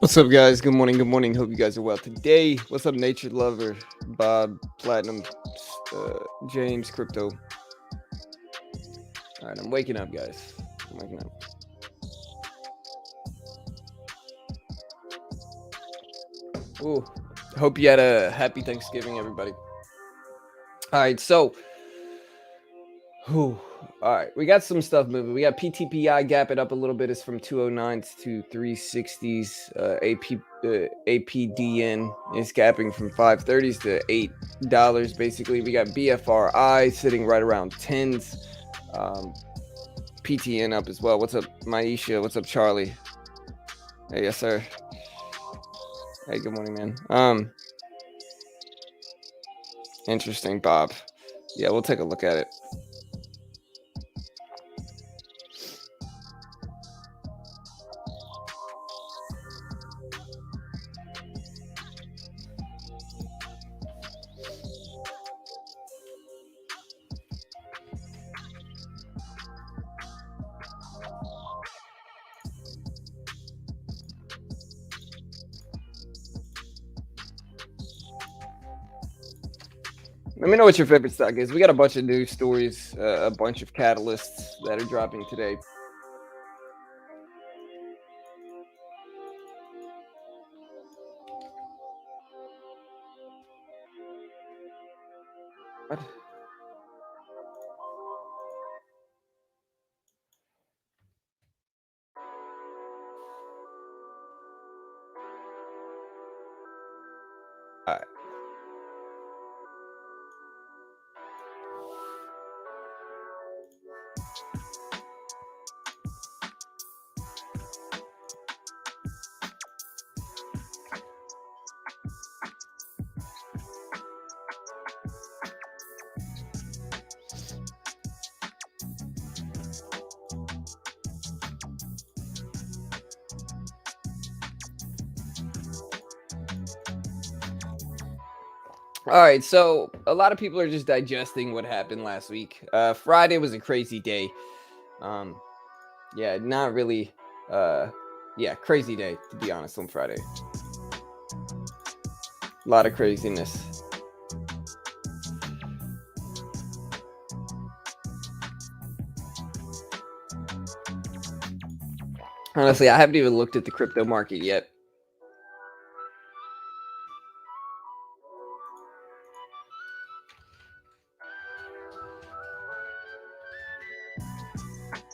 What's up, guys? Good morning. Good morning. Hope you guys are well today. What's up, Nature Lover, Bob, Platinum, James, Crypto? All right, I'm waking up, guys. I'm waking up. Ooh, hope you had a happy Thanksgiving, everybody. All right, so, whew, all right, we got some stuff moving. We got PTPI gapping up a little bit. It's from 209s to 360s. APDN is gapping from 530s to $8. Basically, we got BFRI sitting right around 10s. PTN up as well. What's up, Maisha? What's up, Charlie? Hey, yes, sir. Hey, good morning, man. Interesting, Bob. Yeah, we'll take a look at it. Let me know what your favorite stock is. We got a bunch of news stories, a bunch of catalysts that are dropping today. What? All right. All right, so a lot of people are just digesting what happened last week. Friday was a crazy day. Um, yeah, not really. Yeah, crazy day to be honest on Friday. A lot of craziness. Honestly, I haven't even looked at the crypto market yet.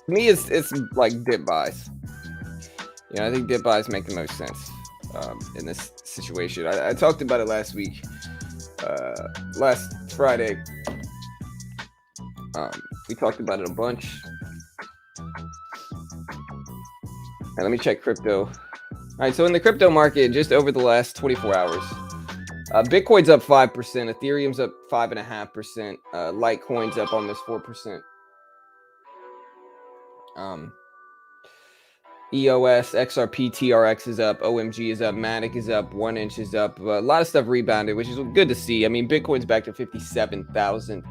To me, it's like dip buys. I think dip buys make the most sense in this situation. I talked about it last week, last Friday. We talked about it a bunch. And let me check crypto. All right, so in the crypto market, just over the last 24 hours, Bitcoin's up 5%, Ethereum's up 5.5%, Litecoin's up almost 4%. EOS, XRP, TRX is up, OMG is up, Matic is up, 1inch is up. A lot of stuff rebounded, which is good to see. I mean, Bitcoin's back to 57,000.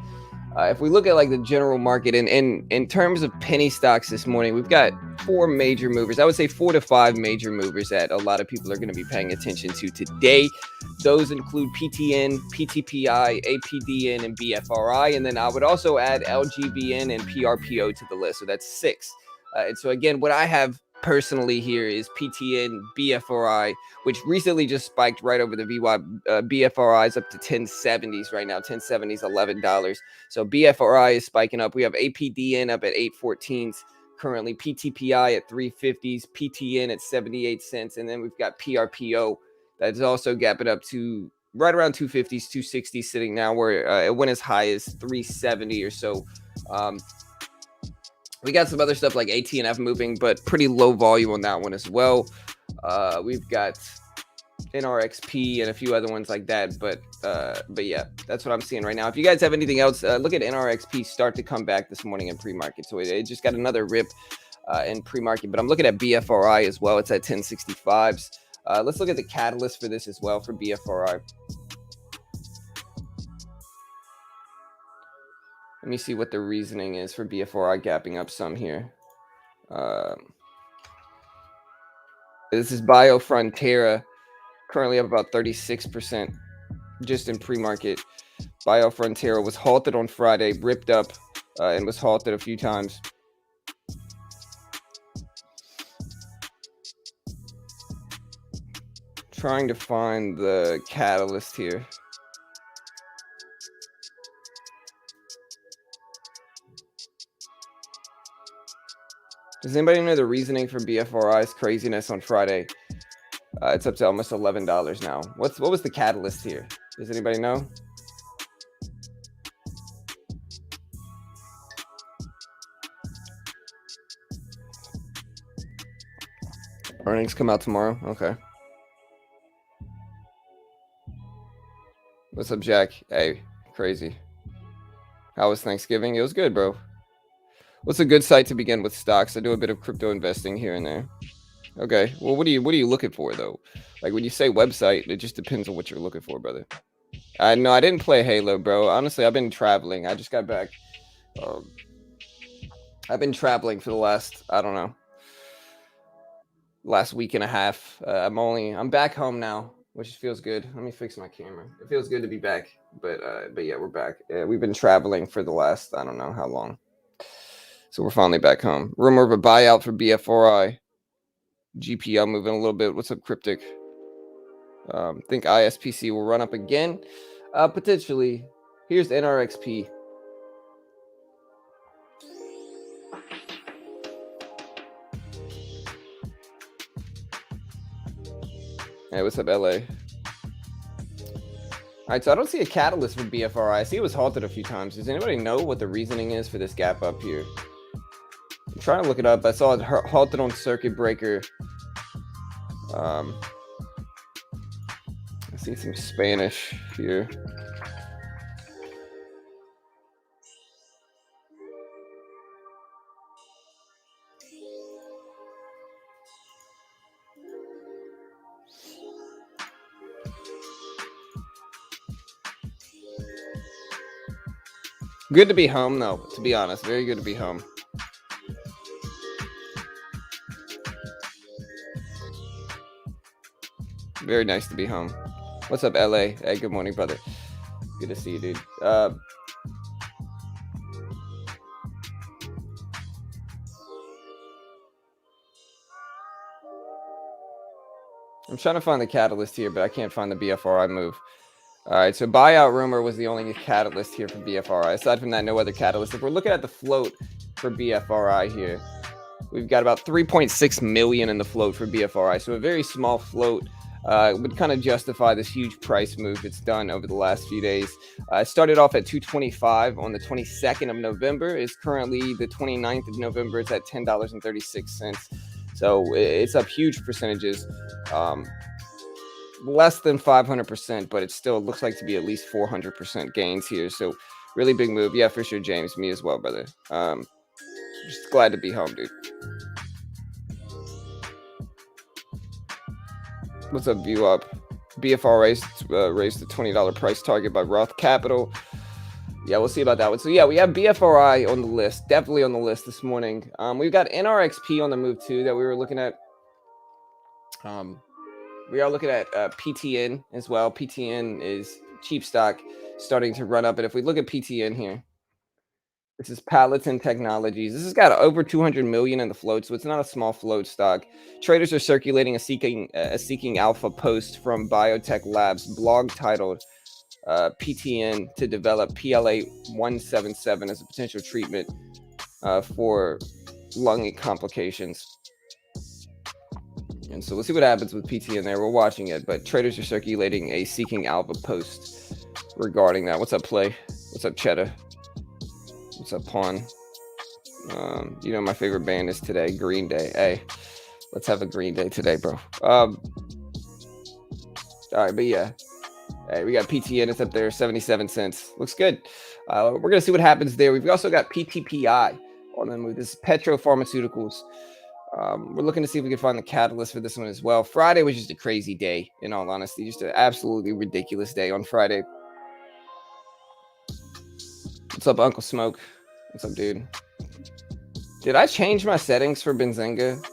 If we look at like the general market and in terms of penny stocks this morning, we've got four major movers. I would say 4 to 5 major movers that a lot of people are going to be paying attention to today. Those include PTN, PTPI, APDN, and BFRI. And then I would also add LGVN and PRPO to the list. So that's 6. And so again, what I have personally here is PTN, BFRI, which recently just spiked right over the VY. BFRI is up to 1070s right now. 1070s, $11. So BFRI is spiking up. We have APDN up at 814s currently, PTPI at 350s, PTN at 78 cents, and then we've got PRPO that's also gapping up to right around 250s, 260s sitting now, where it went as high as 370 or so. We got some other stuff like ATNF moving, but pretty low volume on that one as well. We've got NRXP and a few other ones like that, but yeah, that's what I'm seeing right now. If you guys have anything else, look at NRXP start to come back this morning in pre-market. So it just got another rip in pre-market, but I'm looking at BFRI as well. It's at 1065s. Let's look at the catalyst for this as well for BFRI. Let me see what the reasoning is for BFRI gapping up some here. This is Biofrontera, currently up about 36% just in pre-market. Biofrontera was halted on Friday, ripped up, and was halted a few times. Trying to find the catalyst here. Does anybody know the reasoning for BFRI's craziness on Friday? It's up to almost $11 now. What was the catalyst here? Does anybody know? Earnings come out tomorrow. Okay. What's up, Jack? Hey, crazy. How was Thanksgiving? It was good, bro. What's a good site to begin with stocks? I do a bit of crypto investing here and there. Okay. Well, what are you looking for though? Like when you say website, it just depends on what you're looking for, brother. No, I didn't play Halo, bro. Honestly, I've been traveling. I just got back. I've been traveling for the last, I don't know, last week and a half. I'm back home now, which feels good. Let me fix my camera. It feels good to be back. But yeah, we're back. We've been traveling for the last, I don't know how long. So we're finally back home. Rumor of a buyout for BFRI. GPL moving a little bit. What's up, Cryptic? Think ISPC will run up again? Potentially. Here's NRXP. Hey, what's up, LA? All right, so I don't see a catalyst for BFRI. I see it was halted a few times. Does anybody know what the reasoning is for this gap up here? I'm trying to look it up. I saw it halted on circuit breaker. I see some Spanish here. Good to be home, though, to be honest. Very good to be home. Very nice to be home. What's up, LA? Hey, good morning, brother. Good to see you, dude. I'm trying to find the catalyst here, but I can't find the BFRI move. All right, so buyout rumor was the only catalyst here for BFRI. Aside from that, no other catalyst. If we're looking at the float for BFRI here, we've got about 3.6 million in the float for BFRI. So a very small float would kind of justify this huge price move it's done over the last few days. It started off at 225 on the 22nd of November. It's currently the 29th of November. It's at $10.36. So it's up huge percentages. Less than 500%, but it still looks like to be at least 400% gains here. So really big move. Yeah, for sure, James. Me as well, brother. Just glad to be home, dude. What's up, View Up? BFR raised the $20 price target by Roth Capital. Yeah, we'll see about that one. So yeah, we have BFRI on the list, definitely on the list this morning. We've got NRXP on the move too that we were looking at. We are looking at PTN as well. PTN is cheap stock starting to run up. And if we look at PTN here, this is Palatine Technologies. This has got over 200 million in the float, so it's not a small float stock. Traders are circulating a seeking alpha post from Biotech Labs blog titled PTN to develop PLA 177 as a potential treatment for lung complications. And so we'll see what happens with PTN there. We're watching it, but traders are circulating a seeking alpha post regarding that. What's up, Play? What's up, Cheddar? What's up, Pawn? You know my favorite band is today, Green Day. Hey, let's have a Green Day today, bro. All right, but yeah. Hey, we got PTN. It's up there, 77 cents. Looks good. We're going to see what happens there. We've also got PTPI on the move. This is Petro Pharmaceuticals. We're looking to see if we can find the catalyst for this one as well. Friday was just a crazy day, in all honesty. Just an absolutely ridiculous day on Friday. What's up, Uncle Smoke? What's up, dude? Did I change my settings for Benzinga?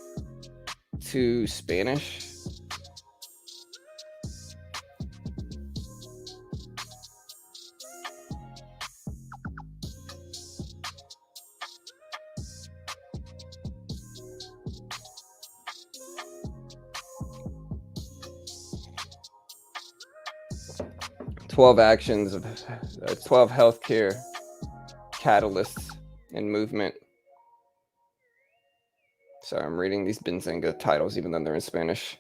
to Spanish. "12 actions of 12 healthcare catalysts and movement." Sorry, I'm reading these Benzinga titles even though they're in Spanish.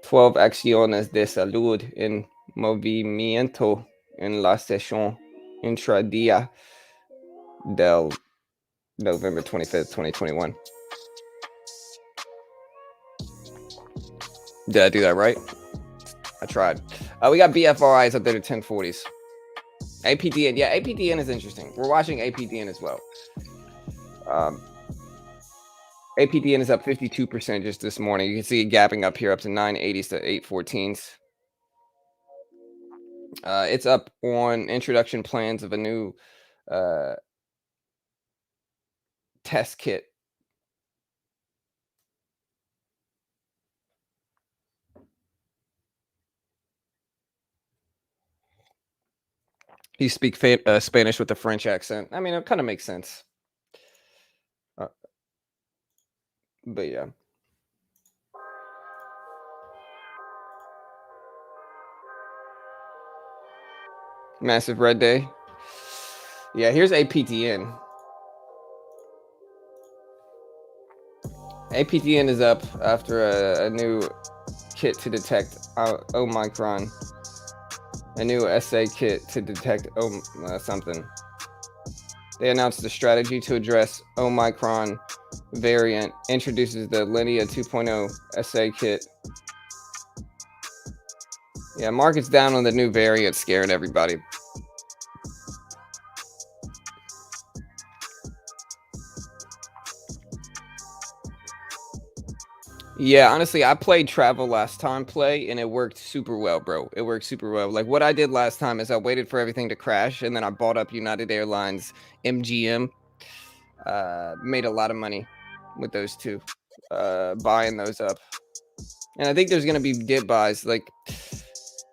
12 acciones de salud en movimiento en la sesión intradía del November 25th, 2021. Did I do that right? I tried. We got BFRIs up there to 1040s. APDN. Yeah, APDN is interesting. We're watching APDN as well. APDN is up 52% just this morning. You can see it gapping up here up to 980s to 814s. It's up on introduction plans of a new test kit. You speak Spanish with a French accent. I mean, it kind of makes sense. But yeah. Massive red day. Yeah, here's APTN. APTN is up after a new kit to detect Omicron. A new assay kit to detect something. They announced a strategy to address Omicron variant, introduces the Linea 2.0 assay kit. Yeah, market's down on the new variant, scaring everybody. Yeah, honestly, I played travel last time and it worked super well, bro. It worked super well. Like what I did last time is I waited for everything to crash and then I bought up United Airlines MGM. Made a lot of money with those two, buying those up. And I think there's going to be dip buys. Like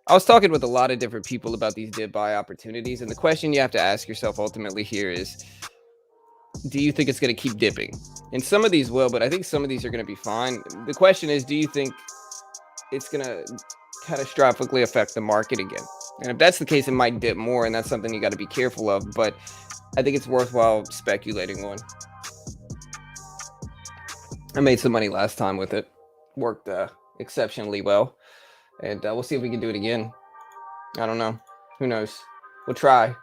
I was talking with a lot of different people about these dip buy opportunities. And the question you have to ask yourself ultimately here is, do you think it's going to keep dipping? And some of these will, but I think some of these are going to be fine. The question is, do you think it's going to catastrophically affect the market again? And if that's the case, it might dip more, and that's something you got to be careful of. But I think it's worthwhile speculating on. I made some money last time with it. Worked exceptionally well. And we'll see if we can do it again. I don't know. Who knows? We'll try.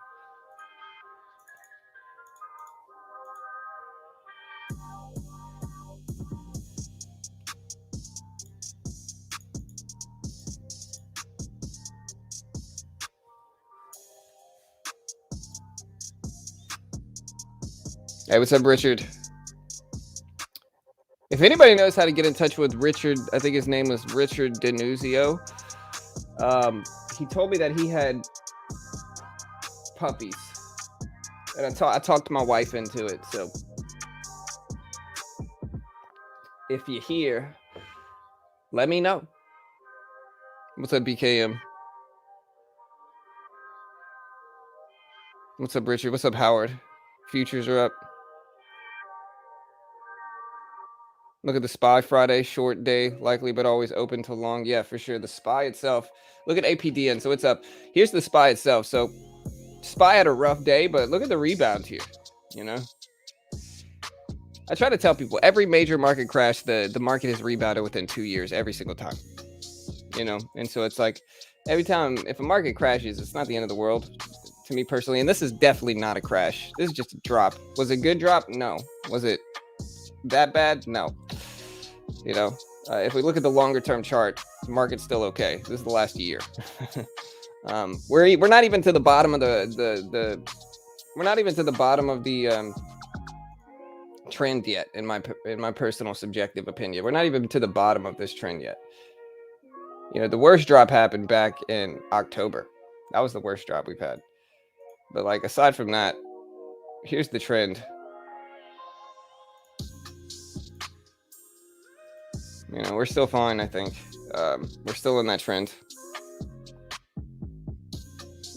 Hey, what's up, Richard? If anybody knows how to get in touch with Richard, I think his name was Richard Denuzio. He told me that he had puppies, and I talked my wife into it. So if you're here, let me know. What's up, BKM? What's up, Richard? What's up, Howard? Futures are up. Look at the SPY Friday, short day, likely but always open to long. Yeah, for sure. The SPY itself, look at APDN. So it's up. Here's the SPY itself. So SPY had a rough day, but look at the rebound here. You know, I try to tell people every major market crash, the market has rebounded within 2 years, every single time. You know, and so it's like every time if a market crashes, it's not the end of the world to me personally. And this is definitely not a crash. This is just a drop. Was it a good drop? No. Was it that bad? No. You know, if we look at the longer term chart, the market's still okay. This is the last year. We're not even to the bottom of the we're not even to the bottom of the trend yet. In my personal subjective opinion, we're not even to the bottom of this trend yet. You know, the worst drop happened back in October. That was the worst drop we've had. But like aside from that, here's the trend. You know, we're still fine, I think. We're still in that trend.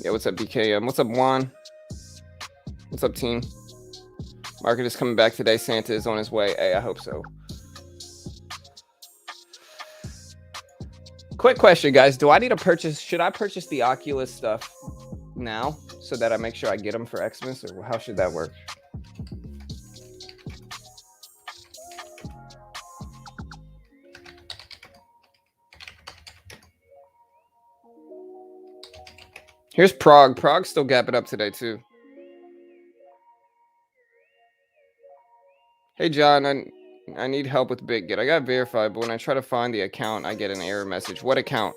Yeah, what's up, BKM? What's up, Juan? What's up, team? Market is coming back today. Santa is on his way. Hey, I hope so. Quick question, guys. Do I need to purchase? Should I purchase the Oculus stuff now so that I make sure I get them for Xmas, or how should that work? Here's Prague. Prague's still gapping up today, too. Hey, John, I need help with BitGet. I got verified, but when I try to find the account, I get an error message. What account?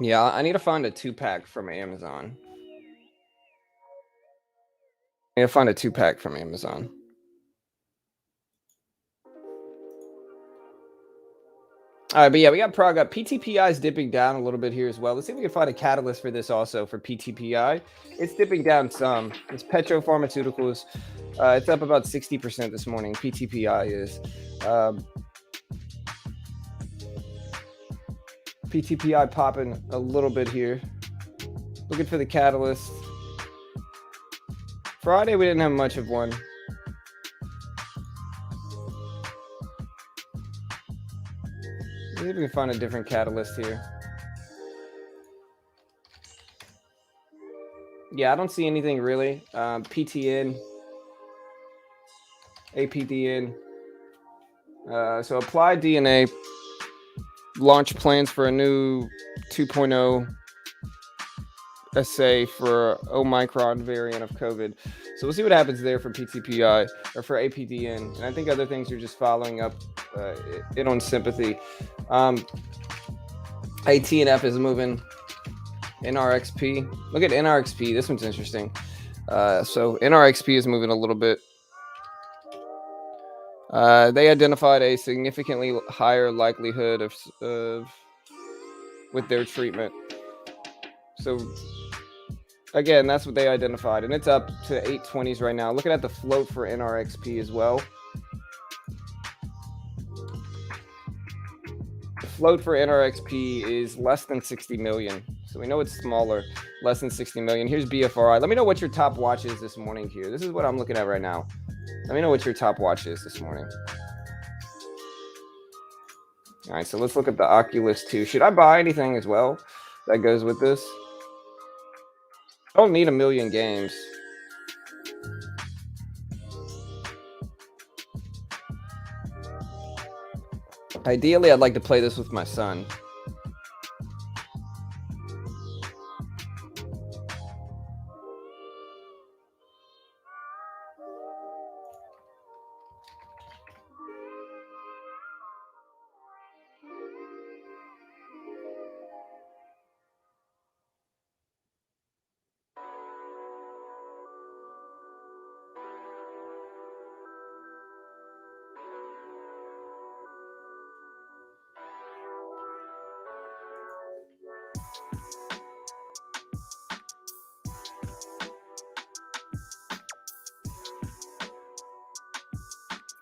Yeah, I need to find a 2-pack from Amazon. I need to find a 2-pack from Amazon. All right, but yeah, we got Prague up. PTPI is dipping down a little bit here as well. Let's see if we can find a catalyst for this also for PTPI. It's dipping down some. It's Petro-Pharmaceuticals. It's up about 60% this morning. PTPI is. PTPI popping a little bit here. Looking for the catalyst. Friday, we didn't have much of one. See if we can find a different catalyst here. Yeah, I don't see anything really. PTN, APDN. So Applied DNA launch plans for a new 2.0 assay for Omicron variant of COVID. So we'll see what happens there for PTPI or for APDN. And I think other things are just following up it on sympathy. ATNF is moving. NRXP. Look at NRXP. This one's interesting. So NRXP is moving a little bit. They identified a significantly higher likelihood of with their treatment. So again, that's what they identified, and it's up to 820s right now. Looking at the float for NRXP as well. The float for NRXP is less than 60 million. So we know it's smaller, less than 60 million. Here's BFRI. Let me know what your top watch is this morning here. This is what I'm looking at right now. Let me know what your top watch is this morning. All right, so let's look at the Oculus 2. Should I buy anything as well that goes with this? I don't need a million games. Ideally, I'd like to play this with my son.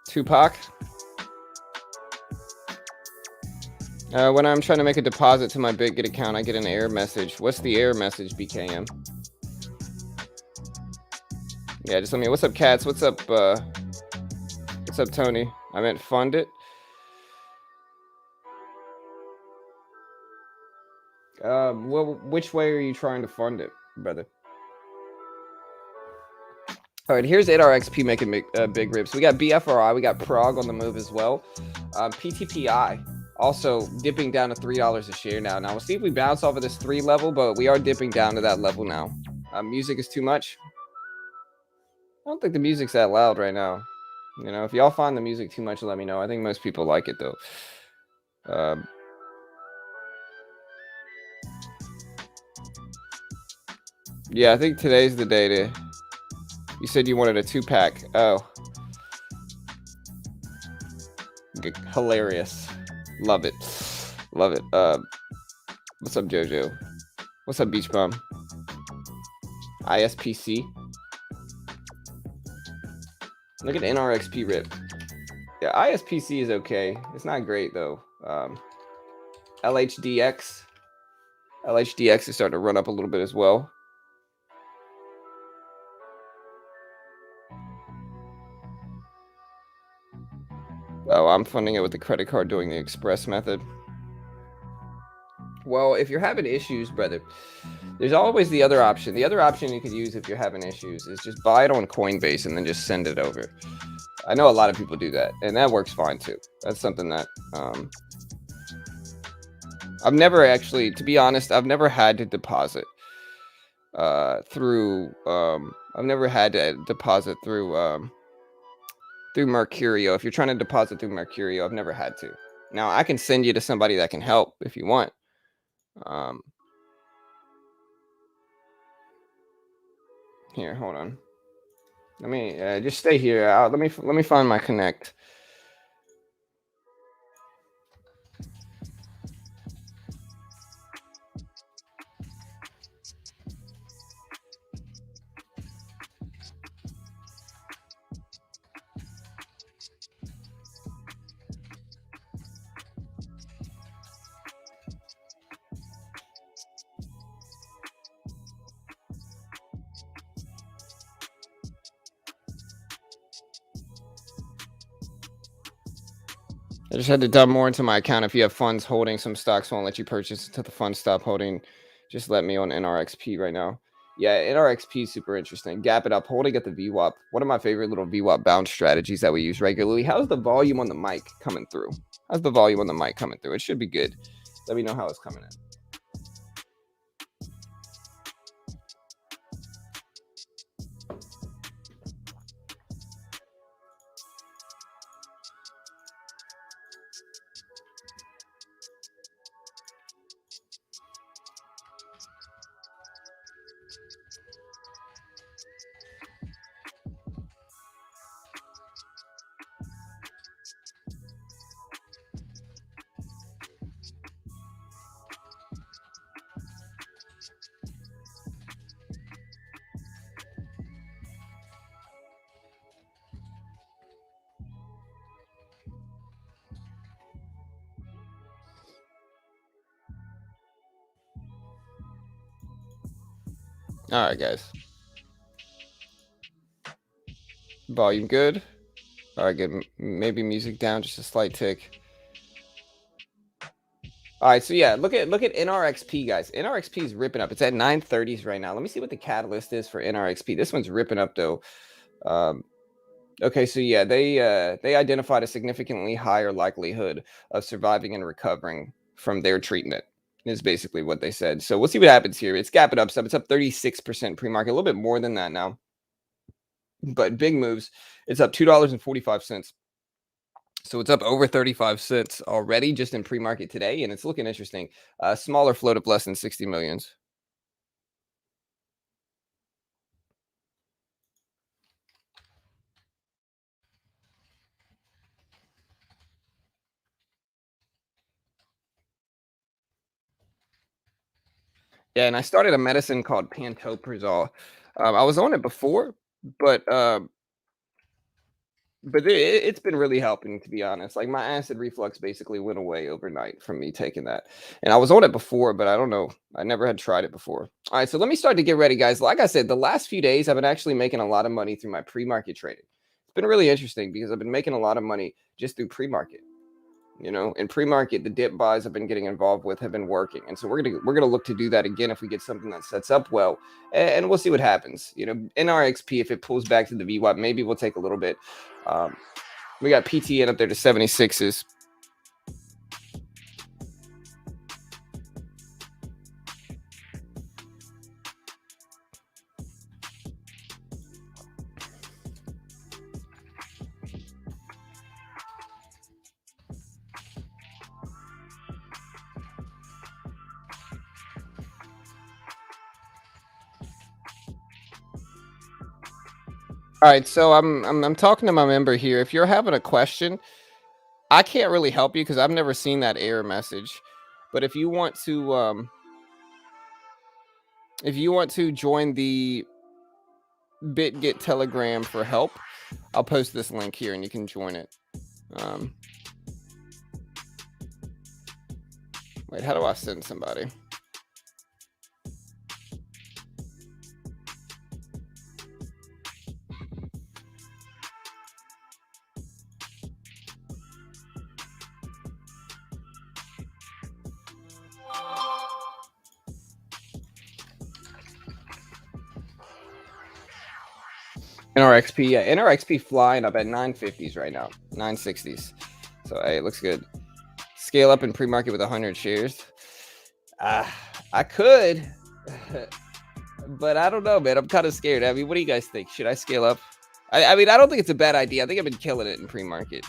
Tupac. When I'm trying to make a deposit to my BitGet account, I get an error message. What's the error message, BKM? Yeah, just let me. What's up, Cats? What's up, Tony? I meant fund it. Well, which way are you trying to fund it, brother? All right, here's NRXP making big rips. We got BFRI, we got Prague on the move as well. PTPI also dipping down to $3 a share now. Now we'll see if we bounce off of this 3 level, but we are dipping down to that level now. Music is too much. I don't think the music's that loud right now. You know, if y'all find the music too much, let me know. I think most people like it though. Yeah, I think today's the day to. You said you wanted a 2-pack. Oh. Hilarious. Love it. Love it. What's up, Jojo? What's up, Beach Bum? ISPC. Look at NRXP rip. Yeah, ISPC is okay. It's not great though. LHDX. LHDX is starting to run up a little bit as well. Oh, I'm funding it with the credit card doing the express method. Well, if you're having issues, brother, there's always the other option. The other option you could use if you're having issues is just buy it on Coinbase and then just send it over. I know a lot of people do that, and that works fine too. That's something that I've never actually, to be honest, I've never had to deposit through through Mercurio. If you're trying to deposit through Mercurio, I've never had to. Now I can send you to somebody that can help if you want. Here, hold on. Let me just stay here. Let me find my connect. I just had to dump more into my account. If you have funds holding, some stocks won't let you purchase until the funds stop holding. Just let me on NRXP right now. Yeah, NRXP is super interesting. Gap it up, holding at the VWAP. One of my favorite little VWAP bounce strategies that we use regularly. How's the volume on the mic coming through? How's the volume on the mic coming through? It should be good. Let me know how it's coming in. All right, guys. Volume good. All right, good. Maybe music down just a slight tick. All right, so yeah, look at NRXP, guys. NRXP is ripping up. It's at 930s right now. Let me see what the catalyst is for NRXP. This one's ripping up though. Okay, so yeah, they identified a significantly higher likelihood of surviving and recovering from their treatment. Is basically what they said. So we'll see what happens here. It's gapping up some. It's up 36% pre-market, a little bit more than that now. But big moves. It's up $2.45. So it's up over 35 cents already just in pre-market today, and it's looking interesting. Smaller float of less than 60 millions. Yeah, and I started a medicine called pantoprazole. I was on it before, but it's been really helping, to be honest. Like my acid reflux basically went away overnight from me taking that. And I was on it before, but I don't know. I never had tried it before. All right, so let me start to get ready, guys. Like I said, the last few days I've been actually making a lot of money through my pre-market trading. It's been really interesting because I've been making a lot of money just through pre-market. You know, in pre-market, the dip buys I've been getting involved with have been working, and so we're gonna look to do that again if we get something that sets up well, and we'll see what happens. You know, NRXP, if it pulls back to the VWAP, maybe we'll take a little bit. We got PTN up there to 76s. All right, so I'm talking to my member here. If you're having a question, I can't really help you because I've never seen that error message. But if you want to join the BitGet Telegram for help, I'll post this link here and you can join it. Wait, how do I send somebody? NRXP, yeah, NRXP flying up at 950s right now, 960s. So hey, it looks good. Scale up in pre-market with 100 shares. I could, but I don't know, man. I'm kind of scared. I mean, what do you guys think? Should I scale up? I mean, I don't think it's a bad idea. I think I've been killing it in pre-market.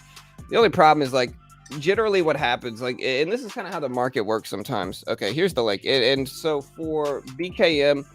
The only problem is like generally what happens, like, and this is kind of how the market works sometimes. Okay, here's the link. And so for BKM,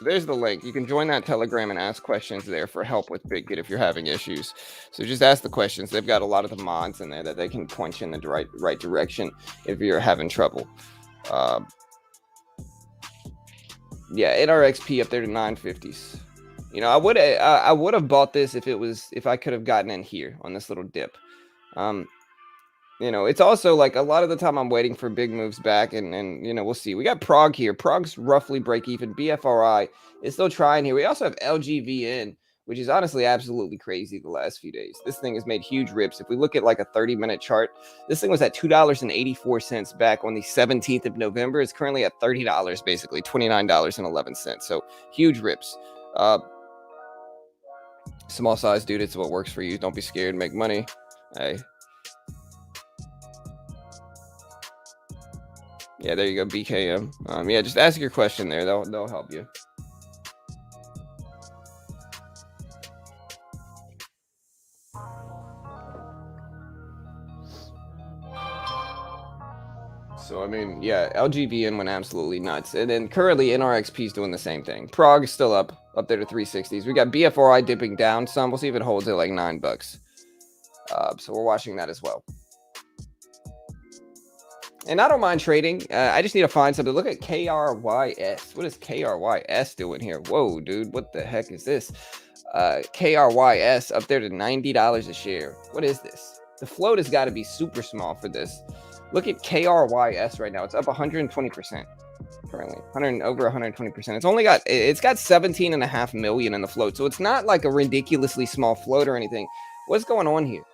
there's the link. You can join that Telegram and ask questions there for help with BitGet if you're having issues. So just ask the questions. They've got a lot of the mods in there that they can point you in the right direction if you're having trouble. Yeah, NRXP up there to 950s. You know, I would have bought this if I could have gotten in here on this little dip. You know, it's also like a lot of the time I'm waiting for big moves back, and you know, we'll see. We got Prague here. Prague's roughly break even. BFRI is still trying here. We also have LGVN, which is honestly absolutely crazy the last few days. This thing has made huge rips. If we look at like a 30-minute chart, this thing was at $2.84 back on the 17th of November. It's currently at $30, basically $29.11. So huge rips. Small size, dude. It's what works for you. Don't be scared. Make money. Hey. Yeah, there you go, BKM. Yeah, just ask your question there. They'll help you. So, I mean, yeah, LGVN went absolutely nuts. And then currently NRXP is doing the same thing. Prague is still up there to 360s. We got BFRI dipping down some. We'll see if it holds at like $9. So we're watching that as well. And I don't mind trading. I just need to find something. Look at KRYS. What is KRYS doing here? Whoa, dude. What the heck is this? KRYS up there to $90 a share. What is this? The float has got to be super small for this. Look at KRYS right now. It's up 120% currently. Over 120%. It's got 17.5 million in the float. So it's not like a ridiculously small float or anything. What's going on here?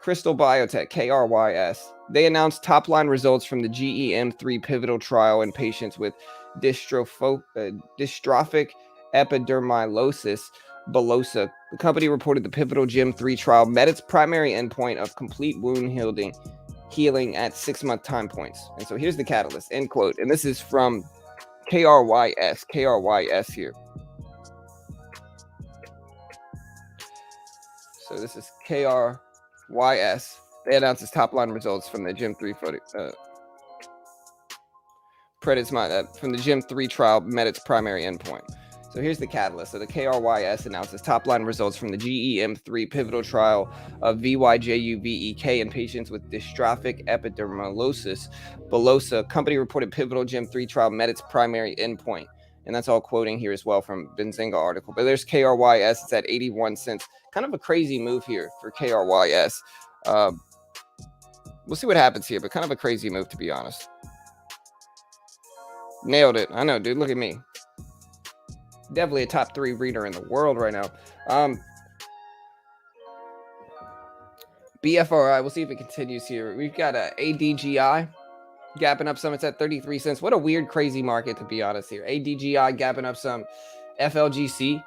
Crystal Biotech, KRYS. They announced top-line results from the GEM3 pivotal trial in patients with dystrophic epidermolysis bullosa. The company reported the pivotal GEM3 trial met its primary endpoint of complete wound healing at 6-month time points. And so here's the catalyst, end quote. And this is from KRYS here. So this is KRYS. They announced its top-line results from the GEM3 from the GEM3 trial met its primary endpoint. So here's the catalyst. So the KRYS announces top-line results from the GEM3 pivotal trial of VYJUVEK in patients with dystrophic epidermolysis bullosa. Company reported pivotal GEM3 trial met its primary endpoint. And that's all quoting here as well from Benzinga article. But there's KRYS. It's at 81 cents. Kind of a crazy move here for KRYS. We'll see what happens here, but kind of a crazy move, to be honest. Nailed it. I know, dude. Look at me. Definitely a top 3 reader in the world right now. BFRI. We'll see if it continues here. We've got a ADGI. Gapping up some. It's at 33 cents. What a weird, crazy market, to be honest here. ADGI gapping up some. FLGC.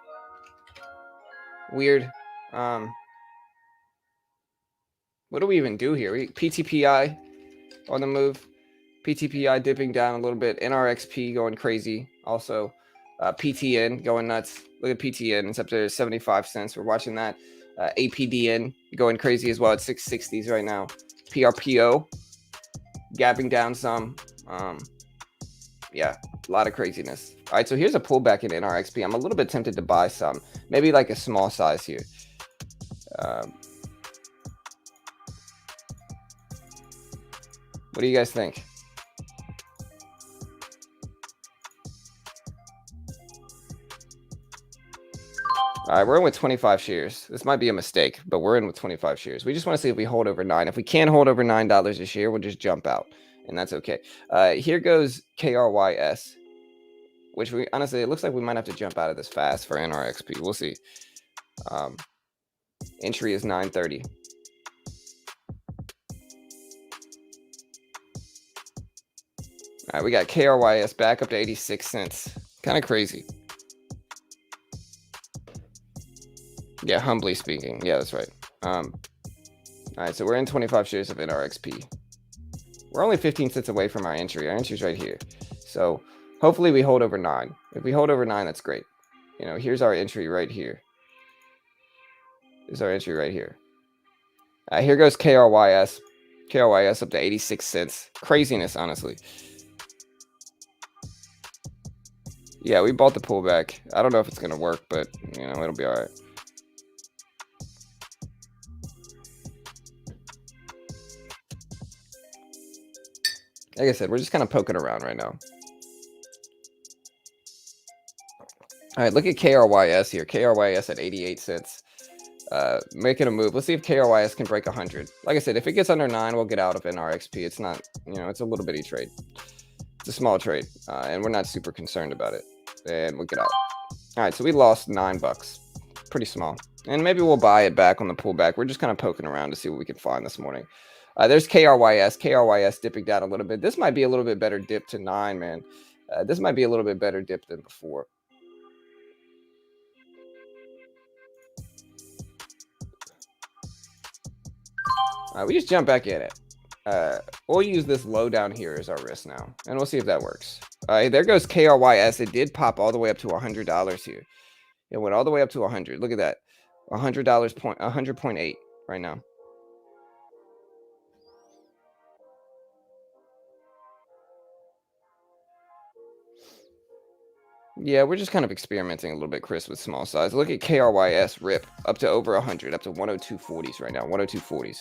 Weird. What do we even do here? PTPI on the move. PTPI dipping down a little bit. NRXP going crazy. Also, PTN going nuts. Look at PTN. It's up to 75 cents. We're watching that. APDN going crazy as well at 660s right now. PRPO. gapping down some. Yeah, a lot of craziness. All right, so here's a pullback in NRXP. I'm a little bit tempted to buy some, maybe like a small size here. What do you guys think? All right, we're in with 25 shares. This might be a mistake, but we're in with 25 shares. We just want to see if we hold over 9. If we can't hold over $9 a share, we'll just jump out, and that's okay. Here goes KRYS, which we honestly, it looks like we might have to jump out of this fast for NRXP. We'll see. Entry is 930. All right, we got KRYS back up to 86 cents. Kind of crazy. Yeah, humbly speaking. Yeah, that's right. All right, so we're in 25 shares of NRXP. We're only 15 cents away from our entry. Our entry's right here. So hopefully we hold over 9. If we hold over 9, that's great. You know, here's our entry right here. Here's our entry right here. Here goes KRYS. KRYS up to 86 cents. Craziness, honestly. Yeah, we bought the pullback. I don't know if it's going to work, but, you know, it'll be all right. Like I said, we're just kind of poking around right now. All right, look at KRYS here. KRYS at 88 cents. Making a move. Let's see if KRYS can break 100. Like I said, if it gets under 9, we'll get out of NRXP. It's not, you know, it's a little bitty trade. It's a small trade, and we're not super concerned about it. And we'll get out. All right, so we lost $9. Pretty small. And maybe we'll buy it back on the pullback. We're just kind of poking around to see what we can find this morning. There's KRYS. KRYS dipping down a little bit. This might be a little bit better dip to 9, man. This might be a little bit better dip than before. We just jump back at it. We'll use this low down here as our risk now, and we'll see if that works. There goes KRYS. It did pop all the way up to $100 here. It went all the way up to 100. Look at that, $100 point, 100.8 right now. Yeah, we're just kind of experimenting a little bit, Chris, with small size. Look at KRYS rip up to over 100, up to 102.40s right now, 102.40s.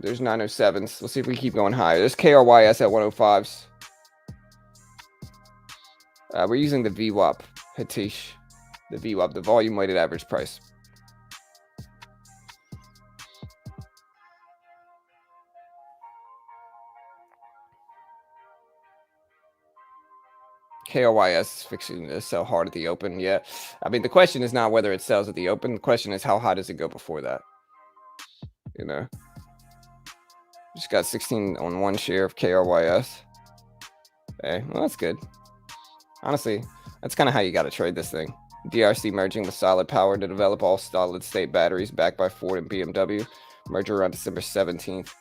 There's 907s. Let's see if we keep going higher. There's KRYS at 105s. We're using the VWAP, Hatish. The VWAP, the volume weighted average price. KRYS is fixing to sell hard at the open. Yeah. I mean, the question is not whether it sells at the open. The question is how high does it go before that? You know? Just got 16 on one share of KRYS. Okay, well, that's good. Honestly, that's kind of how you got to trade this thing. DRC merging with Solid Power to develop all solid-state batteries backed by Ford and BMW. Merger around December 17th.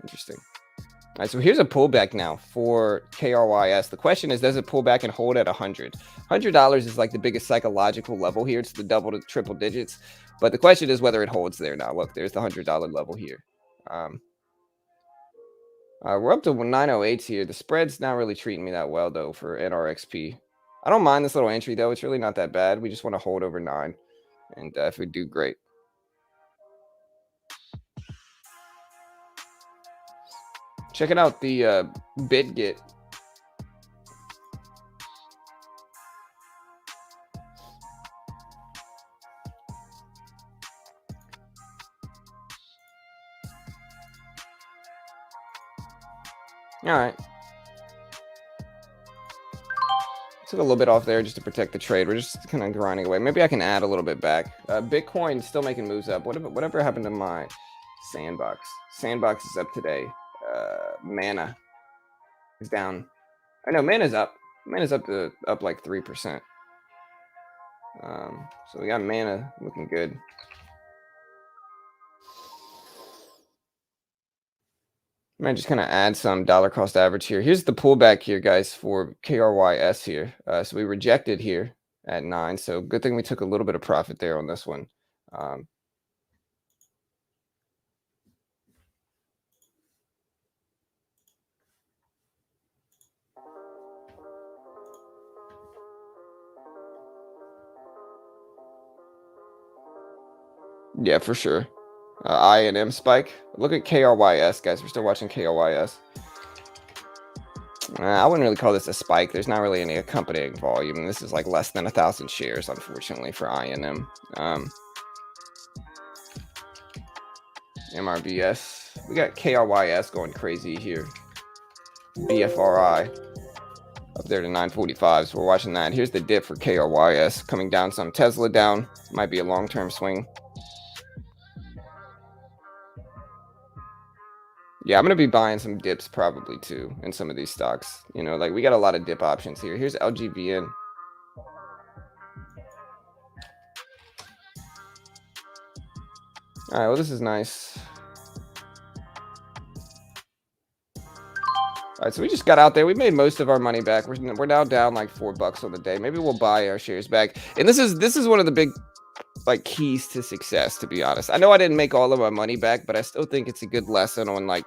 Interesting. All right, so here's a pullback now for KRYS. The question is, does it pull back and hold at 100? $100 is like the biggest psychological level here. It's the double to triple digits. But the question is whether it holds there now. Look, there's the $100 level here. We're up to 908s here. The spread's not really treating me that well, though, for NRXP. I don't mind this little entry, though. It's really not that bad. We just want to hold over 9. And if we do, great. Checking out the BitGet. All right. Took a little bit off there just to protect the trade. We're just kind of grinding away. Maybe I can add a little bit back. Bitcoin still making moves up. Whatever happened to my Sandbox? Sandbox is up today. Mana is down. I know Mana's up. Mana's up like 3%. So we got Mana looking good. I might just kind of add some dollar cost average here. Here's the pullback here, guys, for KRYS here. So we rejected here at 9. So good thing we took a little bit of profit there on this one. Um, yeah, for sure. I&M spike. Look at KRYS, guys. We're still watching KRYS. I wouldn't really call this a spike. There's not really any accompanying volume. This is like less than 1,000 shares, unfortunately, for I&M. MRBS. We got KRYS going crazy here. BFRI up there to 945. So we're watching that. Here's the dip for KRYS coming down some. Tesla down. Might be a long-term swing. Yeah, I'm going to be buying some dips probably too in some of these stocks. You know, like we got a lot of dip options here. Here's LGBN. All right, well, this is nice. All right, so we just got out there. We made most of our money back. We're now down like $4 on the day. Maybe we'll buy our shares back. And this is one of the big like keys to success, to be honest. I know I didn't make all of my money back, but I still think it's a good lesson on like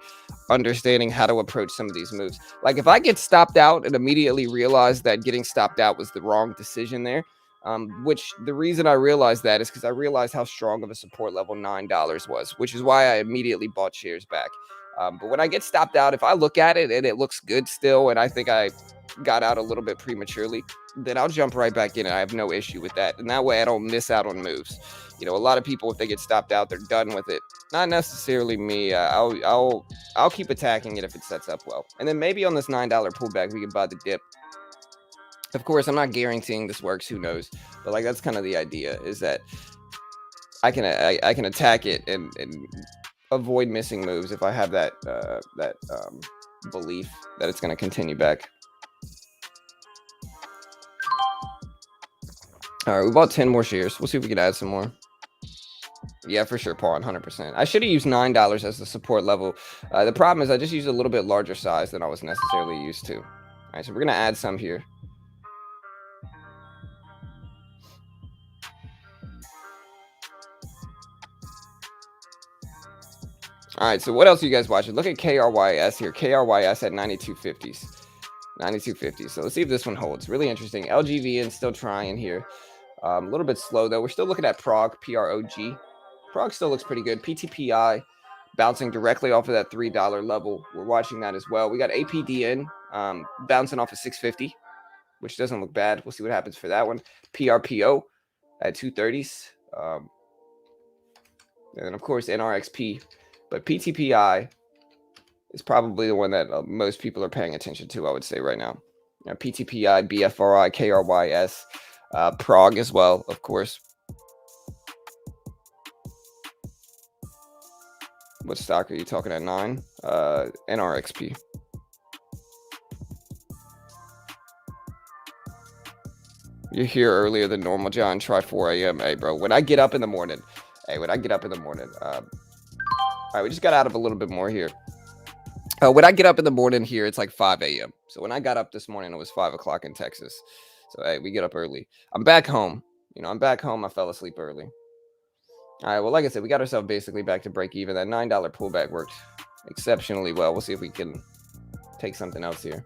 understanding how to approach some of these moves. Like if I get stopped out and immediately realize that getting stopped out was the wrong decision there, which the reason I realized that is because I realized how strong of a support level $9 was, which is why I immediately bought shares back. But when I get stopped out, if I look at it and it looks good still, and I think I got out a little bit prematurely, then I'll jump right back in. And I have no issue with that. And that way I don't miss out on moves. You know, a lot of people, if they get stopped out, they're done with it. Not necessarily me. I'll keep attacking it if it sets up well. And then maybe on this $9 pullback, we can buy the dip. Of course, I'm not guaranteeing this works. Who knows? But like that's kind of the idea, is that I can attack it and avoid missing moves if I have that belief that it's going to continue back. All right, we bought 10 more shares. We'll see if we can add some more. Yeah, for sure, Paul, 100%. I should have used $9 as the support level. The problem is I just used a little bit larger size than I was necessarily used to. All right, so we're going to add some here. All right, so what else are you guys watching? Look at KRYS here. KRYS at 9250s. 9250. So let's see if this one holds. Really interesting. LGVN still trying here. A little bit slow, though. We're still looking at PROG, PROG. PROG still looks pretty good. PTPI bouncing directly off of that $3 level. We're watching that as well. We got APDN bouncing off of 650, which doesn't look bad. We'll see what happens for that one. PRPO at 230s. And then, of course, NRXP. But PTPI is probably the one that most people are paying attention to, I would say, right now. You know, PTPI, BFRI, KRYS, PROG as well, of course. What stock are you talking at? 9? NRXP. You're here earlier than normal, John. Try 4 a.m. Hey, bro. When I get up in the morning. All right, we just got out of a little bit more here. When I get up in the morning here, it's like 5 a.m. So when I got up this morning, it was 5 o'clock in Texas. So, hey, we get up early. I'm back home. I'm back home. I fell asleep early. All right, well, like I said, we got ourselves basically back to break even. That $9 pullback worked exceptionally well. We'll see if we can take something else here.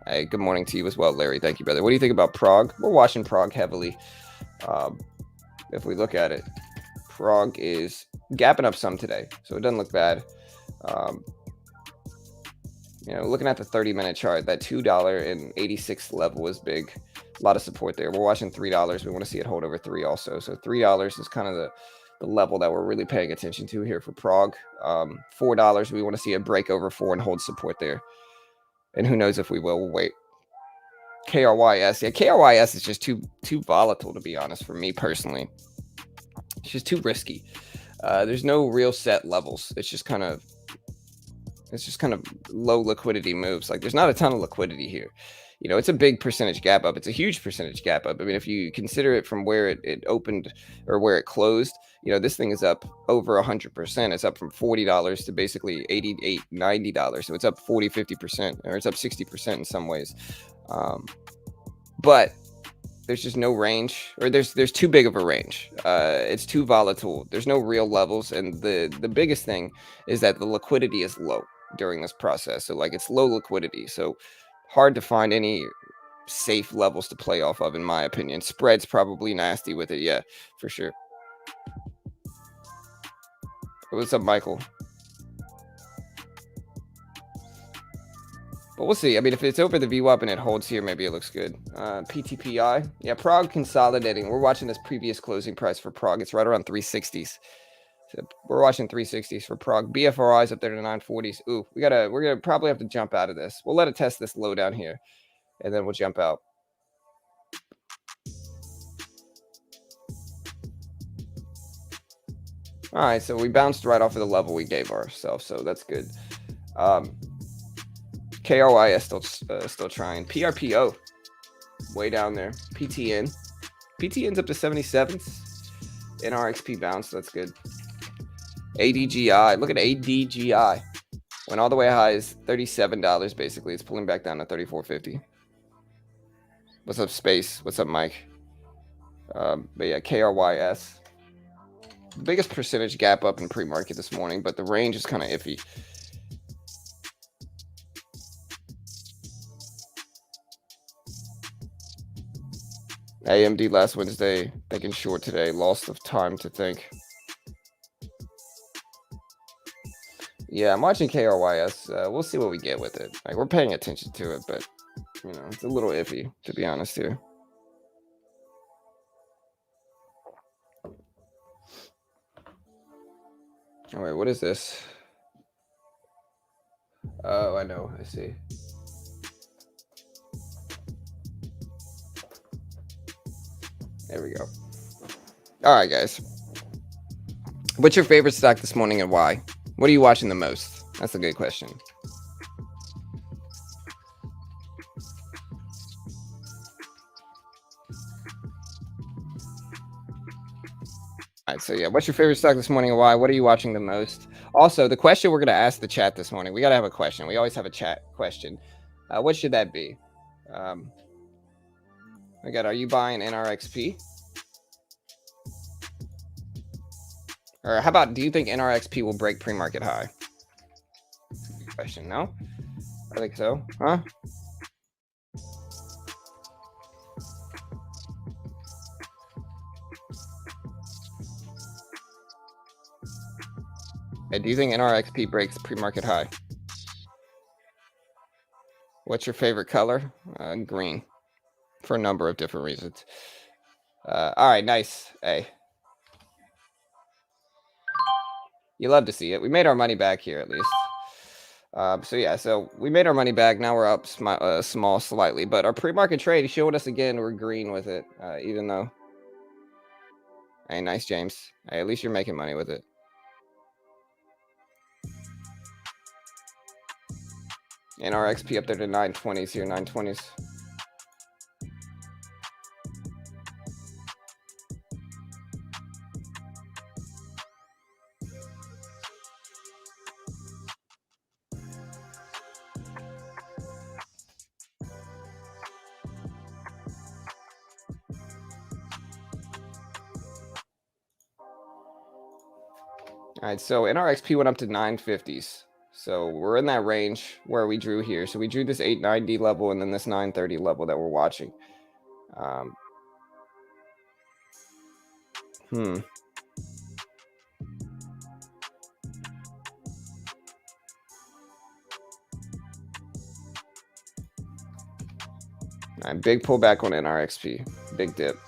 Hey, good morning to you as well, Larry. Thank you, brother. What do you think about PROG? We're watching PROG heavily. If we look at it, PROG is gapping up some today, so it doesn't look bad. Looking at the 30-minute chart, that $2.86 level is big. A lot of support there. We're watching $3. We want to see it hold over 3 also. So $3 is kind of the level that we're really paying attention to here for PROG. $4, we want to see it break over 4 and hold support there. And who knows if we will. We'll wait. KRYS. Yeah, KRYS is just too volatile, to be honest, for me personally. It's just too risky. There's no real set levels. It's just kind of It's just kind of low liquidity moves. Like there's not a ton of liquidity here. It's a big percentage gap up. It's a huge percentage gap up. I mean, if you consider it from where it opened or where it closed, this thing is up over 100%. It's up from $40 to basically $88, $90. So it's up 40, 50%, or it's up 60% in some ways. But there's just no range, or there's too big of a range. It's too volatile. There's no real levels, and the biggest thing is that the liquidity is low during this process. So like it's low liquidity, so hard to find any safe levels to play off of, in my opinion. Spread's probably nasty with it, yeah, for sure. What's up, Michael? But we'll see. I mean, if it's over the VWAP and it holds here, maybe it looks good. PTPI. Yeah, Prague consolidating. We're watching this previous closing price for Prague. It's right around 360s. So we're watching 360s for Prague. BFRI's up there to 940s. Ooh, we're gonna probably have to jump out of this. We'll let it test this low down here, and then we'll jump out. All right, so we bounced right off of the level we gave ourselves, so that's good. KRYS still trying. PRPO, way down there. PTN's up to 77s. NRXP bounce, that's good. ADGI, look at ADGI. Went all the way high as $37 basically. It's pulling back down to $34.50. What's up, Space? What's up, Mike? But yeah, KRYS. The biggest percentage gap up in pre-market this morning, but the range is kind of iffy. AMD last Wednesday, thinking short today. Lost of time to think. Yeah, I'm watching KRYS. We'll see what we get with it. Like, we're paying attention to it, but, it's a little iffy, to be honest here. All right, what is this? Oh, I know. I see. There we go. All right, guys. What's your favorite stock this morning and why? What are you watching the most? That's a good question. All right, so yeah, what's your favorite stock this morning and why? What are you watching the most? Also, the question we're going to ask the chat this morning, we got to have a question. We always have a chat question. What should that be? We got, are you buying NRXP? Or how about, do you think NRXP will break pre-market high? Good question. No? I think so. Huh? Hey, do you think NRXP breaks pre-market high? What's your favorite color? Green. For a number of different reasons. All right, nice. Hey. You love to see it. We made our money back here, at least. So yeah, so we made our money back. Now we're up small slightly, but our pre-market trade showed us again we're green with it, even though. Hey, nice, James. Hey, at least you're making money with it. NRXP up there to 920s here, 920s. All right, so NRXP went up to 950s. So we're in that range where we drew here. So we drew this 890 level and then this 930 level that we're watching. All right, big pullback on NRXP. Big dip.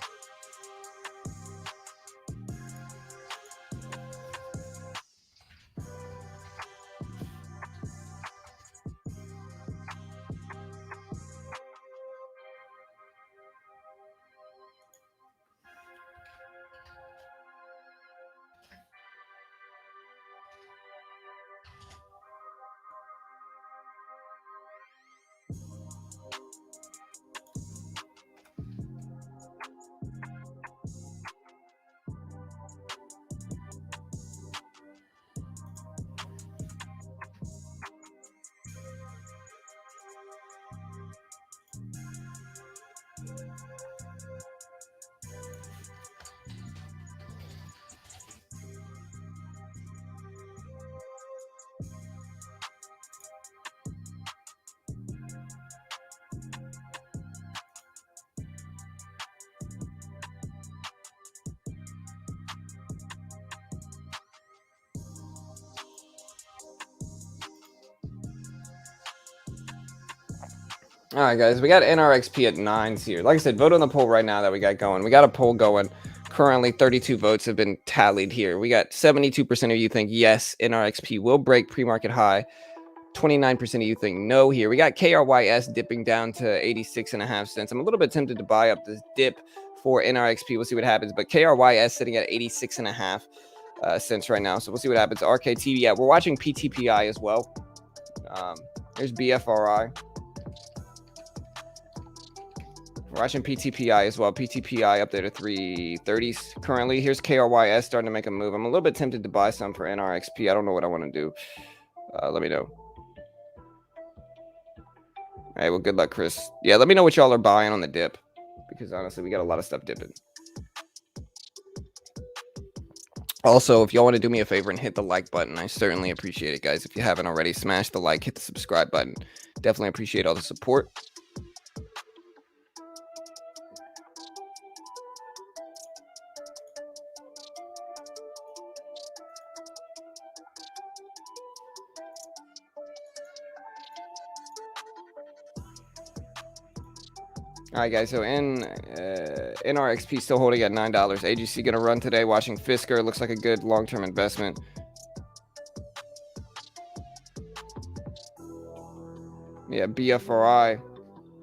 All right, guys, we got NRXP at 9s here. Like I said, vote on the poll right now that we got going. We got a poll going. Currently, 32 votes have been tallied here. We got 72% of you think yes, NRXP will break pre-market high. 29% of you think no here. We got KRYS dipping down to 86.5 cents. I'm a little bit tempted to buy up this dip for NRXP. We'll see what happens. But KRYS sitting at 86.5 cents right now. So we'll see what happens. RKTV, yeah, we're watching PTPI as well. There's BFRI. We're watching PTPI as well. PTPI up there to 330s currently. Here's KRYS starting to make a move. I'm a little bit tempted to buy some for NRXP. I don't know what I want to do. Let me know. All right, well, good luck, Chris. Yeah, let me know what y'all are buying on the dip, because honestly, we got a lot of stuff dipping. Also, if y'all want to do me a favor and hit the like button, I certainly appreciate it, guys. If you haven't already, smash the like, hit the subscribe button. Definitely appreciate all the support. All right, guys, so NRXP still holding at $9. AGC going to run today, watching Fisker. Looks like a good long-term investment. Yeah, BFRI.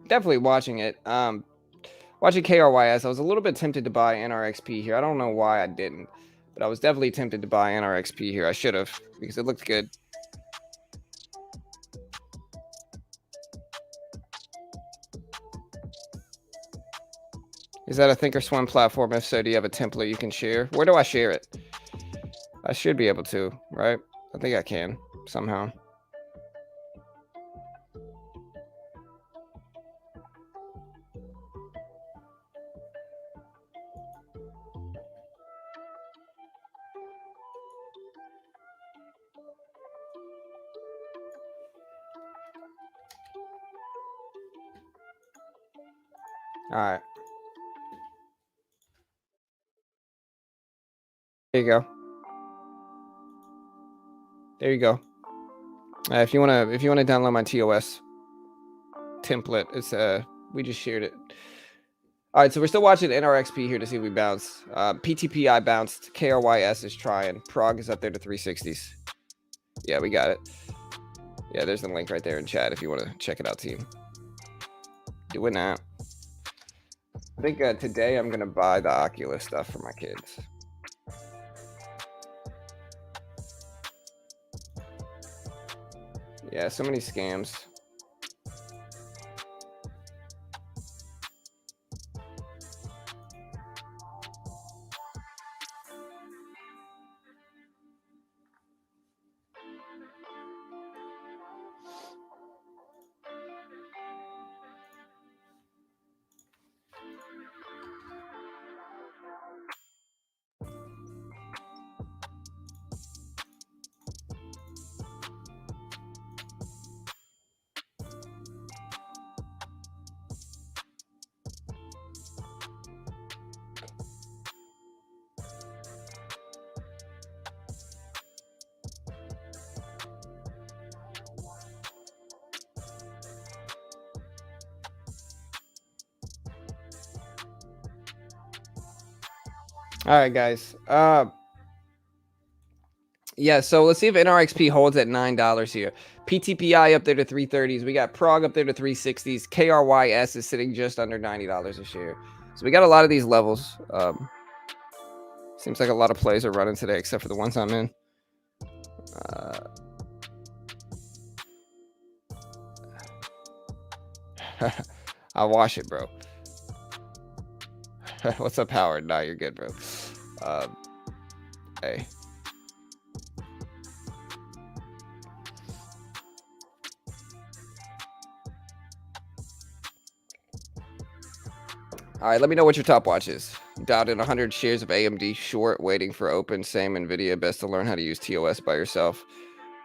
Definitely watching it. Watching KRYS, I was a little bit tempted to buy NRXP here. I don't know why I didn't, but I was definitely tempted to buy NRXP here. I should have, because it looked good. Is that a Thinkorswim platform? If so, do you have a template you can share? Where do I share it? I should be able to, right? I think I can somehow. All right. There you go. There you go. If you wanna download my TOS template, it's we just shared it. All right, so we're still watching NRXP here to see if we bounce. PTPI bounced. KRYS is trying. Prague is up there to 360s. Yeah, we got it. Yeah, there's the link right there in chat if you want to check it out, team. Doing that. I think today I'm gonna buy the Oculus stuff for my kids. Yeah, so many scams. All right, guys. Yeah, so let's see if NRXP holds at $9 here. PTPI up there to 330s. We got Prague up there to 360s. KRYS is sitting just under $90 a share. So we got a lot of these levels. Seems like a lot of plays are running today, except for the ones I'm in. I'll wash it, bro. What's up, Howard? Nah, you're good, bro. Hey. All right, let me know what your top watch is. Doubted 100 shares of AMD short, waiting for open. Same NVIDIA. Best to learn how to use TOS by yourself.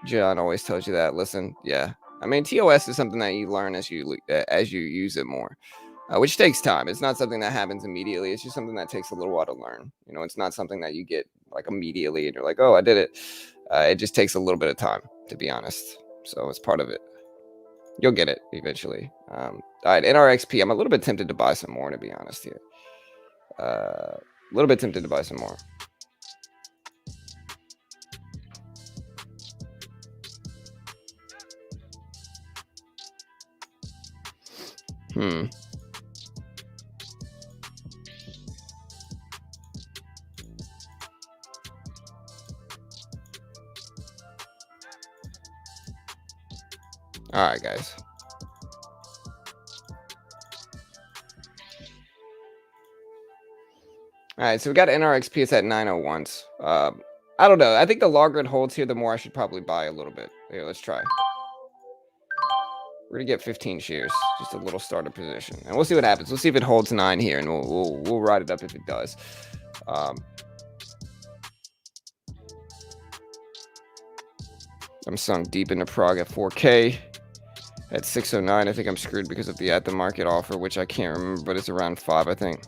John always tells you that. Listen, yeah. I mean, TOS is something that you learn as you use it more, which takes time. It's not something that happens immediately. It's just something that takes a little while to learn. You know, it's not something that you get like immediately and you're like, oh, I did it. It just takes a little bit of time, to be honest. So it's part of it. You'll get it eventually. All right, NRXP. I'm a little bit tempted to buy some more, to be honest here. A little bit tempted to buy some more. Hmm. All right, guys. All right, so we got NRXP. It's at 901s. I don't know. I think the longer it holds here, the more I should probably buy a little bit. Here, let's try. We're gonna get 15 shares, just a little starter position, and we'll see what happens. We'll see if it holds 9 here, and we'll ride it up if it does. I'm sunk deep into Prague at 4K. At 609, I think I'm screwed because of the at the market offer, which I can't remember, but it's around 5, I think.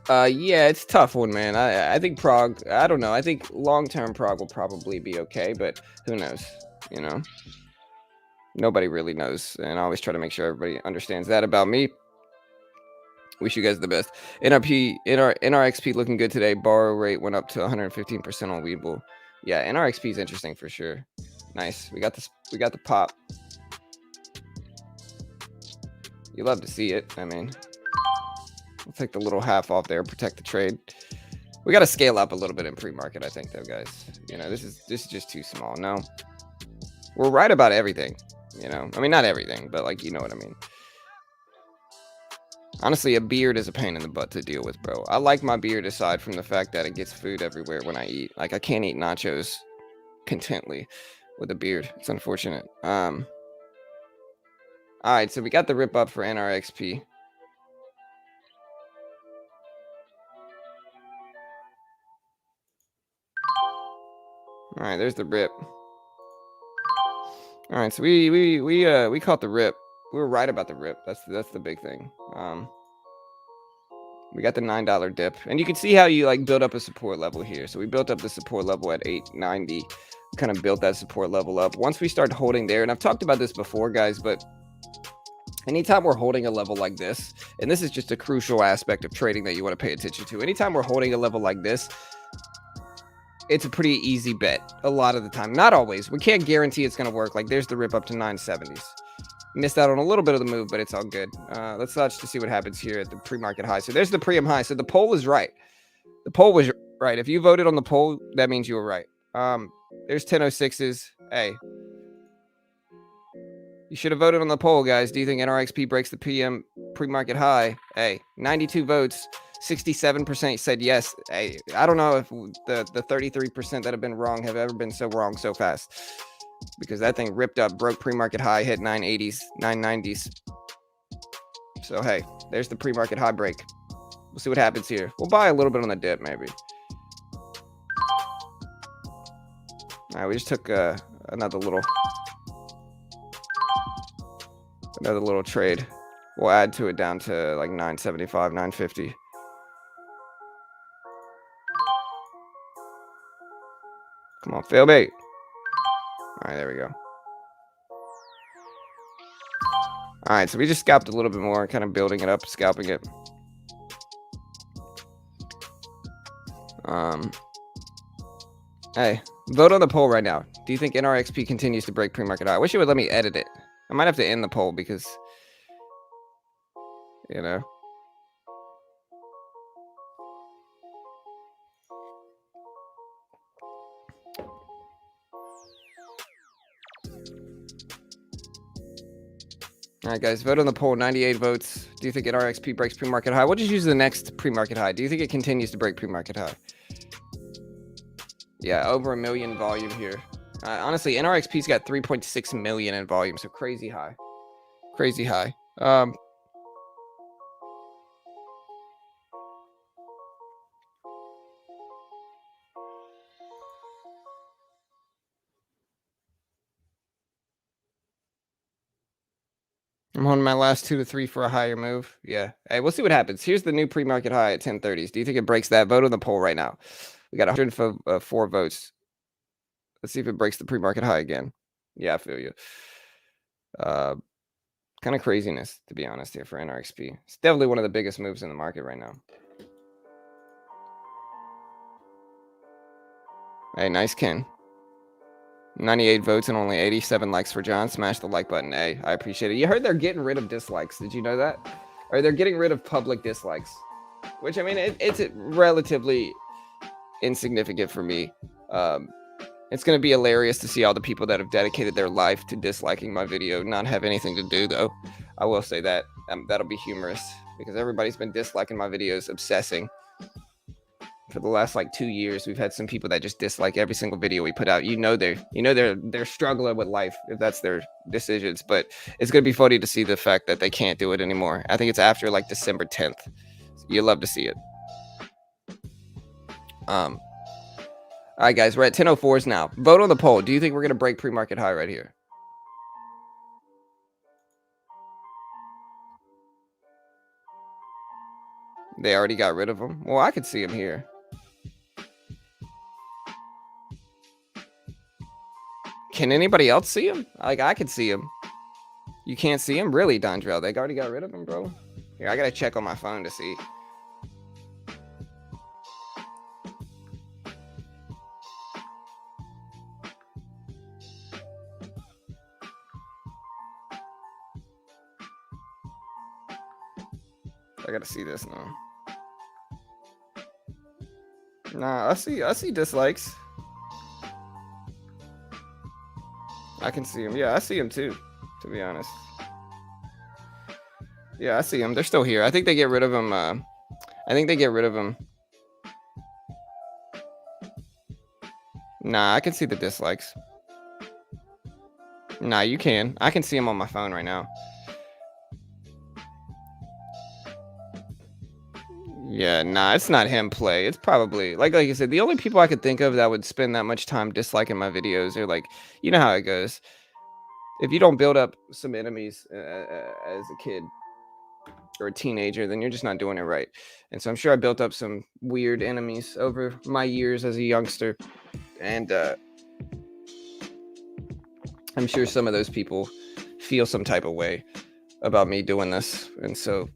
Yeah, it's a tough one, man. I think Prague, I don't know. I think long-term Prague will probably be okay, but who knows, you know? Nobody really knows, and I always try to make sure everybody understands that about me. Wish you guys the best. NRXP looking good today. Borrow rate went up to 115% on Weeble. Yeah, NRXP is interesting for sure. Nice. We got this. We got the pop. You love to see it. I mean, we'll take the little half off there. Protect the trade. We got to scale up a little bit in pre-market, I think, though, guys. You know, this is just too small. No, we're right about everything. You know, I mean, not everything, but like, you know what I mean. Honestly, a beard is a pain in the butt to deal with, bro. I like my beard aside from the fact that it gets food everywhere when I eat. Like, I can't eat nachos contently with a beard. It's unfortunate. All right, so we got the rip up for NRXP. All right, there's the rip. All right, so we caught the rip. We were right about the rip. That's the big thing. We got the $9 dip, and you can see how you like build up a support level here. So we built up the support level at 890, kind of built that support level up. Once we start holding there, and I've talked about this before, guys, but anytime we're holding a level like this, and this is just a crucial aspect of trading that you want to pay attention to. Anytime we're holding a level like this, it's a pretty easy bet a lot of the time. Not always. We can't guarantee it's going to work. Like there's the rip up to 970s. Missed out on a little bit of the move, but it's all good. Let's watch to see what happens here at the pre-market high. So there's the pre-am high. So the poll is right. The poll was right. If you voted on the poll, that means you were right. There's 1006s. Hey, you should have voted on the poll, guys. Do you think NRXP breaks the PM pre-market high? Hey, 92 votes. 67% said yes. Hey, I don't know if the 33% that have been wrong have ever been so wrong so fast. Because that thing ripped up, broke pre-market high, hit 980s, 990s. So, hey, there's the pre-market high break. We'll see what happens here. We'll buy a little bit on the dip, maybe. All right, we just took another little trade. We'll add to it down to like 975, 950. Come on, fail bait. All right, there we go. All right, so we just scalped a little bit more, kind of building it up, scalping it. Hey, vote on the poll right now. Do you think NRXP continues to break pre-market high? I wish it would let me edit it. I might have to end the poll because, you know. All right, guys, vote on the poll. 98 votes. Do you think NRXP breaks pre-market high? We'll just use the next pre-market high. Do you think it continues to break pre-market high? Yeah, over 1 million volume here. Honestly, NRXP's got 3.6 million in volume, so crazy high. Crazy high. I'm on my last 2 to 3 for a higher move. Yeah. Hey, we'll see what happens. Here's the new pre-market high at 1030s. Do you think it breaks that? Vote on the poll right now. We got 104 votes. Let's see if it breaks the pre-market high again. Yeah, I feel you. Uh, kind of craziness, to be honest, here for NRXP. It's definitely one of the biggest moves in the market right now. Hey, nice Ken. 98 votes and only 87 likes for John. Smash the like button. Hey, I appreciate it. You heard they're getting rid of dislikes. Did you know that? Or they're getting rid of public dislikes. Which, I mean, it's relatively insignificant for me. It's going to be hilarious to see all the people that have dedicated their life to disliking my video not have anything to do, though. I will say that. That'll be humorous because everybody's been disliking my videos, obsessing. For the last like 2 years, we've had some people that just dislike every single video we put out. They're struggling with life if that's their decisions. But it's going to be funny to see the fact that they can't do it anymore. I think it's after like December 10th. You love to see it. All right, guys, we're at 10:04s now. Vote on the poll. Do you think we're going to break pre-market high right here? They already got rid of them. Well, I could see them here. Can anybody else see him? Like, I could see him. You can't see him? Really, Dondrell? They already got rid of him, bro? Here, I gotta check on my phone to see. I gotta see this now. Nah, I see dislikes. I can see him. Yeah, I see him too, to be honest. Yeah, I see them. They're still here. I think they get rid of them. I think they get rid of them. Nah, I can see the dislikes. Nah, you can. I can see them on my phone right now. Yeah, nah, it's not him play. It's probably, like I said, the only people I could think of that would spend that much time disliking my videos are like, you know how it goes. If you don't build up some enemies as a kid or a teenager, then you're just not doing it right. And so I'm sure I built up some weird enemies over my years as a youngster. And I'm sure some of those people feel some type of way about me doing this. And so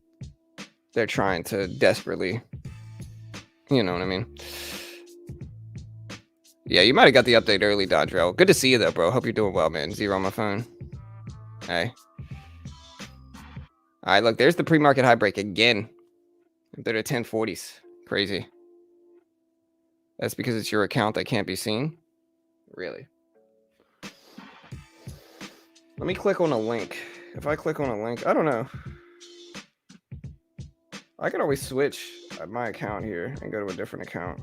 they're trying to desperately, you know what I mean? Yeah, you might have got the update early, Dodrell. Good to see you, though, bro. Hope you're doing well, man. Zero on my phone. Hey. All right, look, there's the pre-market high break again. They're at 1040s. Crazy. That's because it's your account that can't be seen? Really? Let me click on a link. If I click on a link, I don't know. I can always switch my account here and go to a different account.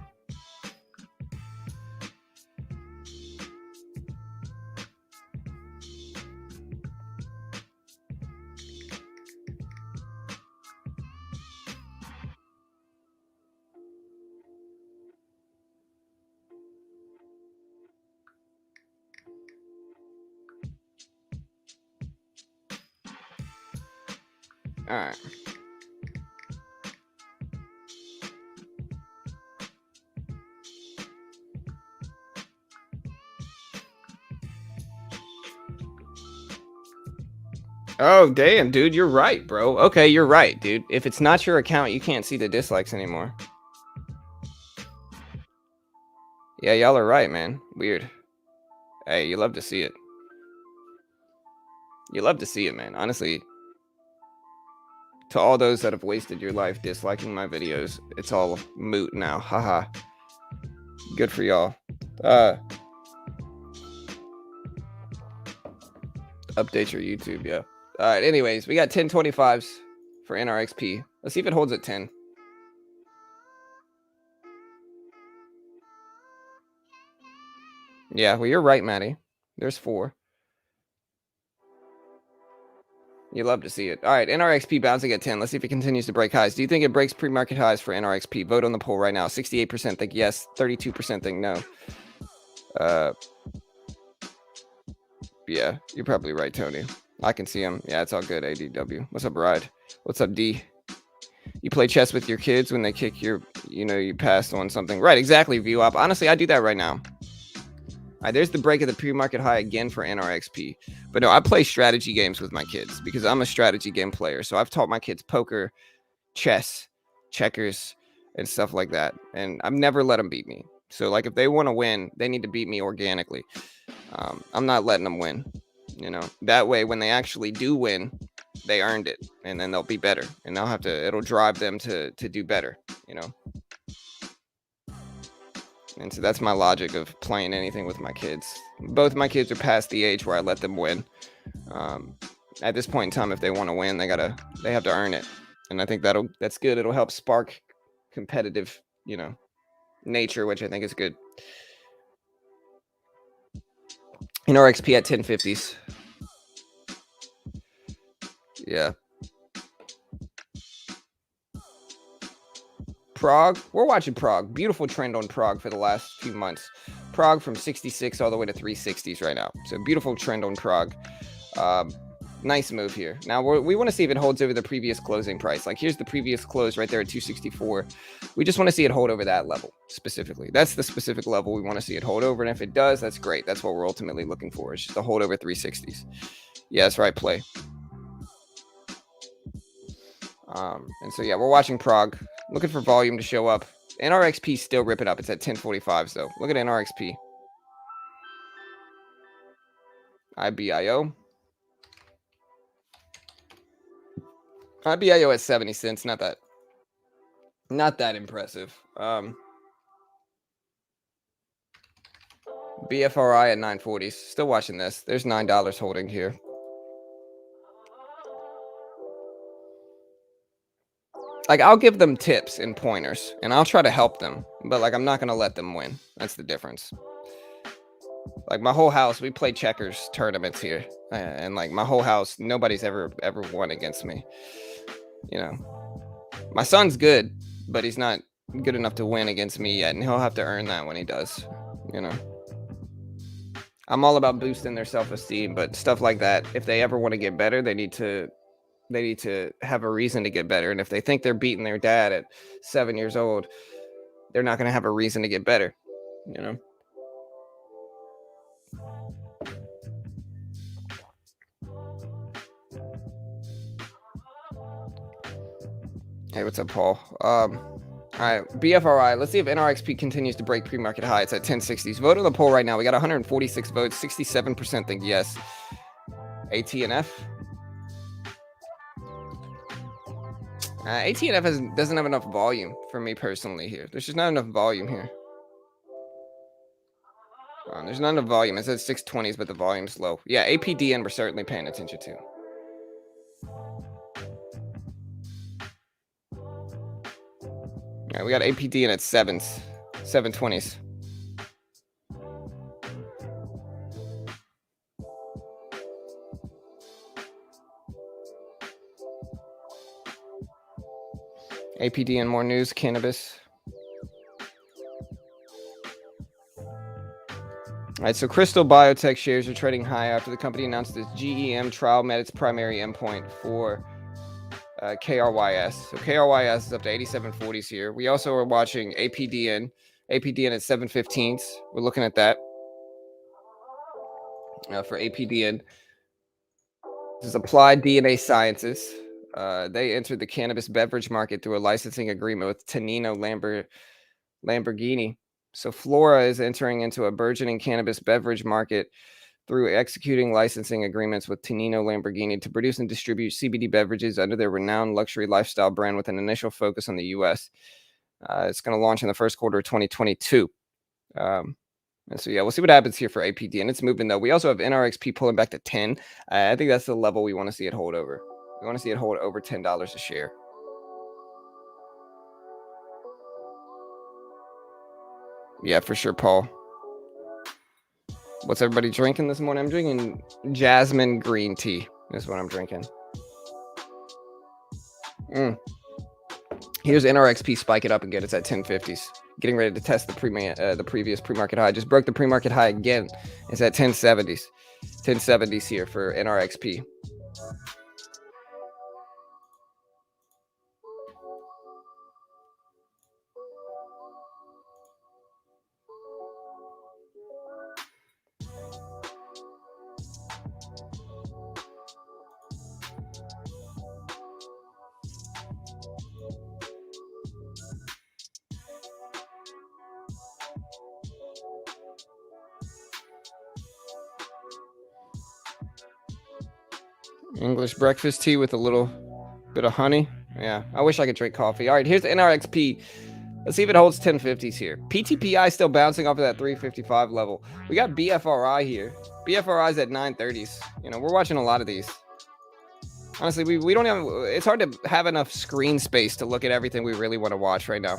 All right. Oh, damn, dude, you're right, bro. Okay, you're right, dude. If it's not your account, you can't see the dislikes anymore. Yeah, y'all are right, man. Weird. Hey, you love to see it. You love to see it, man. Honestly, to all those that have wasted your life disliking my videos, it's all moot now. Haha. Good for y'all. Update your YouTube, yeah. All right, anyways, we got 1025s for NRXP. Let's see if it holds at 10. Yeah, well, you're right, Maddie. There's 4. You love to see it. All right, NRXP bouncing at 10. Let's see if it continues to break highs. Do you think it breaks pre-market highs for NRXP? Vote on the poll right now. 68% think yes, 32% think no. Yeah, you're probably right, Tony. I can see him. Yeah, it's all good, ADW. What's up, Ride? What's up, D? You play chess with your kids when they kick your, you passed on something. Right, exactly, VWAP. Honestly, I do that right now. right, there's the break of the pre-market high again for NRXP. But no, I play strategy games with my kids because I'm a strategy game player. So I've taught my kids poker, chess, checkers, and stuff like that. And I've never let them beat me. So like if they want to win, they need to beat me organically. I'm not letting them win. That way when they actually do win, they earned it, and then they'll be better, and it'll drive them to do better. And so that's my logic of playing anything with my kids. Both my kids are past the age where I let them win. At this point in time, if they want to win, they have to earn it. And I think that's good. It'll help spark competitive, nature, which I think is good. NRXP at 1050s. Yeah. Prague. We're watching Prague. Beautiful trend on Prague for the last few months. Prague from 66 all the way to 360s right now. So beautiful trend on Prague. Nice move here. Now we want to see if it holds over the previous closing price. Like here's the previous close right there at 264. We just want to see it hold over that level specifically. That's the specific level we want to see it hold over. And if it does, that's great. That's what we're ultimately looking for. It's just a hold over 360s. Yeah, that's right play. And so, yeah, we're watching Prague. Looking for volume to show up. NRXP still ripping up. It's at 1045s, though. Look at NRXP. IBIO. IBIO at 70 cents. Not that impressive. BFRI at 940s. Still watching this. There's $9 holding here. Like, I'll give them tips and pointers, and I'll try to help them. But, like, I'm not going to let them win. That's the difference. Like, my whole house, we play checkers tournaments here. And, like, my whole house, nobody's ever won against me. My son's good, but he's not good enough to win against me yet. And he'll have to earn that when he does. I'm all about boosting their self-esteem, but stuff like that, if they ever want to get better, they need to have a reason to get better. And if they think they're beating their dad at 7 years old, they're not going to have a reason to get better. Hey, what's up, Paul? All right, BFRI. Let's see if NRXP continues to break pre-market high. It's at 1060s. Vote on the poll right now. We got 146 votes. 67% think yes. ATNF. ATNF doesn't have enough volume for me personally here. There's just not enough volume here. There's not enough volume. It says 620s, but the volume's low. Yeah, APDN we're certainly paying attention to. All right, we got APDN at 720s. APDN, more news, cannabis. All right, so Crystal Biotech shares are trading high after the company announced its GEM trial met its primary endpoint for KRYS. So KRYS is up to 87.40s here. We also are watching APDN. APDN at 7.15s. We're looking at that for APDN. This is Applied DNA Sciences. They entered the cannabis beverage market through a licensing agreement with Tonino Lamborghini. So Flora is entering into a burgeoning cannabis beverage market through executing licensing agreements with Tonino Lamborghini to produce and distribute CBD beverages under their renowned luxury lifestyle brand with an initial focus on the U.S. It's going to launch in the first quarter of 2022. And so, yeah, we'll see what happens here for APD. And it's moving, though. We also have NRXP pulling back to 10. I think that's the level we want to see it hold over. We want to see it hold over $10 a share. Yeah, for sure, Paul. What's everybody drinking this morning? I'm drinking jasmine green tea. That's what I'm drinking. Here's NRXP spiking up again. It's at 1050s. Getting ready to test the previous pre-market high. Just broke the pre-market high again. It's at 1070s. 1070s here for NRXP. English breakfast tea with a little bit of honey. Yeah, I wish I could drink coffee. All right, here's the NRXP. Let's see if it holds 1050s here. PTPI still bouncing off of that 355 level. We got BFRI here. BFRI's at 930s. You know, we're watching a lot of these. Honestly, we don't have. It's hard to have enough screen space to look at everything we really want to watch right now.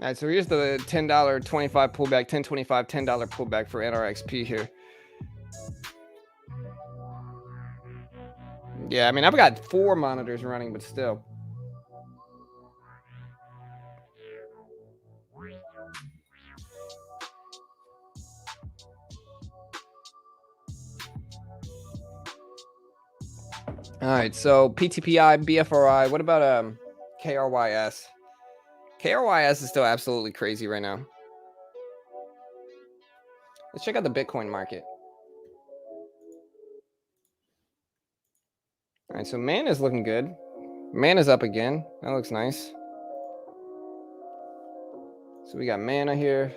All right, so here's the $10 25 pullback, $10.25, $10 pullback for NRXP here. Yeah, I mean, I've got 4 monitors running, but still. All right, so PTPI, BFRI. What about KRYS? KRYS is still absolutely crazy right now. Let's check out the Bitcoin market. All right, so Mana's looking good. Mana's up again. That looks nice. So we got Mana here.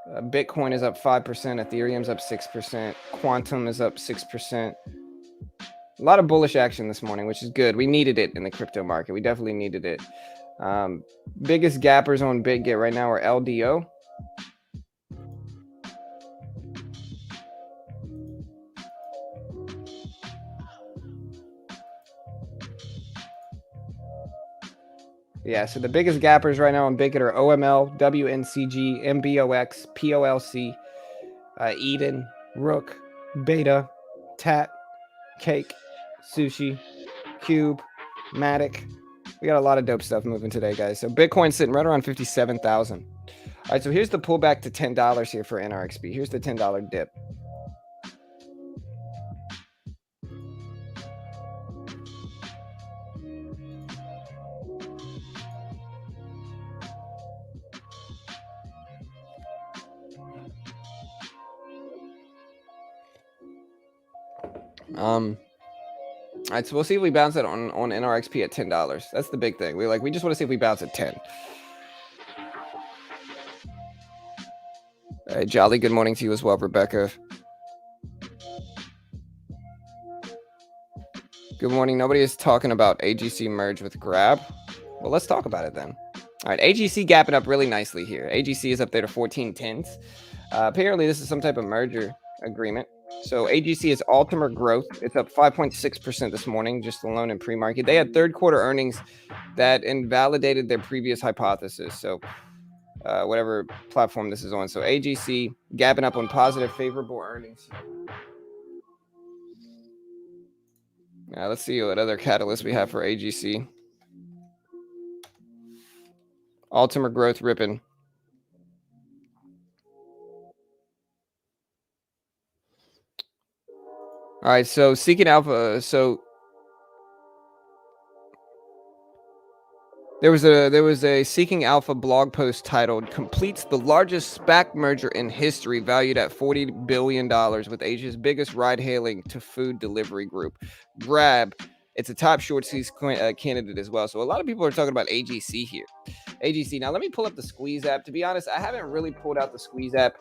Bitcoin is up 5%. Ethereum's up 6%. Quantum is up 6%. A lot of bullish action this morning, which is good. We needed it in the crypto market. We definitely needed it. Biggest gappers on BitGet right now are LDO. Yeah, so the biggest gappers right now on BitGet are OML, WNCG, MBOX, POLC, Eden, Rook, Beta, Tat, Cake, Sushi, Cube, Matic. We got a lot of dope stuff moving today, guys. So Bitcoin's sitting right around 57,000. All right, so here's the pullback to $10 here for NRXP. Here's the $10 dip. All right, so we'll see if we bounce it on NRXP at $10. That's the big thing. We just want to see if we bounce at 10. All right, Jolly, good morning to you as well, Rebecca. Good morning. Nobody is talking about AGC merge with Grab. Well, let's talk about it then. All right, AGC gapping up really nicely here. AGC is up there to 14/10. Apparently, this is some type of merger agreement. So AGC is Altimer Growth. It's up 5.6% this morning, just alone in pre-market. They had third quarter earnings that invalidated their previous hypothesis. So whatever platform this is on. So AGC gapping up on positive, favorable earnings. Let's see what other catalysts we have for AGC. Altimer Growth ripping. All right, so Seeking Alpha. So there was a Seeking Alpha blog post titled "Completes the largest SPAC merger in history, valued at $40 billion with Asia's biggest ride-hailing to food delivery group, Grab." It's a top short squeeze candidate as well. So a lot of people are talking about AGC here. AGC. Now let me pull up the Squeeze app. To be honest, I haven't really pulled out the Squeeze app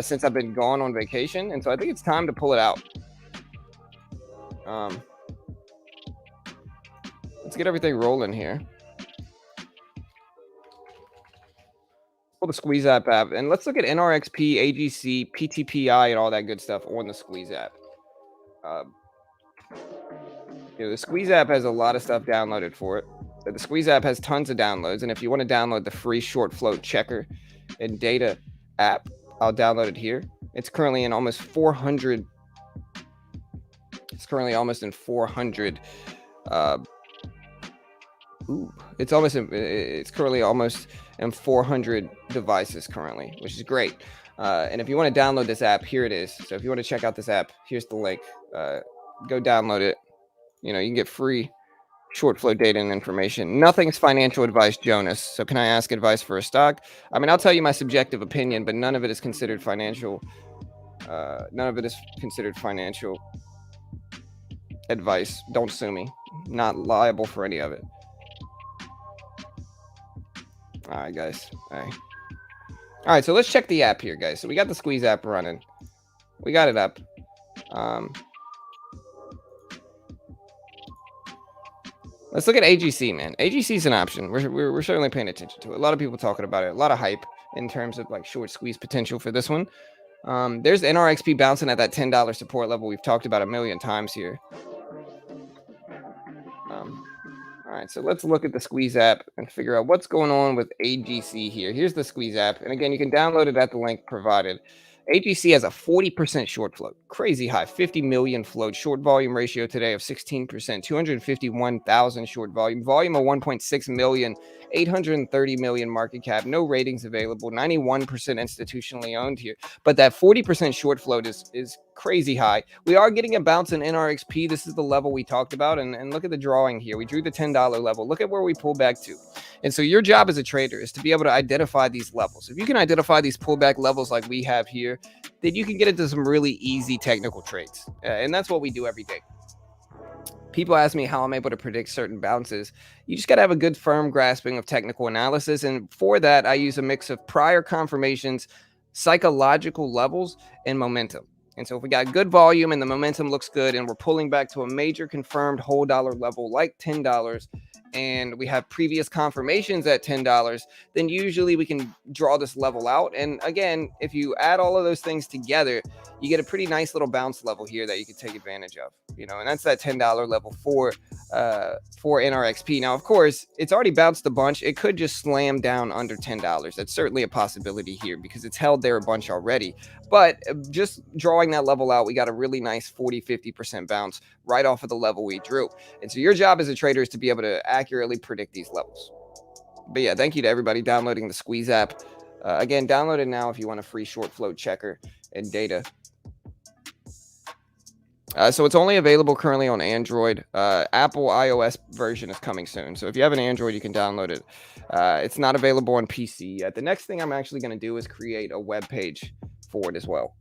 since I've been gone on vacation, and so I think it's time to pull it out. Let's get everything rolling here. Pull the Squeeze app, and let's look at NRXP, AGC, PTPI, and all that good stuff on the Squeeze app. The Squeeze app has a lot of stuff downloaded for it. The Squeeze app has tons of downloads, and if you want to download the free short float checker and data app, I'll download it here. It's currently in almost 400. It's currently almost in 400. It's currently almost in 400 devices currently, which is great. And if you want to download this app, here it is. So if you want to check out this app, here's the link. Go download it. You can get free short flow data and information. Nothing's financial advice, Jonas. So can I ask advice for a stock? I mean, I'll tell you my subjective opinion, but none of it is considered financial. None of it is considered financial advice. Don't sue me. Not liable for any of it. All right, guys. All right, so let's check the app here, guys. So we got the Squeeze app running. We got it up. Let's look at AGC, man. AGC is an option. We're certainly paying attention to it. A lot of people talking about it. A lot of hype in terms of like short squeeze potential for this one. There's NRXP bouncing at that $10 support level we've talked about a million times here. All right, so let's look at the Squeeze app and figure out what's going on with AGC here. Here's the Squeeze app. And again, you can download it at the link provided. AGC has a 40% short float, crazy high, 50 million float, short volume ratio today of 16%, 251,000 short volume, volume of 1.6 million, 830 million market cap, no ratings available, 91% institutionally owned here. But that 40% short float is crazy high. We are getting a bounce in NRXP. This is the level we talked about. And look at the drawing here. We drew the $10 level. Look at where we pull back to. And so your job as a trader is to be able to identify these levels. If you can identify these pullback levels like we have here, then you can get into some really easy technical trades. And that's what we do every day. People ask me how I'm able to predict certain bounces. You just got to have a good firm grasping of technical analysis. And for that, I use a mix of prior confirmations, psychological levels, and momentum. And so if we got good volume and the momentum looks good and we're pulling back to a major confirmed whole dollar level like $10, and we have previous confirmations at $10, then usually we can draw this level out. And again, if you add all of those things together, you get a pretty nice little bounce level here that you can take advantage of, and that's that $10 level for NRXP. Now, of course, it's already bounced a bunch. It could just slam down under $10. That's certainly a possibility here because it's held there a bunch already. But just drawing that level out, we got a really nice 40-50% bounce right off of the level we drew. And so your job as a trader is to be able to accurately predict these levels. But yeah, thank you to everybody downloading the Squeeze app. Again, download it now if you want a free short float checker and data. So it's only available currently on Android. Apple iOS version is coming soon. So if you have an Android, you can download it. It's not available on PC yet. The next thing I'm actually going to do is create a web page for it as well.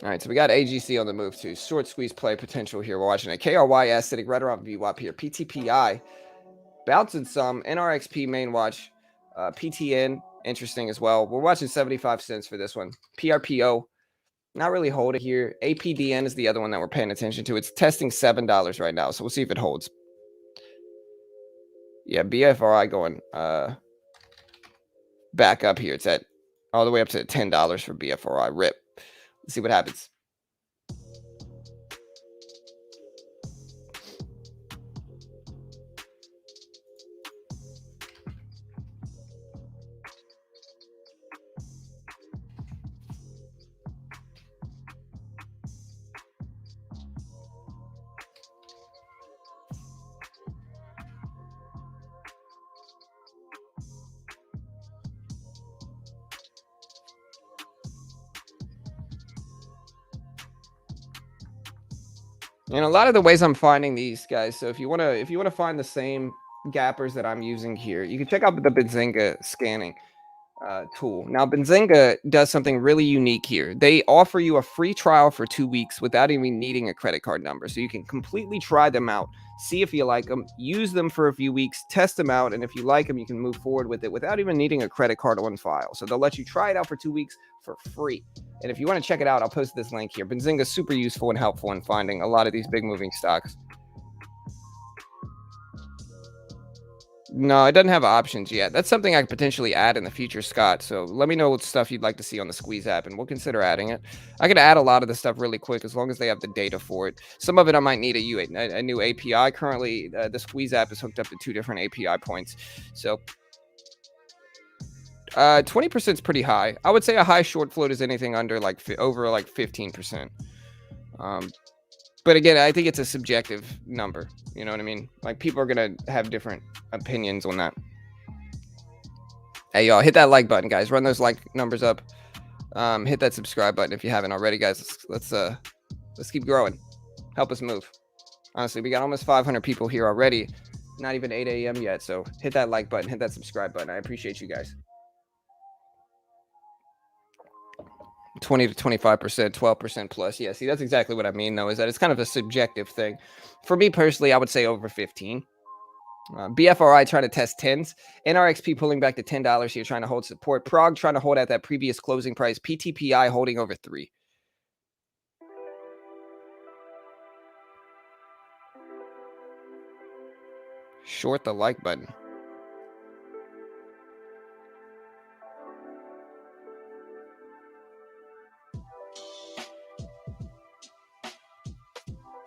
All right, so we got AGC on the move too. Short squeeze play potential here. We're watching it. KRYS sitting right around VWAP here. PTPI bouncing some. NRXP main watch. PTN interesting as well. We're watching 75 cents for this one. PRPO not really holding here. APDN is the other one that we're paying attention to. It's testing $7 right now, so we'll see if it holds. Yeah, BFRI going back up here. It's at all the way up to $10 for BFRI. Rip. Let's see what happens. And a lot of the ways I'm finding these guys. So if you want to find the same gappers that I'm using here, you can check out the Benzinga scanning tool. Now, Benzinga does something really unique here. They offer you a free trial for 2 weeks without even needing a credit card number. So you can completely try them out, see if you like them, use them for a few weeks, test them out. And if you like them, you can move forward with it without even needing a credit card on file. So they'll let you try it out for 2 weeks for free. And if you want to check it out, I'll post this link here. Benzinga is super useful and helpful in finding a lot of these big moving stocks. No, it doesn't have options yet. That's something I could potentially add in the future, Scott. So let me know what stuff you'd like to see on the Squeeze app, and we'll consider adding it. I could add a lot of the stuff really quick as long as they have the data for it. Some of it I might need a new API. Currently, the Squeeze app is hooked up to 2 different API points. So 20% is pretty high. I would say a high short float is anything under over 15%. But again, I think it's a subjective number. You know what I mean? Like, people are going to have different opinions on that. Hey, y'all, hit that like button, guys. Run those like numbers up. Hit that subscribe button if you haven't already, guys. Let's keep growing. Help us move. Honestly, we got almost 500 people here already. Not even 8 a.m. yet. So hit that like button, hit that subscribe button. I appreciate you guys. 20 to 25%, 12% plus. Yeah, see, that's exactly what I mean, though, is that it's kind of a subjective thing. For me personally, I would say over 15. BFRI trying to test 10s. NRXP pulling back to $10 here, trying to hold support. Prague trying to hold at that previous closing price. PTPI holding over 3. Short the like button.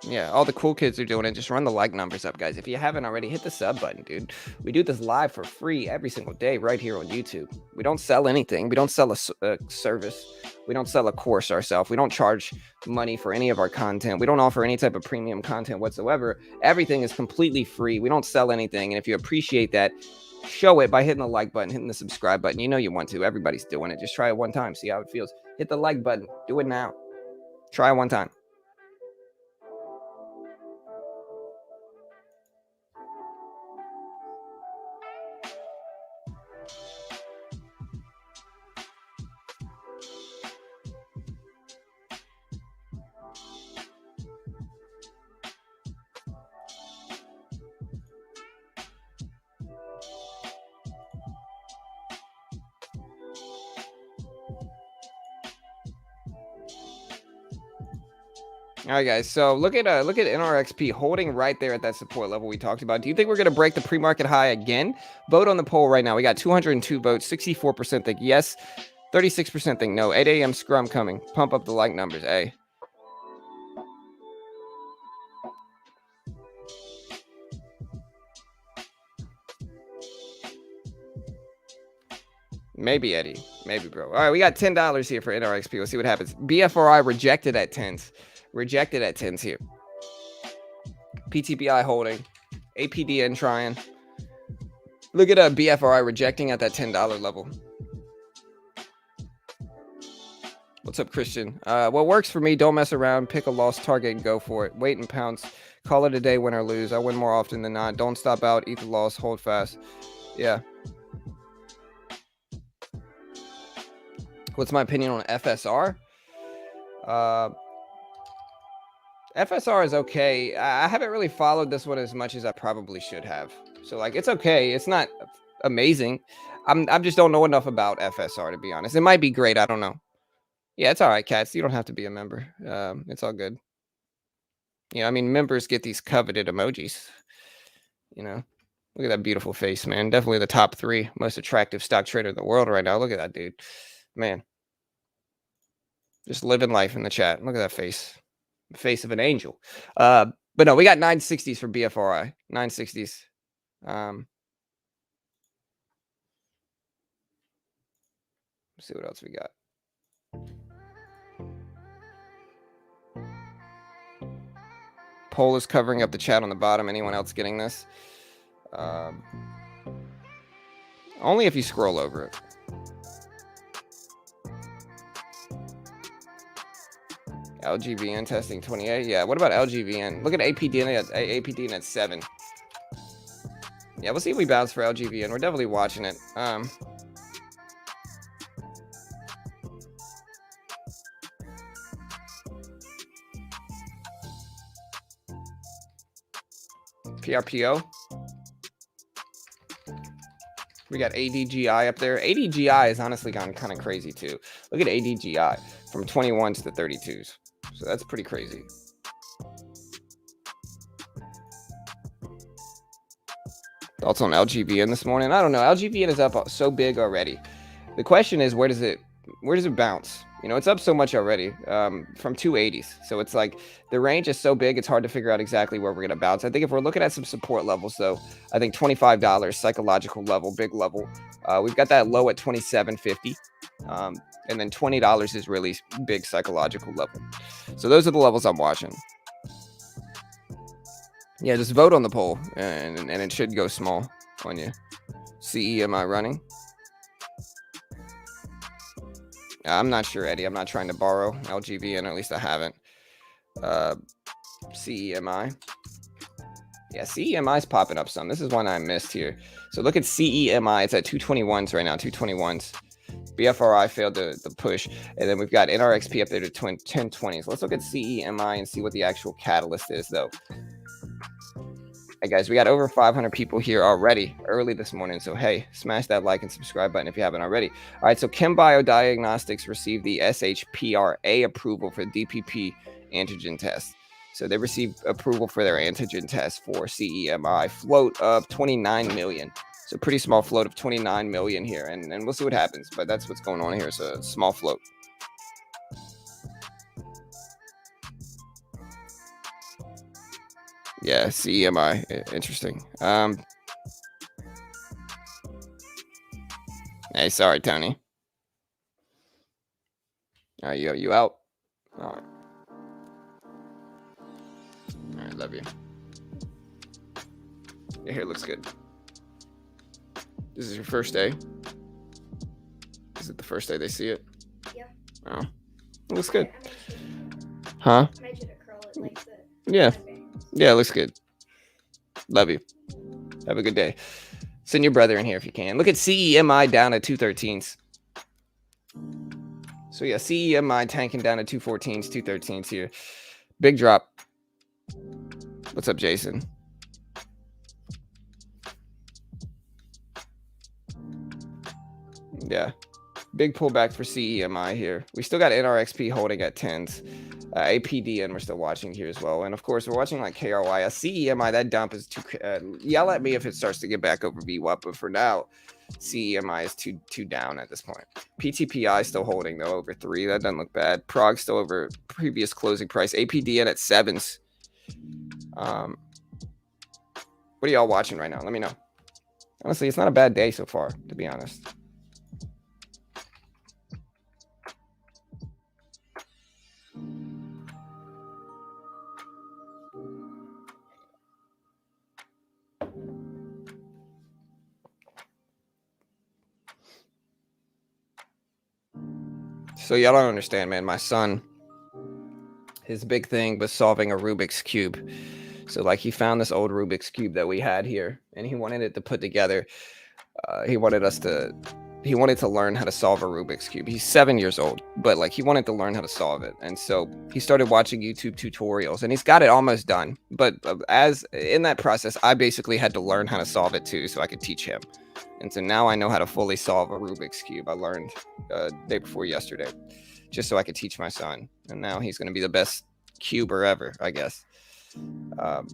Yeah, all the cool kids are doing it. Just run the like numbers up, guys. If you haven't already, hit the sub button, dude. We do this live for free every single day right here on YouTube. We don't sell anything. We don't sell a service. We don't sell a course ourselves. We don't charge money for any of our content. We don't offer any type of premium content whatsoever. Everything is completely free. We don't sell anything. And if you appreciate that, show it by hitting the like button, hitting the subscribe button. You know you want to. Everybody's doing it. Just try it one time. See how it feels. Hit the like button. Do it now. Try it one time. All right, guys. So look at NRXP holding right there at that support level we talked about. Do you think we're going to break the pre-market high again? Vote on the poll right now. We got 202 votes. 64% think yes. 36% think no. 8 a.m. scrum coming. Pump up the like numbers. Hey. Maybe, Eddie. Maybe, bro. All right, we got $10 here for NRXP. We'll see what happens. BFRI rejected at 10s. Rejected at 10s here. PTPI holding. APDN trying. Look at BFRI rejecting at that $10 level. What's up, Christian? What works for me, don't mess around. Pick a lost target and go for it. Wait and pounce. Call it a day, win or lose. I win more often than not. Don't stop out. Eat the loss. Hold fast. Yeah. What's my opinion on FSR? FSR is okay. I haven't really followed this one as much as I probably should have. So, like, it's okay. It's not amazing. I just don't know enough about FSR, to be honest. It might be great. I don't know. Yeah, it's all right, Cats. You don't have to be a member. It's all good. You know, I mean, members get these coveted emojis. You know, look at that beautiful face, man. Definitely the top 3 most attractive stock trader in the world right now. Look at that dude, man. Just living life in the chat. Look at that face, the face of an angel. But no, we got 960s for BFRI. 960s. Let's see what else we got. Poll is covering up the chat on the bottom. Anyone else getting this? Only if you scroll over it. LGVN testing 28. Yeah, what about LGVN? Look at APDN at 7. Yeah, we'll see if we bounce for LGVN. We're definitely watching it. PRPO. We got ADGI up there. ADGI has honestly gone kind of crazy too. Look at ADGI from 21s to 32s. So that's pretty crazy. Thoughts on LGVN this morning? I don't know. LGVN is up so big already. The question is, where does it bounce? You know, it's up so much already from 280s. So it's like the range is so big, it's hard to figure out exactly where we're going to bounce. I think if we're looking at some support levels, though, I think $25, psychological level, big level. We've got that low at $27.50. And then $20 is really big psychological level. So those are the levels I'm watching. Yeah, just vote on the poll, and it should go small on you. CE, am I running? I'm not sure, Eddie. I'm not trying to borrow LGVN, or at least I haven't. CEMI. Yeah, CEMI is popping up some. This is one I missed here. So look at CEMI. It's at 221s right now, 221s. BFRI failed to push. And then we've got NRXP up there to 1020s. Let's look at CEMI and see what the actual catalyst is, though. Hey, guys, we got over 500 people here already early this morning. So, hey, smash that like and subscribe button if you haven't already. All right, so Chem Biodiagnostics received the SHPRA approval for DPP antigen test. So they received approval for their antigen test for CEMI. Float of 29 million. So pretty small float of 29 million here. And we'll see what happens. But that's what's going on here. It's a small float. Yeah, CEMI. Interesting. Hey, sorry, Tony. You out? All right. All right, love you. Your hair looks good. This is your first day? Is it the first day they see it? Yeah. Oh, it looks good. Huh? I made you to curl it like the... Yeah. Yeah, it looks good. Love you. Have a good day. Send your brother in here if you can. Look at CEMI down at 213s. So yeah, CEMI tanking down at 214s, 213s here. Big drop. What's up, Jason? Yeah. Big pullback for CEMI here. We still got NRXP holding at 10s. APD, and we're still watching here as well. And of course, we're watching like KRY. CEMI, that dump is too... yell at me if it starts to get back over VWAP, but for now, CEMI is too down at this point. PTPI still holding, though, over 3. That doesn't look bad. Prog still over previous closing price. APDN at 7s. What are y'all watching right now? Let me know. Honestly, it's not a bad day so far, to be honest. So y'all don't understand, man. My son, his big thing was solving a Rubik's Cube. So like he found this old Rubik's Cube that we had here, and he wanted it to put together. He wanted to learn how to solve a Rubik's Cube. He's 7 years old, but like he wanted to learn how to solve it. And so he started watching YouTube tutorials, and he's got it almost done. But as in that process, I basically had to learn how to solve it too, so I could teach him. And so now I know how to fully solve a Rubik's Cube. I learned day before yesterday, just so I could teach my son. And now he's going to be the best cuber ever, I guess. To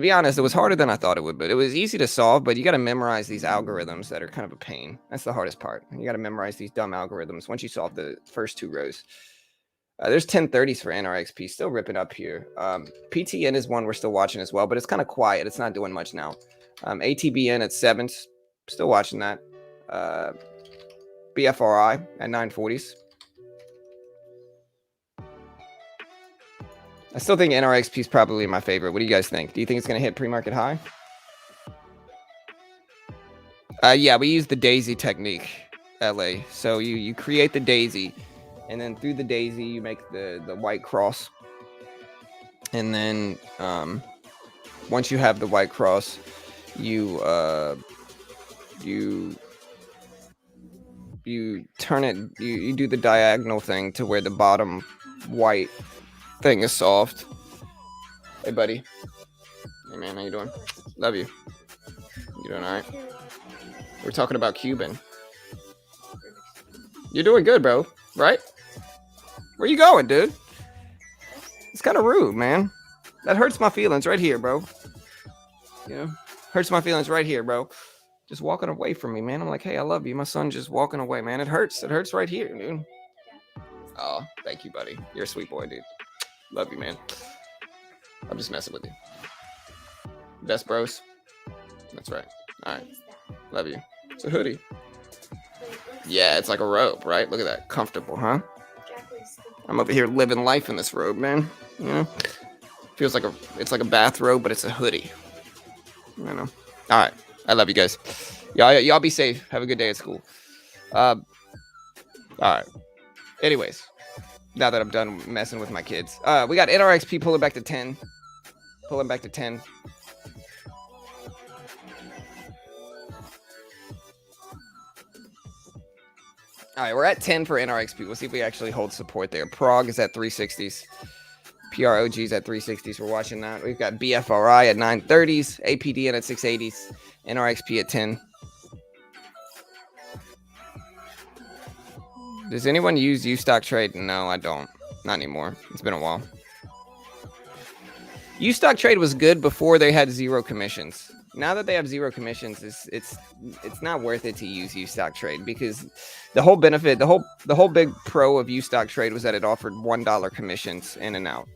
be honest, it was harder than I thought it would, but it was easy to solve. But you got to memorize these algorithms that are kind of a pain. That's the hardest part. You got to memorize these dumb algorithms once you solve the first 2 rows. There's 1030s for NRXP, still ripping up here. PTN is one we're still watching as well, but it's kind of quiet. It's not doing much now. ATBN at 7s, still watching that. BFRI at 940s. I still think NRXP is probably my favorite. What do you guys think? Do you think it's going to hit pre-market high? Yeah, we use the daisy technique, LA. So you create the daisy, and then through the daisy you make the white cross. And then once you have the white cross, you turn it, you do the diagonal thing to where the bottom white thing is solved. Hey, buddy. Hey, man, how you doing? Love you. You doing all right? We're talking about Cuban. You're doing good, bro. Right? Where you going, dude? It's kind of rude, man. That hurts my feelings right here, bro. You know? Hurts my feelings right here, bro. Just walking away from me, man. I'm like, hey, I love you. My son just walking away, man. It hurts. It hurts right here, dude. Oh, thank you, buddy. You're a sweet boy, dude. Love you, man. I'm just messing with you. Best bros. That's right. All right. Love you. It's a hoodie. Yeah, it's like a robe, right? Look at that. Comfortable, huh? I'm over here living life in this robe, man. You know? Feels like it's like a bathrobe, but it's a hoodie. I know. All right. I love you guys. Y'all be safe. Have a good day at school. All right. Anyways, now that I'm done messing with my kids, we got NRXP pulling back to 10. Pulling back to 10. All right, we're at 10 for NRXP. We'll see if we actually hold support there. Prague is at 360s. PROG's at 360s. We're watching that. We've got BFRI at 930s. APDN at 680s. NRXP at 10. Does anyone use U-Stock Trade? No, I don't. Not anymore. It's been a while. U-Stock Trade was good before they had zero commissions. Now that they have zero commissions, it's not worth it to use U-Stock Trade, because the whole benefit, the whole big pro of U-Stock Trade was that it offered $1 commissions in and out,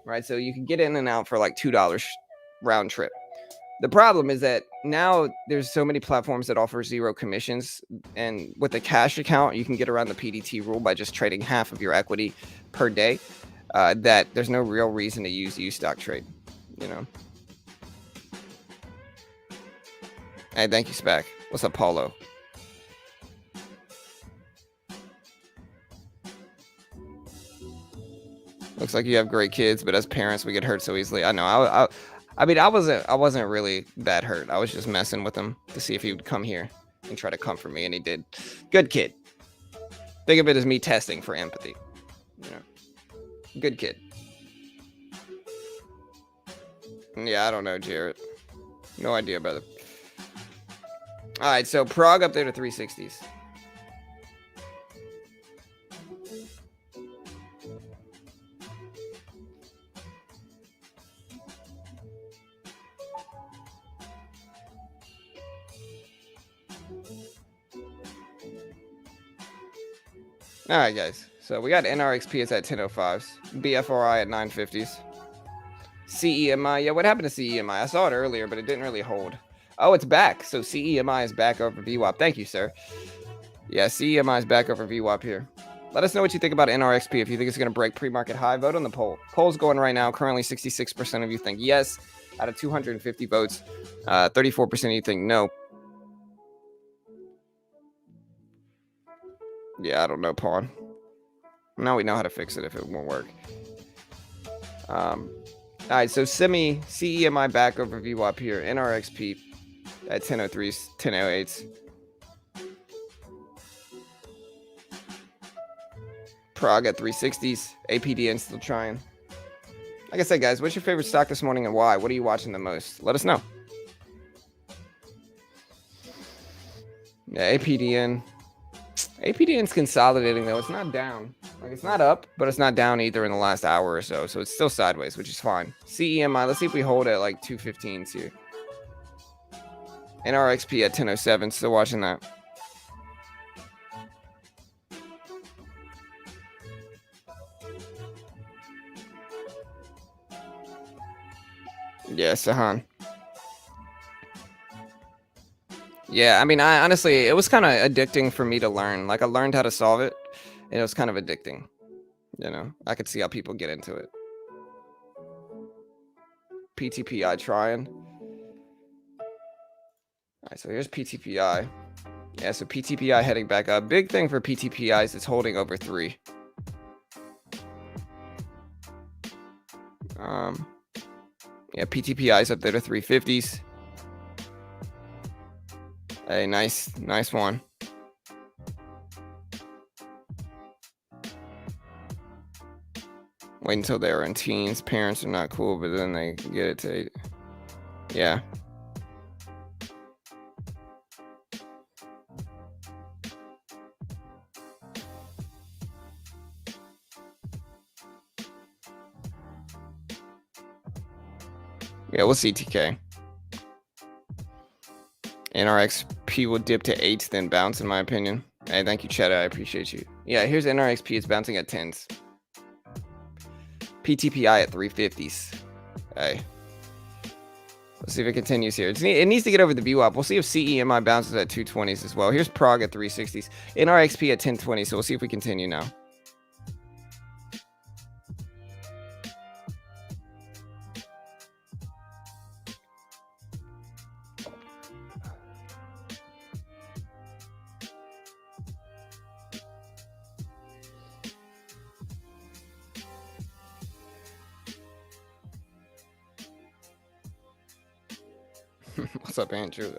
right? So you could get in and out for like $2 round trip. The problem is that now there's so many platforms that offer zero commissions, and with a cash account, you can get around the PDT rule by just trading half of your equity per day. That there's no real reason to use U-Stock Trade, you know. Hey, thank you, Spec. What's up, Paulo? Looks like you have great kids, but as parents, we get hurt so easily. I know. I mean, I wasn't really that hurt. I was just messing with him to see if he would come here and try to comfort me, and he did. Good kid. Think of it as me testing for empathy. You know, good kid. Yeah, I don't know, Jarrett. No idea, brother. All right, so Prague up there to 360s. All right, guys. So we got NRXP is at 1005s, BFRI at 950s. CEMI, yeah, what happened to CEMI? I saw it earlier, but it didn't really hold. Oh, it's back. So CEMI is back over VWAP. Thank you, sir. Yeah, CEMI is back over VWAP here. Let us know what you think about NRXP. If you think it's going to break pre-market high, vote on the poll. Poll's going right now. Currently, 66% of you think yes. Out of 250 votes, 34% of you think no. Yeah, I don't know, Pawn. Now we know how to fix it if it won't work. All right, so CEMI back over VWAP here. NRXP at 1003s, 1008s. Prague at 360s. APDN still trying. Like I said, guys, what's your favorite stock this morning and why? What are you watching the most? Let us know. Yeah, APDN. APDN's consolidating, though. It's not down. Like, it's not up, but it's not down either in the last hour or so. So it's still sideways, which is fine. CEMI, let's see if we hold at like 215s here. NRXP at 1007, still watching that. Yeah, Sahan. Yeah, I mean, I honestly, it was kind of addicting for me to learn. Like, I learned how to solve it, and it was kind of addicting. You know, I could see how people get into it. PTPI trying. All right, so here's PTPI. Yeah, so PTPI heading back up. Big thing for PTPI is it's holding over 3. Yeah, PTPI is up there to 350s. Hey, nice one. Wait until they're in teens. Parents are not cool, but then they get it to... Yeah. Yeah, we'll see TK. NRXP will dip to 8s, then bounce, in my opinion. Hey, thank you, Cheddar. I appreciate you. Yeah, here's NRXP. It's bouncing at 10s. PTPI at 350s. Hey. Let's see if it continues here. It needs to get over the VWAP. We'll see if CEMI bounces at 220s as well. Here's Prague at 360s. NRXP at 1020, so we'll see if we continue now. What's up, Andrew?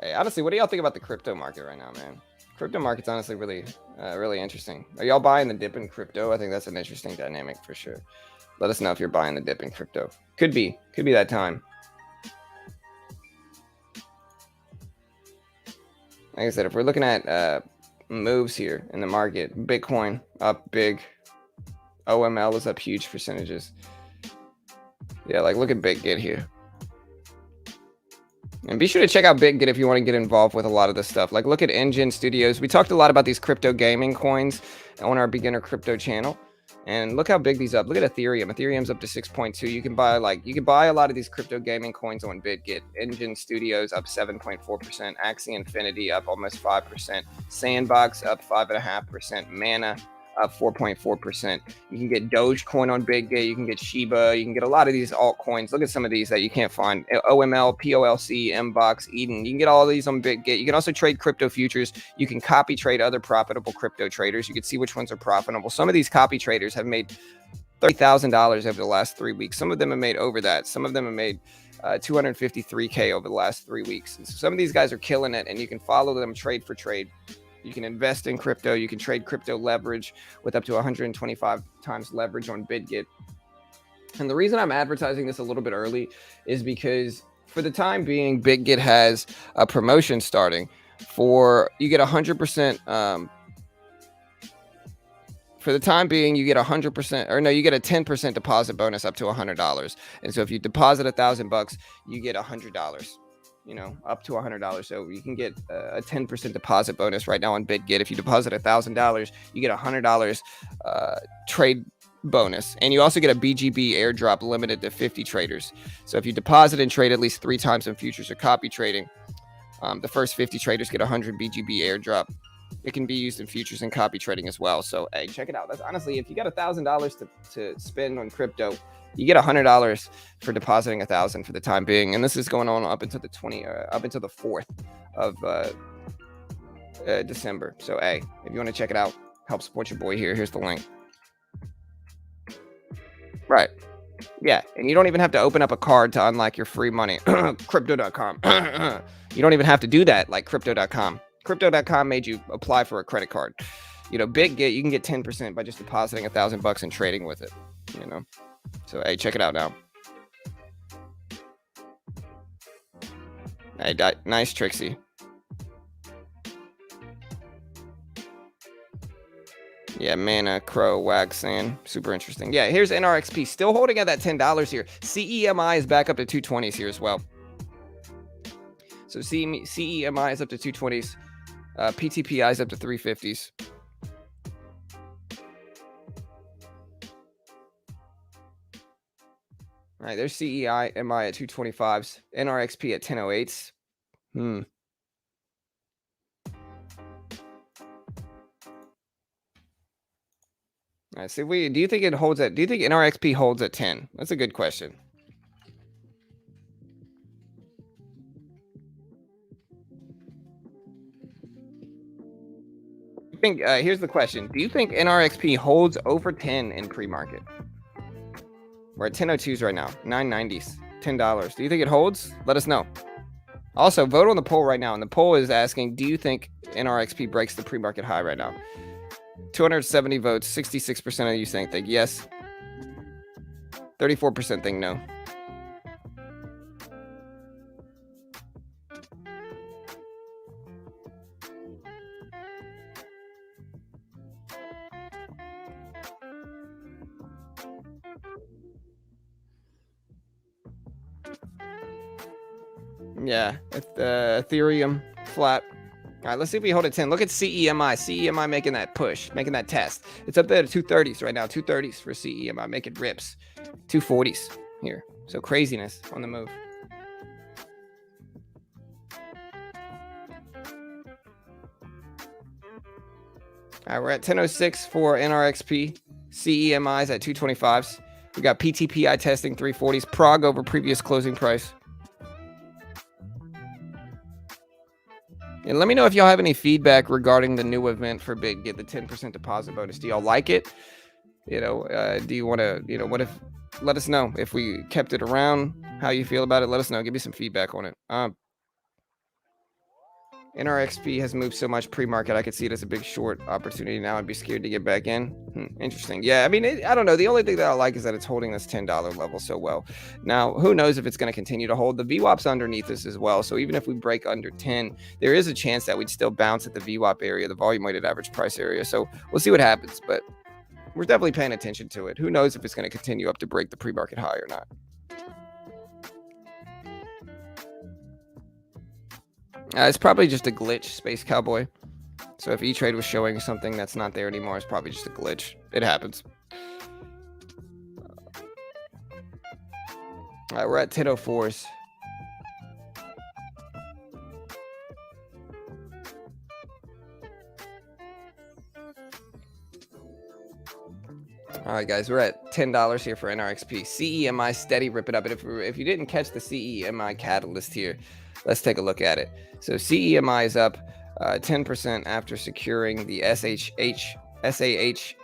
Hey, honestly, what do y'all think about the crypto market right now, man? Crypto market's honestly really interesting. Are y'all buying the dip in crypto? I think that's an interesting dynamic for sure. Let us know if you're buying the dip in crypto. Could be that time. Like I said, if we're looking at moves here in the market, Bitcoin up big, OML is up huge percentages. Yeah, like look at BitGet here. And be sure to check out BitGet if you want to get involved with a lot of this stuff. Like look at Engine Studios. We talked a lot about these crypto gaming coins on our beginner crypto channel. And look how big these up. Look at Ethereum. Ethereum's up to 6.2. You can buy a lot of these crypto gaming coins on BitGet. Engine Studios up 7.4%. Axie Infinity up almost 5%. Sandbox up 5.5%. Mana up 4.4%. You can get Dogecoin on BitGet. You can get Shiba. You can get a lot of these altcoins. Look at some of these that you can't find. OML, POLC, Mbox, Eden. You can get all of these on BitGet. You can also trade crypto futures. You can copy trade other profitable crypto traders. You can see which ones are profitable. Some of these copy traders have made $30,000 over the last 3 weeks. Some of them have made over that. Some of them have made 253K over the last 3 weeks. And so some of these guys are killing it, and you can follow them trade for trade. You can invest in crypto. You can trade crypto leverage with up to 125 times leverage on BitGet. And the reason I'm advertising this a little bit early is because for the time being, BitGet has a promotion starting for you get 100%. For the time being, you get 100%, or no, you get a 10% deposit bonus up to $100. And so if you deposit $1,000, you get $100. Up to $100. So you can get a 10% deposit bonus right now on BitGet. If you deposit $1,000, you get $100 trade bonus. And you also get a BGB airdrop limited to 50 traders. So if you deposit and trade at least 3 times in futures or copy trading, the first 50 traders get 100 BGB airdrop. It can be used in futures and copy trading as well. So, hey, check it out. That's honestly, if you got $1,000 to spend on crypto, you get $100 for depositing $1,000 for the time being, and this is going on up until the 4th of December. So, hey, if you want to check it out, help support your boy here. Here's the link. Right. Yeah, and you don't even have to open up a card to unlock your free money. Crypto.com. You don't even have to do that like Crypto.com. Crypto.com made you apply for a credit card. BitGet, you can get 10% by just depositing $1,000 and trading with it. So, hey, check it out now. Hey, nice, Trixie. Yeah, Mana, Crow, Wagsand. Super interesting. Yeah, here's NRXP. Still holding at that $10 here. CEMI is back up to 220s here as well. So CEMI is up to 220s. PTPI is up to 350s. All right, there's CEI, MI at 225s, NRXP at 1008s. All right, so do you think it holds at? Do you think NRXP holds at 10? That's a good question. Here's the question: do you think NRXP holds over 10 in pre-market? We're at 1002s right now, 990s, $10. Do you think it holds? Let us know. Also, vote on the poll right now, and the poll is asking: do you think NRXP breaks the pre-market high right now? 270 votes, 66% of you think yes, 34% think no. Yeah, Ethereum flat. All right, let's see if we hold at 10. Look at CEMI. CEMI making that push, making that test. It's up there to 230s right now. 230s for CEMI, making rips. 240s here. So craziness on the move. All right, we're at 1006 for NRXP. CEMI's at 225s. We got PTPI testing 340s. Prague over previous closing price. And let me know if y'all have any feedback regarding the new event for BitGet, the 10% deposit bonus. Do y'all like it? Do you want to, what if, let us know if we kept it around, how you feel about it. Let us know. Give me some feedback on it. NRXP has moved so much pre-market. I could see it as a big short opportunity now. I'd be scared to get back in. Interesting. Yeah, I mean, I don't know. The only thing that I like is that it's holding this $10 level so well. Now, who knows if it's going to continue to hold. The VWAP's underneath this as well. So even if we break under 10, there is a chance that we'd still bounce at the VWAP area, the volume weighted average price area. So we'll see what happens. But we're definitely paying attention to it. Who knows if it's going to continue up to break the pre-market high or not. It's probably just a glitch, Space Cowboy. So if E-Trade was showing something that's not there anymore, it's probably just a glitch. It happens. All right, we're at 10:04s. All right, guys, we're at $10 here for NRXP. CEMI steady ripping up. And if you didn't catch the CEMI catalyst here, let's take a look at it. So CEMI is up 10% after securing the SAHPRA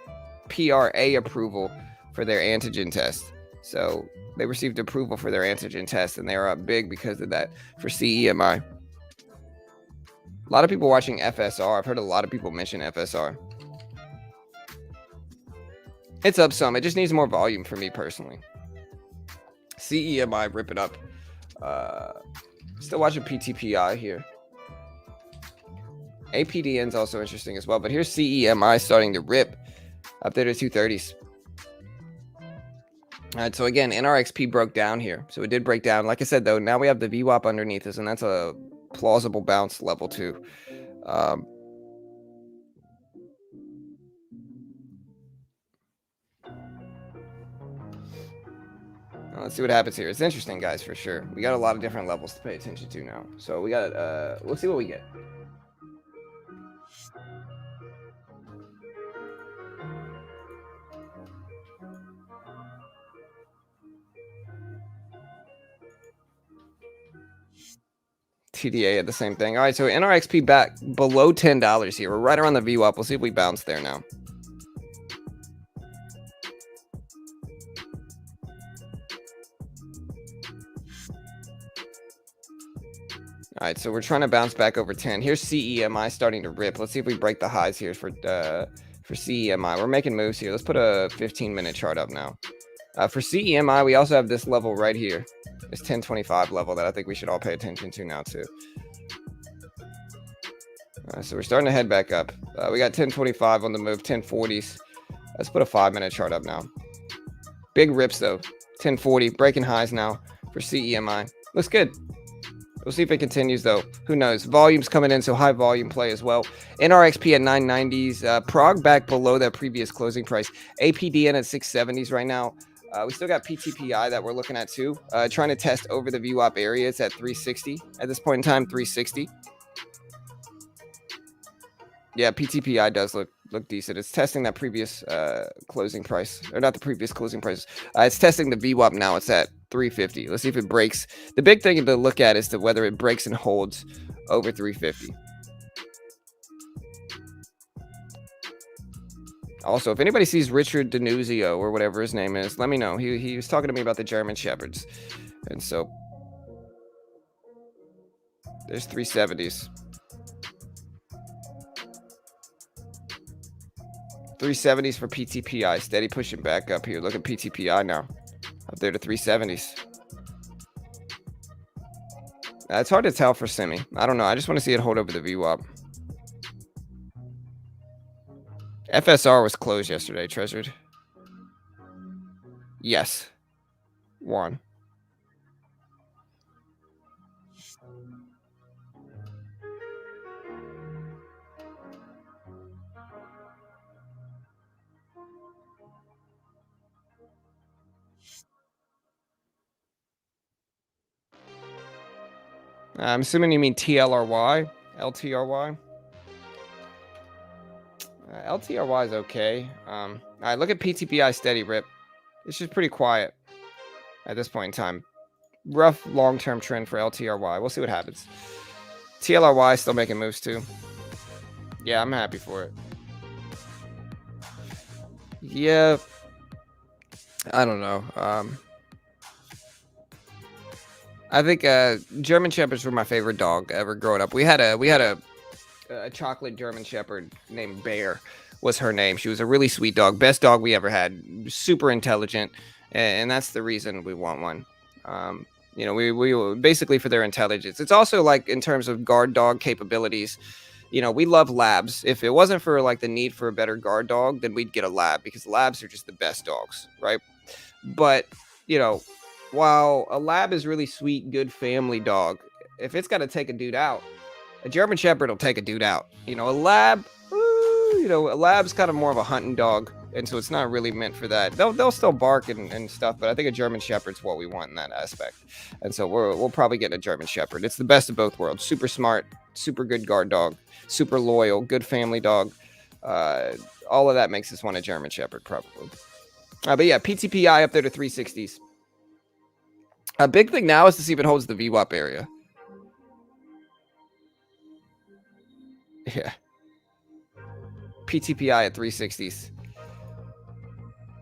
approval for their antigen test. So they received approval for their antigen test, and they are up big because of that for CEMI. A lot of people watching FSR. I've heard a lot of people mention FSR. It's up some. It just needs more volume for me personally. CEMI ripping up. Still watching PTPI here. APDN is also interesting as well, but here's CEMI starting to rip up there to 230s. All right, so again, NRXP broke down here. So it did break down. Like I said, though, now we have the VWAP underneath us, and that's a plausible bounce level too. Let's see what happens here. It's interesting, guys, for sure. We got a lot of different levels to pay attention to now. So we got, let's see what we get. TDA at the same thing. All right, so NRXP back below $10 here. We're right around the VWAP. We'll see if we bounce there now. All right, so we're trying to bounce back over 10. Here's CEMI starting to rip. Let's see if we break the highs here for CEMI. We're making moves here. Let's put a 15-minute chart up now. For CEMI, we also have this level right here. This 1025 level that I think we should all pay attention to now too. So we're starting to head back up. We got 1025 on the move, 1040s. Let's put a 5-minute chart up now. Big rips though. 1040, breaking highs now for CEMI. Looks good. We'll see if it continues, though. Who knows? Volume's coming in, so high volume play as well. NRXP at 990s. Prog back below that previous closing price. APDN at 670s right now. We still got PTPI that we're looking at, too. Trying to test over the VWAP area. It's at 360. At this point in time, 360. Yeah, PTPI does look decent. It's testing that previous closing price. Or not the previous closing price. It's testing the VWAP now. It's at 350. Let's see if it breaks. The big thing to look at is whether it breaks and holds over 350. Also, if anybody sees Richard Denuzio or whatever his name is, let me know. He was talking to me about the German Shepherds. And so there's 370s. 370s for PTPI. Steady pushing back up here. Look at PTPI now. Up there to 370s. It's hard to tell for semi. I don't know. I just want to see it hold over the VWAP. FSR was closed yesterday, Treasured. Yes. One. I'm assuming you mean TLRY, LTRY. LTRY is okay. All right, look at PTPI steady rip. It's just pretty quiet at this point in time. Rough long-term trend for LTRY. We'll see what happens. TLRY still making moves too. Yeah, I'm happy for it. Yeah, I don't know. I think German Shepherds were my favorite dog ever growing up. We had a chocolate German Shepherd named Bear was her name. She was a really sweet dog, best dog we ever had, super intelligent, and that's the reason we want one. Um, we basically for their intelligence. It's also like in terms of guard dog capabilities. We love labs. If it wasn't for like the need for a better guard dog, then we'd get a lab because labs are just the best dogs, right? But, you know, while a lab is really sweet, good family dog, if it's got to take a dude out, a German Shepherd will take a dude out. A lab's kind of more of a hunting dog, and so it's not really meant for that. They'll still bark and stuff, but I think a German Shepherd's what we want in that aspect. And so we'll probably get a German Shepherd. It's the best of both worlds. Super smart, super good guard dog, super loyal, good family dog. Uh, all of that makes us want a German Shepherd, probably. But yeah, PTPI up there to 360s. A big thing now is to see if it holds the VWAP area. Yeah. PTPI at 360s.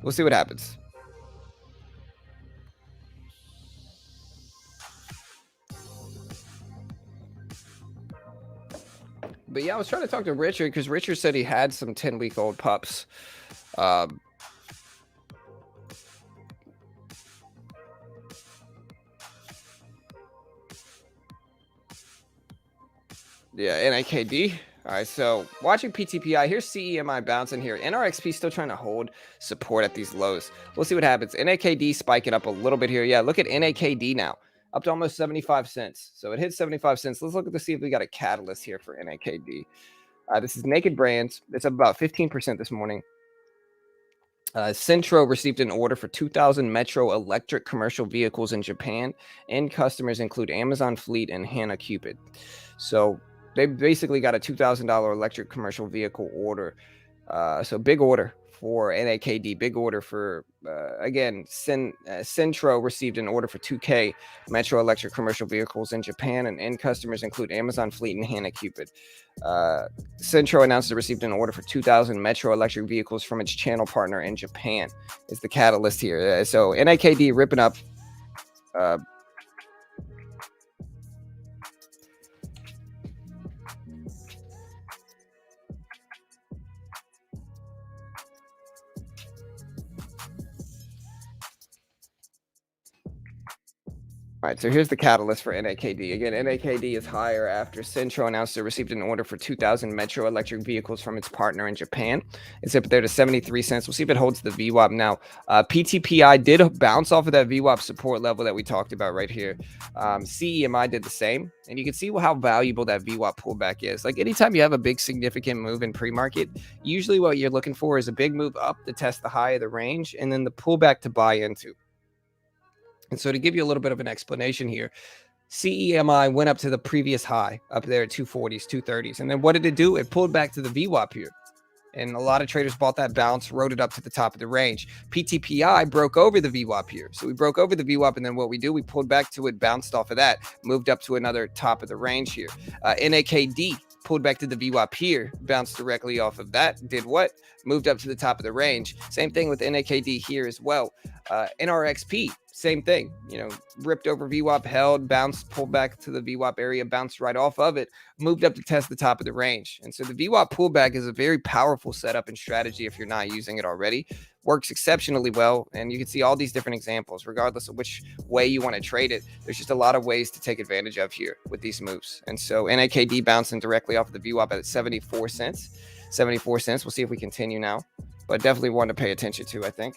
We'll see what happens. But yeah, I was trying to talk to Richard because Richard said he had some 10-week-old pups. Um, yeah, NIKD. All right, so watching PTPI, here's CEMI bouncing here. NRXP still trying to hold support at these lows. We'll see what happens. NAKD spiking up a little bit here. Yeah, look at NAKD now, up to almost 75 cents. So it hit 75 cents. Let's look at to see if we got a catalyst here for NAKD. This is Naked Brands. It's up about 15% this morning. Centro received an order for 2,000 Metro electric commercial vehicles in Japan, and customers include Amazon Fleet and Hannah Cupid. So they basically got a $2,000 electric commercial vehicle order. So big order for NAKD, big order for, again, Centro received an order for 2K Metro electric commercial vehicles in Japan, and end customers include Amazon Fleet and Hannah Cupid. Centro announced it received an order for 2,000 Metro electric vehicles from its channel partner in Japan. Is the catalyst here. So NAKD ripping up. All right, so here's the catalyst for NAKD. Again, NAKD is higher after Centro announced it received an order for 2,000 Metro electric vehicles from its partner in Japan. It's up there to 73 cents. We'll see if it holds the VWAP now. PTPI did bounce off of that VWAP support level that we talked about right here. CEMI did the same, and you can see how valuable that VWAP pullback is. Like anytime you have a big significant move in pre-market, usually what you're looking for is a big move up to test the high of the range, and then the pullback to buy into. And so to give you a little bit of an explanation here, CEMI went up to the previous high up there at 240s, 230s. And then what did it do? It pulled back to the VWAP here. And a lot of traders bought that bounce, rode it up to the top of the range. PTPI broke over the VWAP here. So we broke over the VWAP, and then what we do, we pulled back to it, bounced off of that, moved up to another top of the range here. NAKD pulled back to the VWAP here, bounced directly off of that, did what? Moved up to the top of the range. Same thing with NAKD here as well. NRXP, same thing, ripped over VWAP, held, bounced, pulled back to the VWAP area, bounced right off of it, moved up to test the top of the range. And so the VWAP pullback is a very powerful setup and strategy if you're not using it already. Works exceptionally well. And you can see all these different examples, regardless of which way you want to trade it. There's just a lot of ways to take advantage of here with these moves. And so NAKD bouncing directly off of the VWAP at 74 cents. 74 cents. We'll see if we continue now. But definitely one to pay attention to, I think.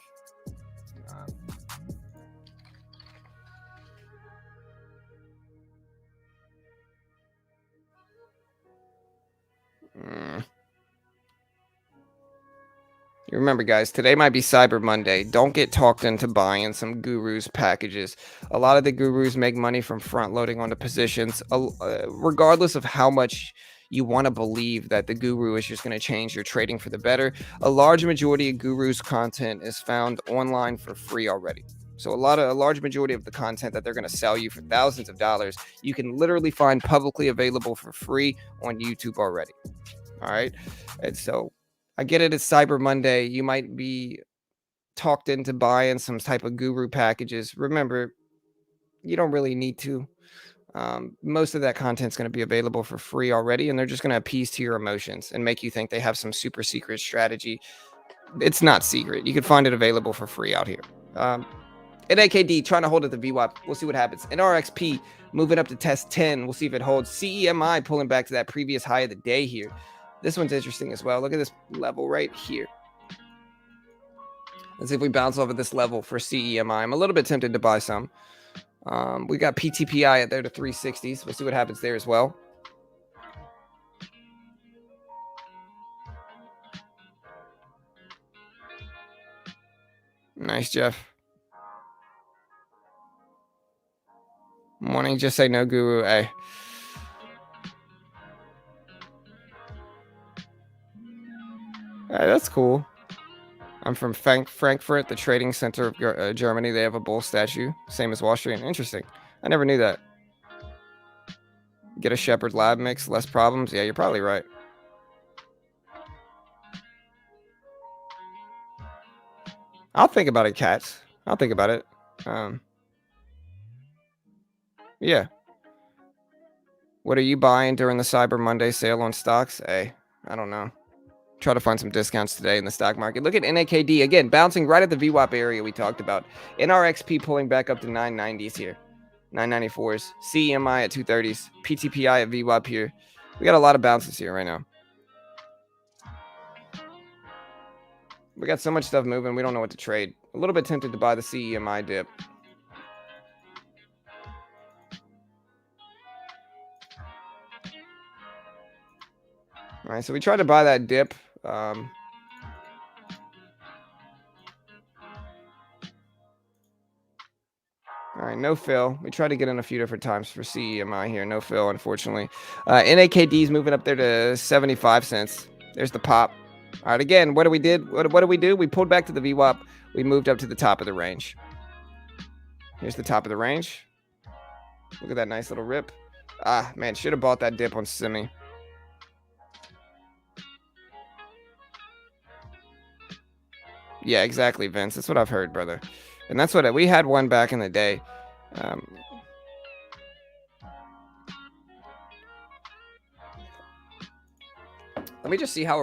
You remember, guys, today might be Cyber Monday. Don't get talked into buying some gurus packages. A lot of the gurus make money from front loading onto positions, regardless of how much you want to believe that the guru is just going to change your trading for the better. A large majority of gurus' content is found online for free already. So a large majority of the content that they're going to sell you for thousands of dollars, you can literally find publicly available for free on YouTube already. All right. And so I get it. It's Cyber Monday. You might be talked into buying some type of guru packages, remember, you don't really need to. Most of that content's going to be available for free already, and they're just going to appease to your emotions and make you think they have some super secret strategy. It's not secret. You can find it available for free out here. NAKD trying to hold at the VWAP. We'll see what happens. NRXP moving up to test 10. We'll see if it holds. CEMI pulling back to that previous high of the day here. This one's interesting as well. Look at this level right here. Let's see if we bounce off of this level for CEMI. I'm a little bit tempted to buy some. We got PTPI at there to 360s. We'll see what happens there as well. Nice, Jeff. Morning, just say no, Guru. Hey. Hey, that's cool. I'm from Frankfurt, the trading center of Germany. They have a bull statue, same as Wall Street. Interesting. I never knew that. Get a Shepherd Lab mix, less problems. Yeah, you're probably right. I'll think about it, cats. I'll think about it. Yeah. What are you buying during the Cyber Monday sale on stocks? Hey, I don't know. Try to find some discounts today in the stock market. Look at NAKD again, bouncing right at the VWAP area we talked about. NRXP pulling back up to 990s here, 994s. CEMI at 230s. PTPI at VWAP here. We got a lot of bounces here right now. We got so much stuff moving, we don't know what to trade. A little bit tempted to buy the CEMI dip. All right, so we tried to buy that dip. All right, no fill. We tried to get in a few different times for CEMI here. No fill, unfortunately. NAKD's moving up there to 75 cents. There's the pop. All right, again, what do we did? What do we do? We pulled back to the VWAP. We moved up to the top of the range. Here's the top of the range. Look at that nice little rip. Ah, man, should have bought that dip on Simi. Yeah, exactly, Vince. That's what I've heard, brother. And that's what we had one back in the day. Let me just see how I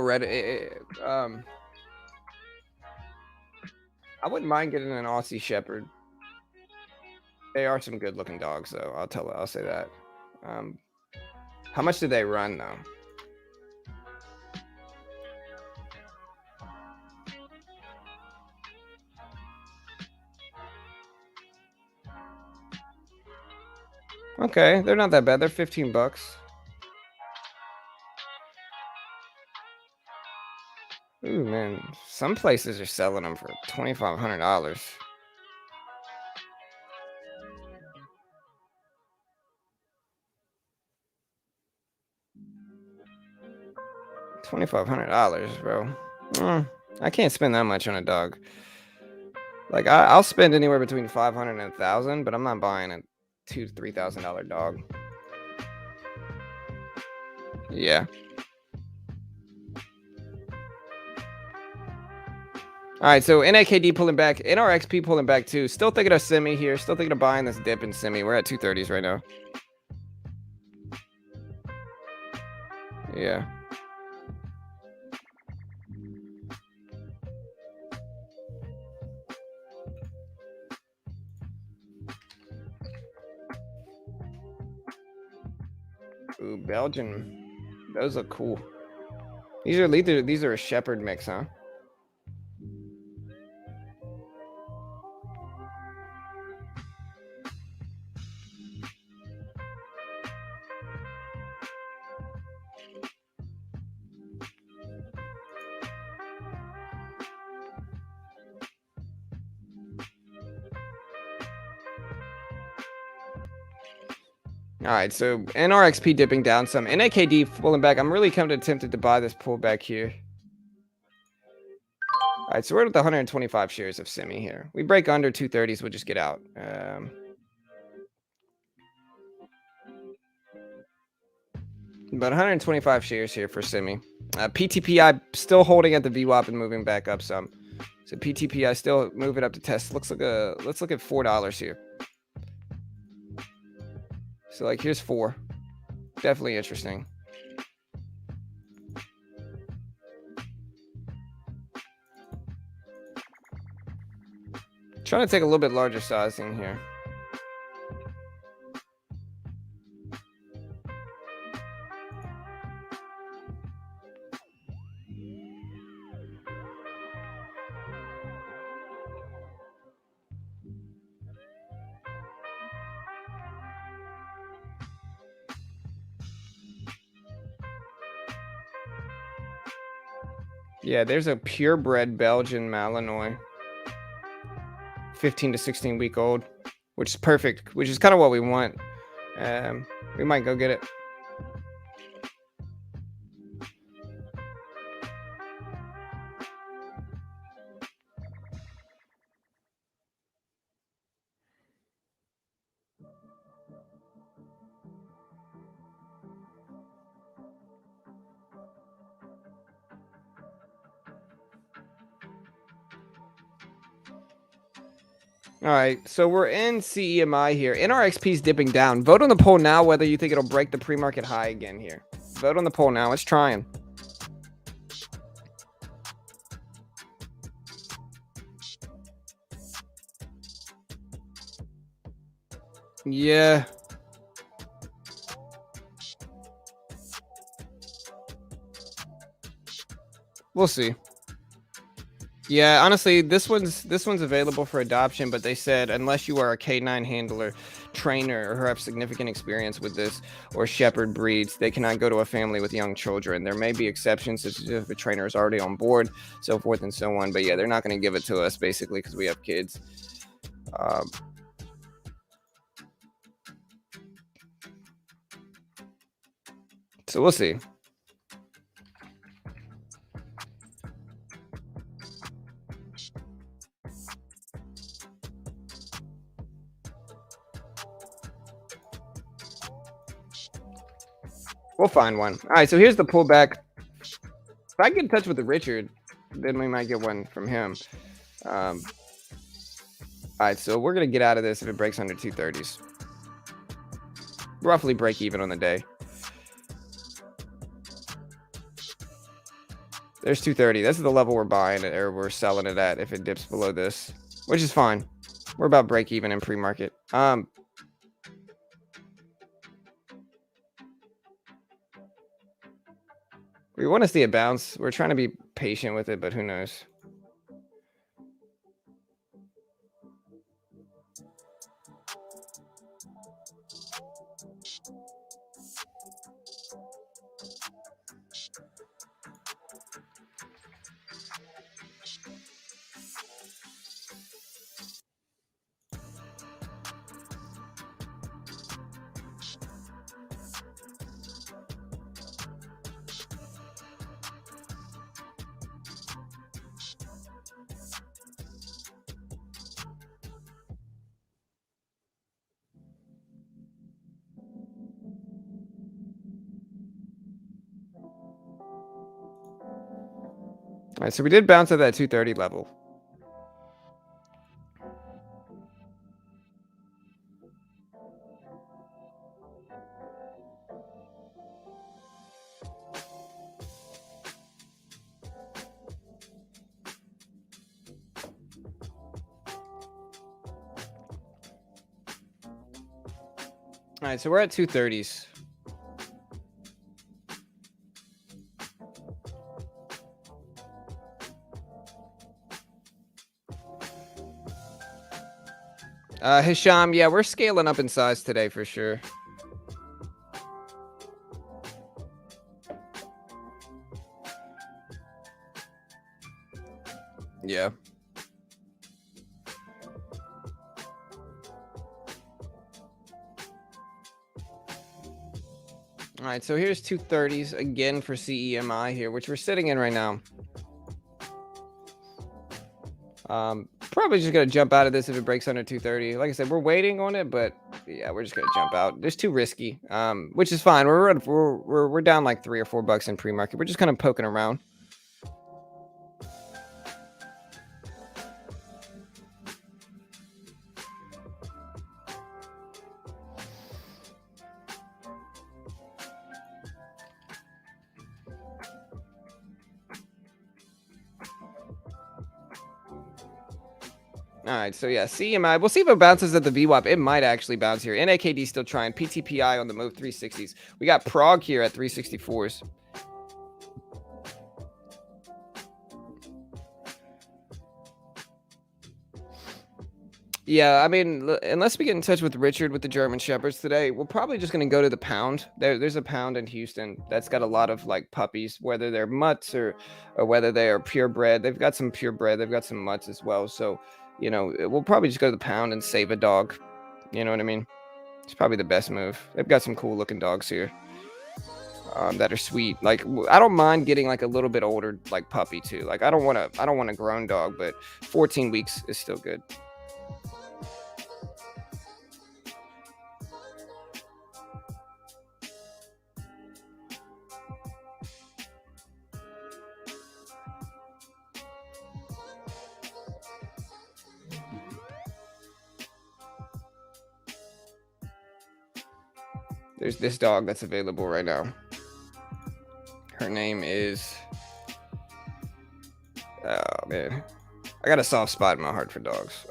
wouldn't mind getting an Aussie Shepherd. They are some good looking dogs, though. I'll say that. How much do they run, though? Okay, they're not that bad. They're 15 bucks. Ooh, man. Some places are selling them for $2,500. $2,500, bro. I can't spend that much on a dog. Like I'll spend anywhere between $500 and $1,000, but I'm not buying a $2,000 to $3,000 dog. Yeah. All right, so NAKD pulling back, NRXP pulling back too. Still thinking of Simi here. Still thinking of buying this dip in Simi. We're at 230s right now. Yeah. Ooh, Belgian. Those look cool. These are a Shepherd mix, huh? All right, so NRXP dipping down some. NAKD pulling back. I'm really kind of tempted to buy this pullback here. All right, so we're at the 125 shares of Simi here. We break under 230s, we'll just get out. But 125 shares here for Simi. PTPI still holding at the VWAP and moving back up some. So PTPI still move it up to test. Let's look at $4 here. So like here's 4. Definitely interesting. Trying to take a little bit larger sizing here. Yeah, there's a purebred Belgian Malinois, 15 to 16 week old, which is perfect, which is kind of what we want. We might go get it. All right, so we're in CEMI here. NRXP is dipping down. Vote on the poll now whether you think it'll break the pre-market high again here. Vote on the poll now. It's trying. Yeah. We'll see. Yeah, honestly, this one's available for adoption, but they said unless you are a K9 handler, trainer, or have significant experience with this, or shepherd breeds, they cannot go to a family with young children. There may be exceptions, such as if a trainer is already on board, so forth and so on. But yeah, they're not going to give it to us basically because we have kids. So we'll see. We'll find one. All right, so here's the pullback. If I get in touch with the Richard, then we might get one from him. All right, so we're going to get out of this if it breaks under 230s. Roughly break even on the day. There's 230. This is the level we're buying it, or we're selling it at if it dips below this, which is fine. We're about break even in pre-market. We want to see a bounce. We're trying to be patient with it, but who knows? All right, so we did bounce at that 230 level. All right, so we're at 230s. Hisham, yeah, we're scaling up in size today for sure. Yeah. All right, so here's 230s again for CEMI here, which we're sitting in right now. Probably just gonna jump out of this if it breaks under 230. Like I said, we're waiting on it, but yeah, we're just gonna jump out. It's too risky, which is fine. We're down like $3 or $4 in pre-market. We're just kind of poking around. All right, so yeah, CMI. We'll see if it bounces at the VWAP. It might actually bounce here. NAKD still trying. PTPI on the move, 360s. We got Prague here at 364s. Yeah, I mean, unless we get in touch with Richard with the German Shepherds today, we're probably just gonna go to the pound. There's a pound in Houston that's got a lot of like puppies, whether they're mutts or whether they are purebred. They've got some purebred. They've got some mutts as well. So, we'll probably just go to the pound and save a dog. You know what I mean? It's probably the best move. They've got some cool looking dogs here, that are sweet. Like I don't mind getting like a little bit older like puppy too. Like I don't want a grown dog, but 14 weeks is still good. There's this dog that's available right now. Her name is, oh man, I got a soft spot in my heart for dogs.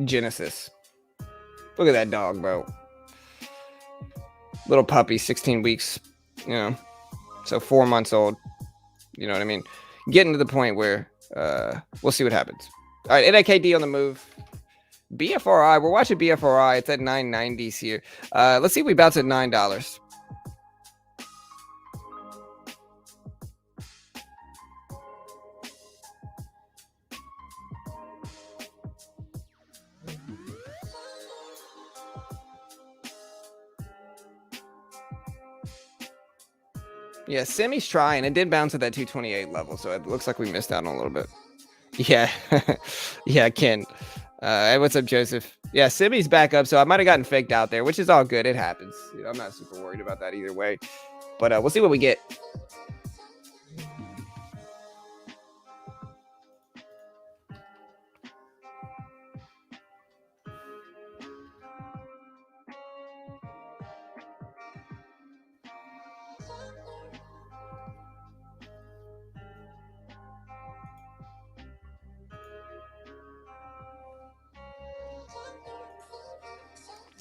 Genesis. Look at that dog, bro. Little puppy, 16 weeks. You know, so 4 months old. You know what I mean? Getting to the point where we'll see what happens. All right, NIKD on the move. BFRI, we're watching BFRI. It's at 990s here. Let's see if we bounce at $9. Yeah, Semi's trying. It did bounce at that 228 level, so it looks like we missed out on a little bit. Yeah, yeah, Ken. Hey, what's up, Joseph? Yeah, Simi's back up, so I might have gotten faked out there, which is all good. It happens. I'm not super worried about that either way. But we'll see what we get.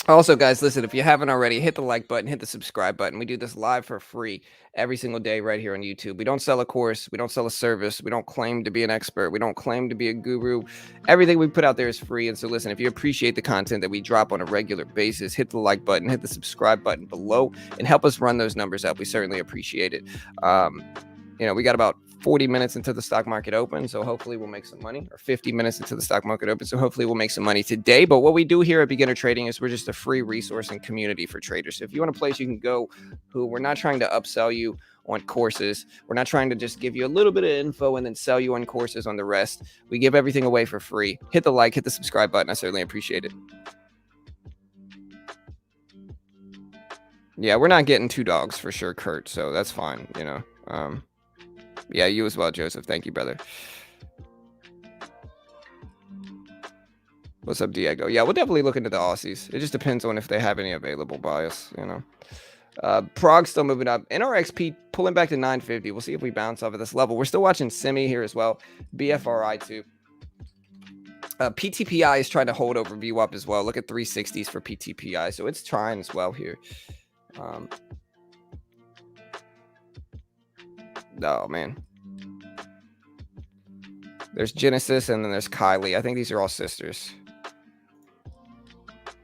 Also, guys, listen, if you haven't already, hit the like button, hit the subscribe button. We do this live for free every single day right here on YouTube. We don't sell a course, we don't sell a service, we don't claim to be an expert, we don't claim to be a guru. Everything we put out there is free. And so, listen, if you appreciate the content that we drop on a regular basis, hit the like button, hit the subscribe button below, and help us run those numbers up. We certainly appreciate it. We got about 40 minutes into the stock market open, so hopefully we'll make some money, or 50 minutes into the stock market open, so hopefully we'll make some money today. But what we do here at Beginner Trading is we're just a free resource and community for traders. So if you want a place you can go, we're not trying to upsell you on courses, we're not trying to just give you a little bit of info and then sell you on courses on the rest. We give everything away for free. Hit the like, hit the subscribe button. I certainly appreciate it. Yeah, we're not getting two dogs for sure, Kurt, so that's fine. Yeah, you as well, Joseph. Thank you, brother. What's up, Diego? Yeah, we'll definitely look into the Aussies. It just depends on if they have any available bias, Prague's still moving up. NRXP pulling back to 950. We'll see if we bounce off of this level. We're still watching Semi here as well. BFRI too. PTPI is trying to hold over VWAP as well. Look at 360s for PTPI. So it's trying as well here. Oh, man. There's Genesis and then there's Kylie. I think these are all sisters.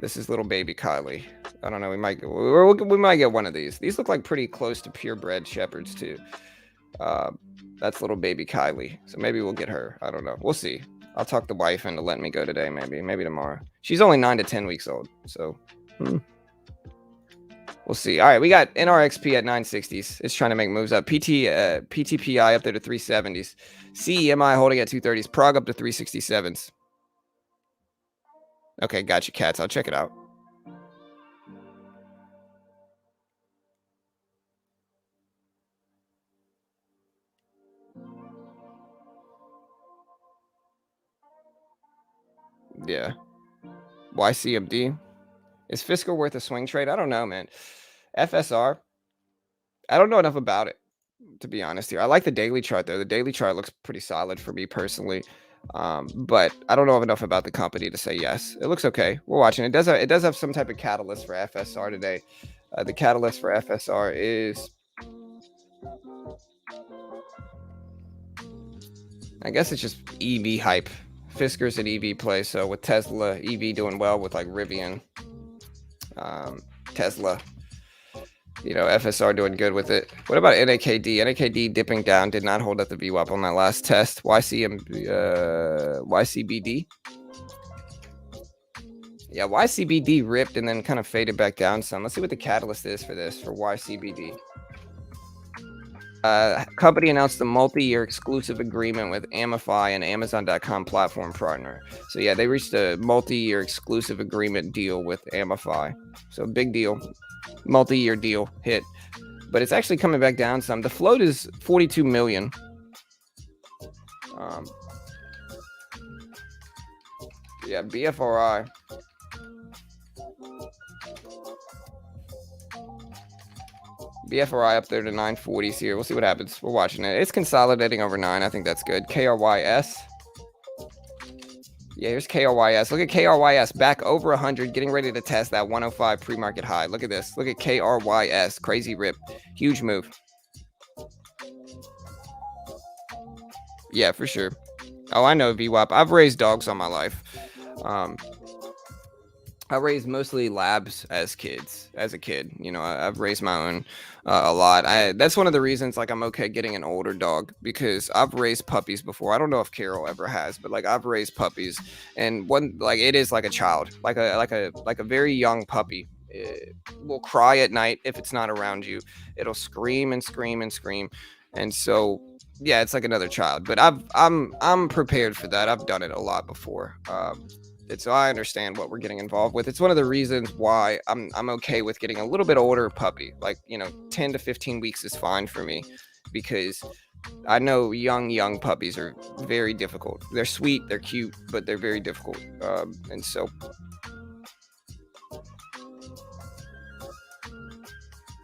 This is little baby Kylie. I don't know. We might get one of these. These look like pretty close to purebred shepherds too. That's little baby Kylie. So maybe we'll get her. I don't know. We'll see. I'll talk the wife into letting me go today. Maybe tomorrow. She's only 9 to 10 weeks old. So we'll see. All right, we got NRXP at 960s. It's trying to make moves up. PTPI up there to 370s. CEMI holding at 230s. Prague up to 367s. Okay, gotcha, cats. I'll check it out. Yeah. YCMD. Is Fisker worth a swing trade? I don't know, man. FSR. I don't know enough about it, to be honest here. I like the daily chart, though. The daily chart looks pretty solid for me personally. But I don't know enough about the company to say yes. It looks okay. We're watching. It does have some type of catalyst for FSR today. The catalyst for FSR is, I guess it's just EV hype. Fisker's an EV play, so with Tesla, EV doing well with like Rivian, Tesla, FSR doing good with it. What about NAKD? NAKD dipping down, did not hold up the VWAP on that last test. YCBD? Yeah, YCBD ripped and then kind of faded back down some. Let's see what the catalyst is for this, for YCBD. Company announced a multi-year exclusive agreement with Amify, an Amazon.com platform partner. So yeah, they reached a multi-year exclusive agreement deal with Amify. So big deal, multi-year deal hit, but it's actually coming back down some. The float is 42 million. Yeah, BFRI. BFRI up there to 940s here. We'll see what happens. We're watching it. It's consolidating over 9. I think that's good. KRYS. Yeah, here's KRYS. Look at KRYS back over 100, getting ready to test that 105 pre-market high. Look at this. Look at KRYS. Crazy rip. Huge move. Yeah, for sure. Oh, I know VWAP. I've raised dogs all my life. I raised mostly labs as a kid. I've raised my own a lot. That's one of the reasons like I'm okay getting an older dog, because I've raised puppies before. I don't know if Carol ever has, but like I've raised puppies, and one, like, it is like a child, like a very young puppy. It will cry at night if it's not around you. It'll scream and scream and scream, and so yeah, it's like another child. But I'm prepared for that. I've done it a lot before. So I understand what we're getting involved with. It's one of the reasons why I'm okay with getting a little bit older puppy. Like, 10 to 15 weeks is fine for me, because I know young puppies are very difficult. They're sweet, they're cute, but they're very difficult. And so,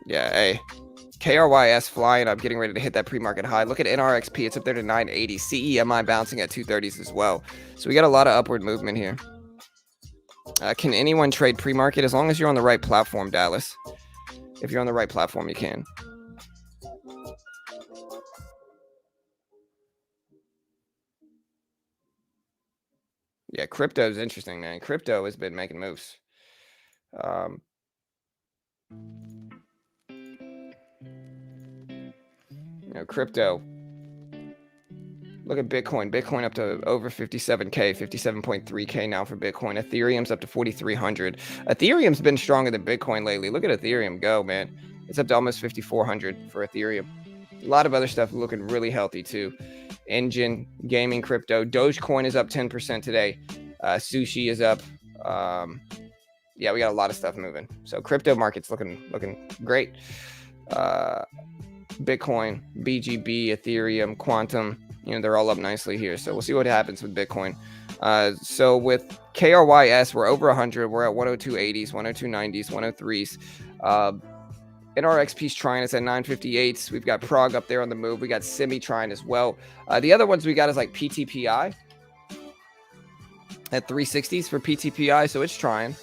yeah, hey, KRYS flying up, getting ready to hit that pre-market high. Look at NRXP, it's up there to 980. CEMI bouncing at 230s as well. So we got a lot of upward movement here. Can anyone trade pre-market? As long as you're on the right platform, Dallas. If you're on the right platform, you can. Yeah, crypto is interesting, man. Crypto has been making moves. Crypto. Look at Bitcoin. Bitcoin up to over 57K, 57.3K now for Bitcoin. Ethereum's up to 4,300. Ethereum's been stronger than Bitcoin lately. Look at Ethereum go, man. It's up to almost 5,400 for Ethereum. A lot of other stuff looking really healthy too. Engine, gaming, crypto. Dogecoin is up 10% today. Sushi is up. Yeah, we got a lot of stuff moving. So crypto market's looking great. Bitcoin, BGB, Ethereum, Quantum, they're all up nicely here. So we'll see what happens with Bitcoin. So with KRYS, we're over 100. We're at 102.80s, 102.90s, 103s. NRXP's trying us at 958s. We've got Prague up there on the move. We got Simi trying as well. The other ones we got is like PTPI at 360s for PTPI. So it's trying.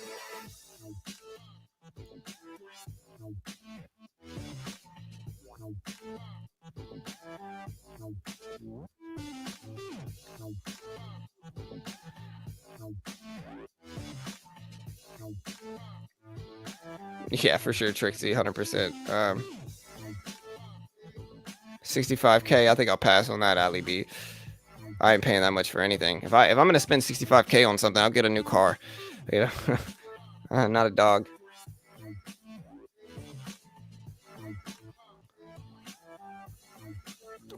Yeah, for sure, Trixie, 100%. 65K, I think I'll pass on that, Ali B. I ain't paying that much for anything. If I'm gonna spend 65K on something, I'll get a new car. Not a dog.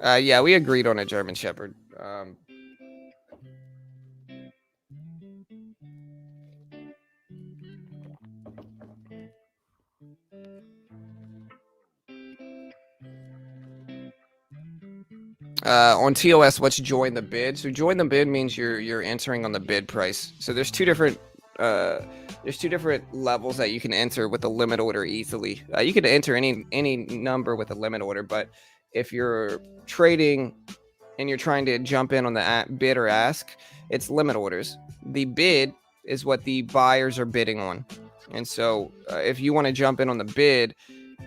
Yeah, we agreed on a German Shepherd. On TOS, what's join the bid? So join the bid means you're entering on the bid price. So there's two different levels that you can enter with a limit order easily. You can enter any number with a limit order, but if you're trading and you're trying to jump in on the bid or ask, it's limit orders. The bid is what the buyers are bidding on. And so if you want to jump in on the bid,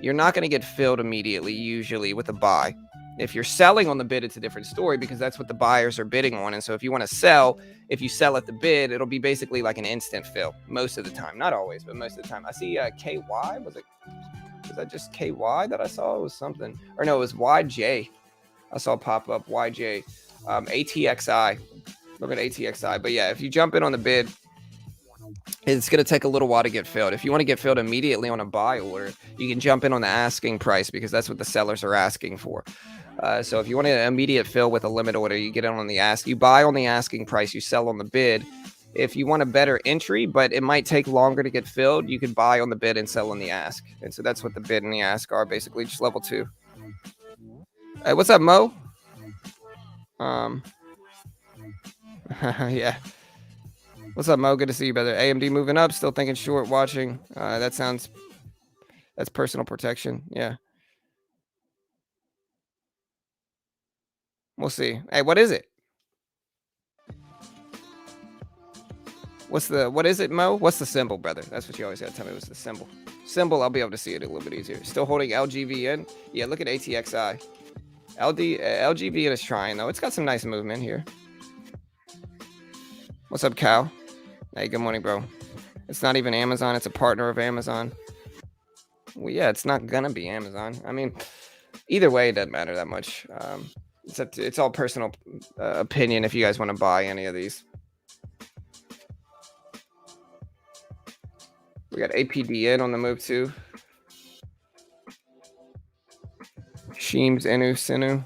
you're not going to get filled immediately, usually with a buy. If you're selling on the bid, it's a different story because that's what the buyers are bidding on. And so if you want to sell, if you sell at the bid, it'll be basically like an instant fill most of the time. Not always, but most of the time. I see KY. Was that just KY that I saw? It was something. Or no, it was YJ. I saw pop up YJ. ATXI. Look at ATXI. But yeah, if you jump in on the bid, it's going to take a little while to get filled. If you want to get filled immediately on a buy order, you can jump in on the asking price because that's what the sellers are asking for. So if you want an immediate fill with a limit order, you get in on the ask. You buy on the asking price, you sell on the bid. If you want a better entry, but it might take longer to get filled, you could buy on the bid and sell on the ask. And so that's what the bid and the ask are, basically just level 2. Hey, what's up, Mo? Yeah. What's up, Mo? Good to see you, brother. AMD moving up, still thinking short, watching. That's personal protection. Yeah. We'll see. Hey, what is it? What is it, Mo? What's the symbol, brother? That's what you always gotta tell me. What's the symbol? Symbol, I'll be able to see it a little bit easier. Still holding LGVN. Yeah, look at ATXI. LGVN is trying though. It's got some nice movement here. What's up, Cal? Hey, good morning, bro. It's not even Amazon. It's a partner of Amazon. Well, yeah, it's not gonna be Amazon. I mean, either way, it doesn't matter that much. It's all personal opinion if you guys want to buy any of these. We got APDN on the move too. Sheems, Inu, Sinu.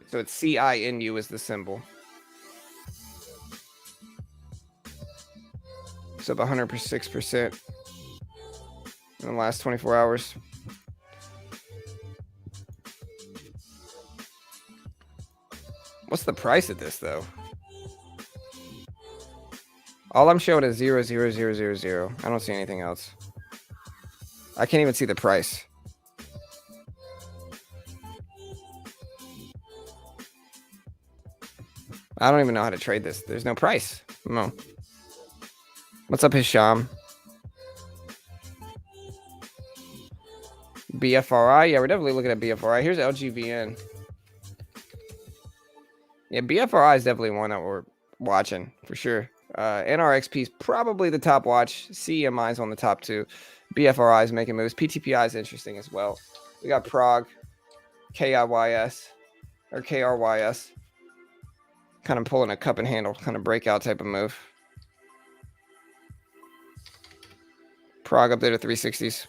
So it's CINU is the symbol. It's up 106% in the last 24 hours. What's the price of this though? All I'm showing is 00000. I don't see anything else. I can't even see the price. I don't even know how to trade this. There's no price. No. What's up, Hisham? BFRI? Yeah, we're definitely looking at BFRI. Here's LGVN. Yeah, BFRI is definitely one that we're watching for sure. NRXP is probably the top watch. CMI is on the top 2. BFRI is making moves. PTPI is interesting as well. We got Prague, KIYS, or KRYS. Kind of pulling a cup and handle, kind of breakout type of move. Prague up there to 360s.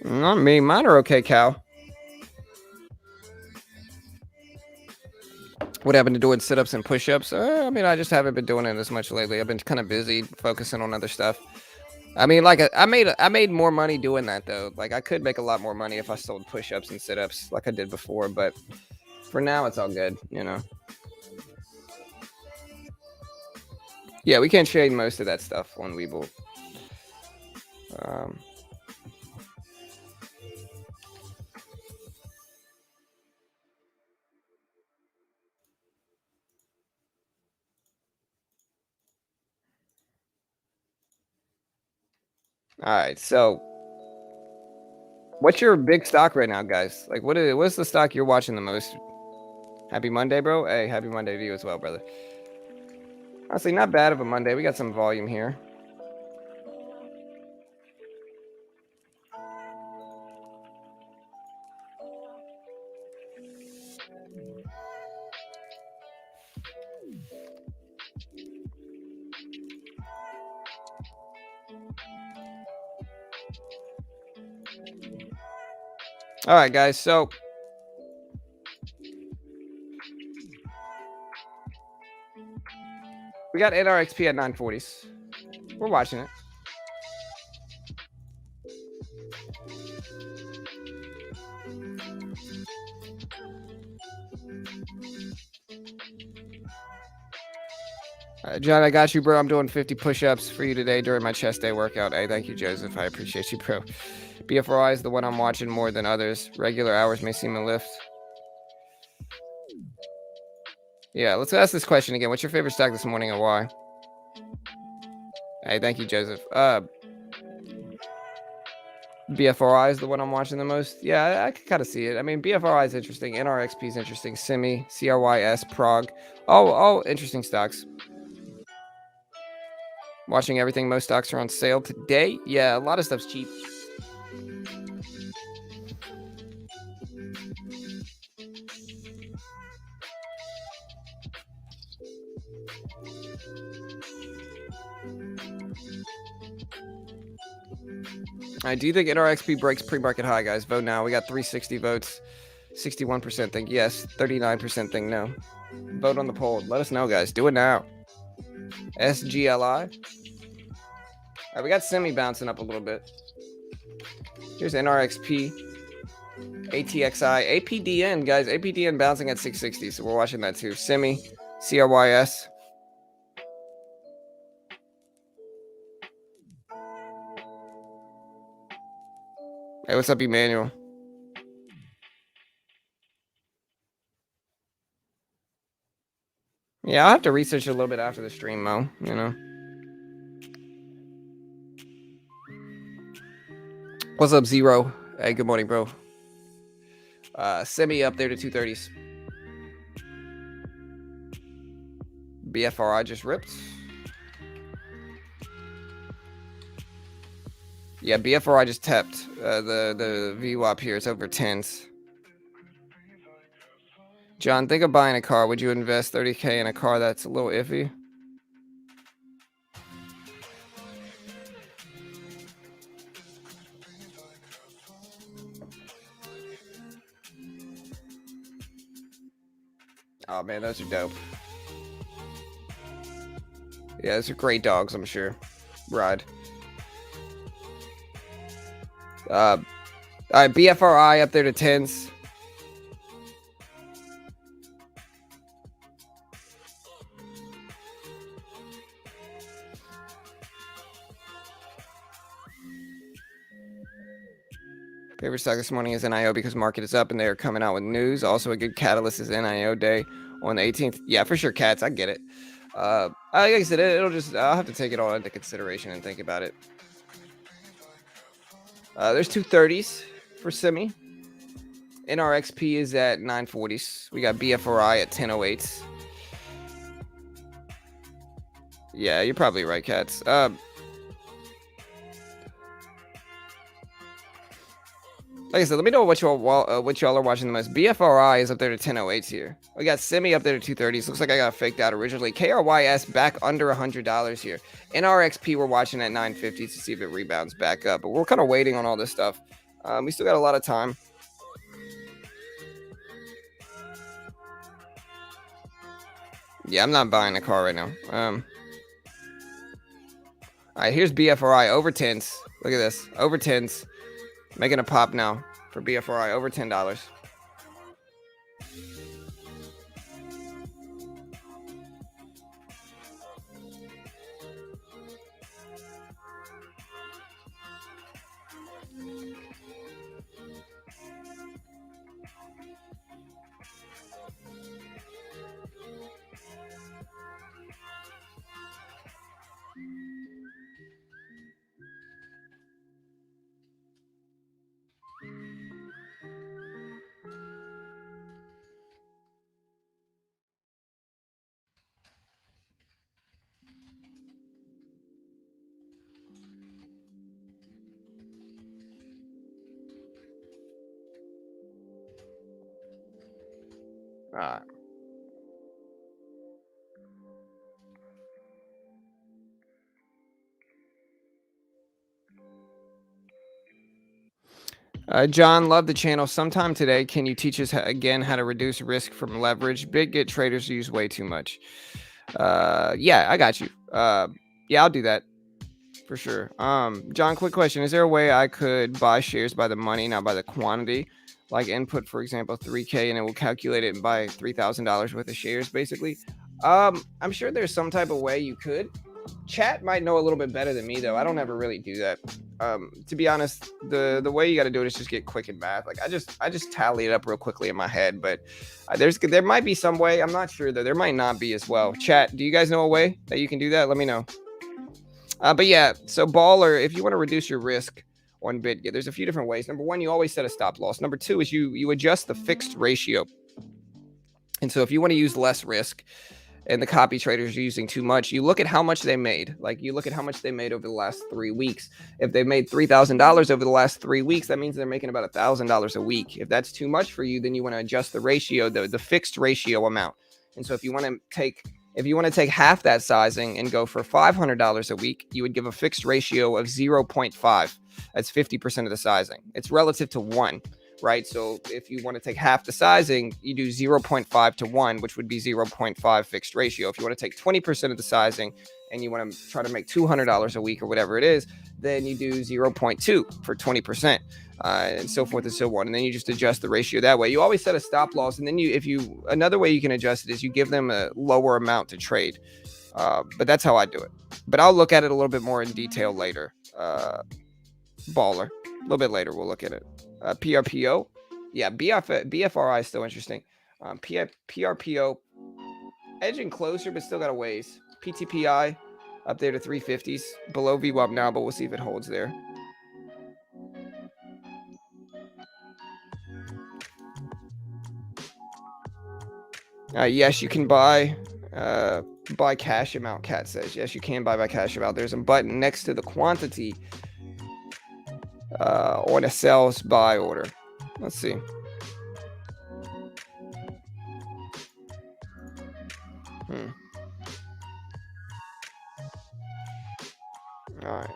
Not me. Mine are okay, Cal. What happened to doing sit-ups and push-ups? I mean, I just haven't been doing it as much lately. I've been kind of busy focusing on other stuff. I mean, like I made more money doing that though. Like I could make a lot more money if I sold push-ups and sit-ups like I did before, but for now it's all good, you know. Yeah, we can trade most of that stuff on Webull. All right, so what's your big stock right now, guys? Like, what's the stock you're watching the most? Happy Monday, bro. Hey, happy Monday to you as well, brother. Honestly, not bad of a Monday. We got some volume here. All right, guys. So we got NRXP at 940s. We're watching it. John, I got you, bro. I'm doing 50 push-ups for you today during my chest day workout. Hey, thank you, Joseph. I appreciate you, bro. BFRI is the one I'm watching more than others. Regular hours may seem a lift. Yeah, let's ask this question again. What's your favorite stock this morning and why? Hey, thank you, Joseph. BFRI is the one I'm watching the most. Yeah, I can kind of see it. I mean, BFRI is interesting. NRXP is interesting. Simi, CRYS, Prog. All interesting stocks. Watching everything. Most stocks are on sale today. Yeah, a lot of stuff's cheap. Do you think NRXP breaks pre-market high, guys? Vote now. We got 360 votes. 61% think yes. 39% think no. Vote on the poll. Let us know, guys. Do it now. SGLI. All right, we got Semi bouncing up a little bit. Here's NRXP. ATXI. APDN, guys. APDN bouncing at 660, so we're watching that too. Semi. CRYS. Hey, what's up, Emmanuel? Yeah, I'll have to research a little bit after the stream, Mo. You know. What's up, Zero? Hey, good morning, bro. Semi up there to 230s. BFRI just ripped. Yeah, BFRI just tapped the VWAP here. It's over 10s. John, think of buying a car. Would you invest 30K in a car that's a little iffy? Oh man, those are dope. Yeah, those are great dogs, I'm sure. Ride. All right, BFRI up there to 10s. Favorite stock this morning is NIO because market is up and they're coming out with news. Also, a good catalyst is NIO day on the 18th. Yeah, for sure, Cats. I get it. Like I said, I'll have to take it all into consideration and think about it. There's 230s for Semi. NRXP is at 940s. We got BFRI at 1008s. Yeah, you're probably right, Cats. Like I said, let me know what y'all are watching the most. BFRI is up there to 1008s here. We got Semi up there to 230s. Looks like I got faked out originally. KRYS back under $100 here. NRXP we're watching at 950s to see if it rebounds back up. But we're kind of waiting on all this stuff. We still got a lot of time. Yeah, I'm not buying a car right now. All right, here's BFRI over 10s. Look at this. Over 10s. Making a pop now for BFRI over $10. All right. John, love the channel. Sometime today, can you teach us again how to reduce risk from leverage? Big get traders use way too much. Yeah, I got you. Yeah, I'll do that for sure. John, quick question: is there a way I could buy shares by the money, not by the quantity? like input, for example, 3K, and it will calculate it and buy $3,000 worth of shares, basically. I'm sure there's some type of way you could. Chat might know a little bit better than me, though. I don't ever really do that. To be honest, the way you got to do it is just get quick in math. Like I just tally it up real quickly in my head, but there might be some way. I'm not sure though. There might not be as well. Chat, do you guys know a way that you can do that? Let me know. But yeah, so baller, if you want to reduce your risk on BitGet, there's a few different ways. Number one, you always set a stop loss. Number two is you adjust the fixed ratio. And so if you want to use less risk and the copy traders are using too much, you look at how much they made. Like you look at how much they made over the last 3 weeks. If they made $3,000 over the last 3 weeks, that means they're making about $1,000 a week. If that's too much for you, then you want to adjust the ratio, the fixed ratio amount. And so if you want to take half that sizing and go for $500 a week, you would give a fixed ratio of 0.5. That's 50% of the sizing. It's relative to 1, right? So if you want to take half the sizing, you do 0.5 to 1, which would be 0.5 fixed ratio. If you want to take 20% of the sizing and you want to try to make $200 a week or whatever it is, then you do 0.2 for 20%. And so forth and so on. And then you just adjust the ratio that way. You always set a stop loss. And then another way you can adjust it is you give them a lower amount to trade. But that's how I do it. But I'll look at it a little bit more in detail later. Baller. A little bit later, we'll look at it. PRPO. Yeah, BFRI is still interesting. PRPO. Edging closer, but still got a ways. PTPI up there to 350s. Below VWAP now, but we'll see if it holds there. Yes, you can buy by cash amount. Cat says yes, you can buy by cash amount. There's a button next to the quantity on a sells buy order. Let's see. All right.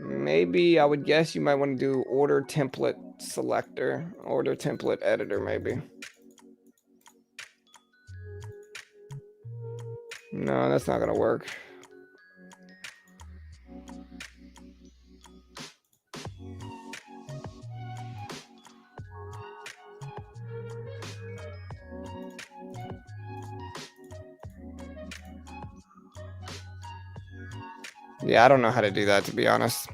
Maybe I would guess you might want to do order template selector, order template editor, maybe. No, that's not going to work. Yeah, I don't know how to do that, to be honest.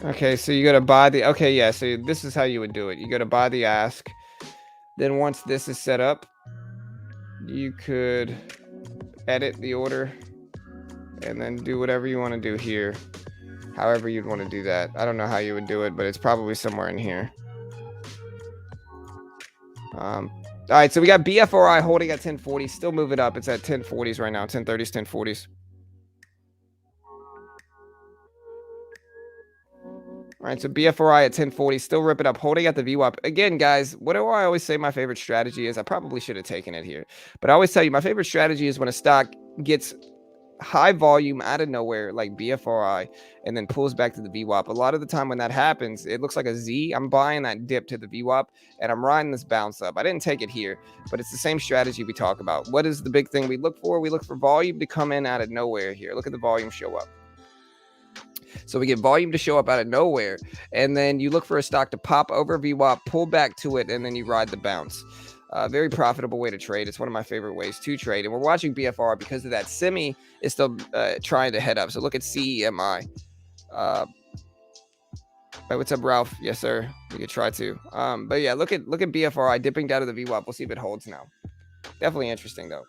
Okay, so you go to buy the... Okay, yeah, so this is how you would do it. You go to buy the ask. Then once this is set up, you could edit the order and then do whatever you want to do here. However you'd want to do that. I don't know how you would do it, but it's probably somewhere in here. All right, so we got BFRI holding at 1040, still moving up. It's at 1040s right now, 1030s, 1040s. All right, so BFRI at 1040, still ripping up, holding at the VWAP. Again, guys, what do I always say my favorite strategy is? I probably should have taken it here. But I always tell you, my favorite strategy is when a stock gets high volume out of nowhere, like BFRI, and then pulls back to the VWAP. A lot of the time when that happens, it looks like a Z. I'm buying that dip to the VWAP, and I'm riding this bounce up. I didn't take it here, but it's the same strategy we talk about. What is the big thing we look for? We look for volume to come in out of nowhere here. Look at the volume show up. So we get volume to show up out of nowhere, and then you look for a stock to pop over VWAP, pull back to it, and then you ride the bounce. Very profitable way to trade. It's one of my favorite ways to trade. And we're watching BFR because of that. Semi is still trying to head up. So look at CEMI. Hey, what's up, Ralph? Yes, sir. We could try to. But yeah, look at BFRI dipping down to the VWAP. We'll see if it holds now. Definitely interesting though.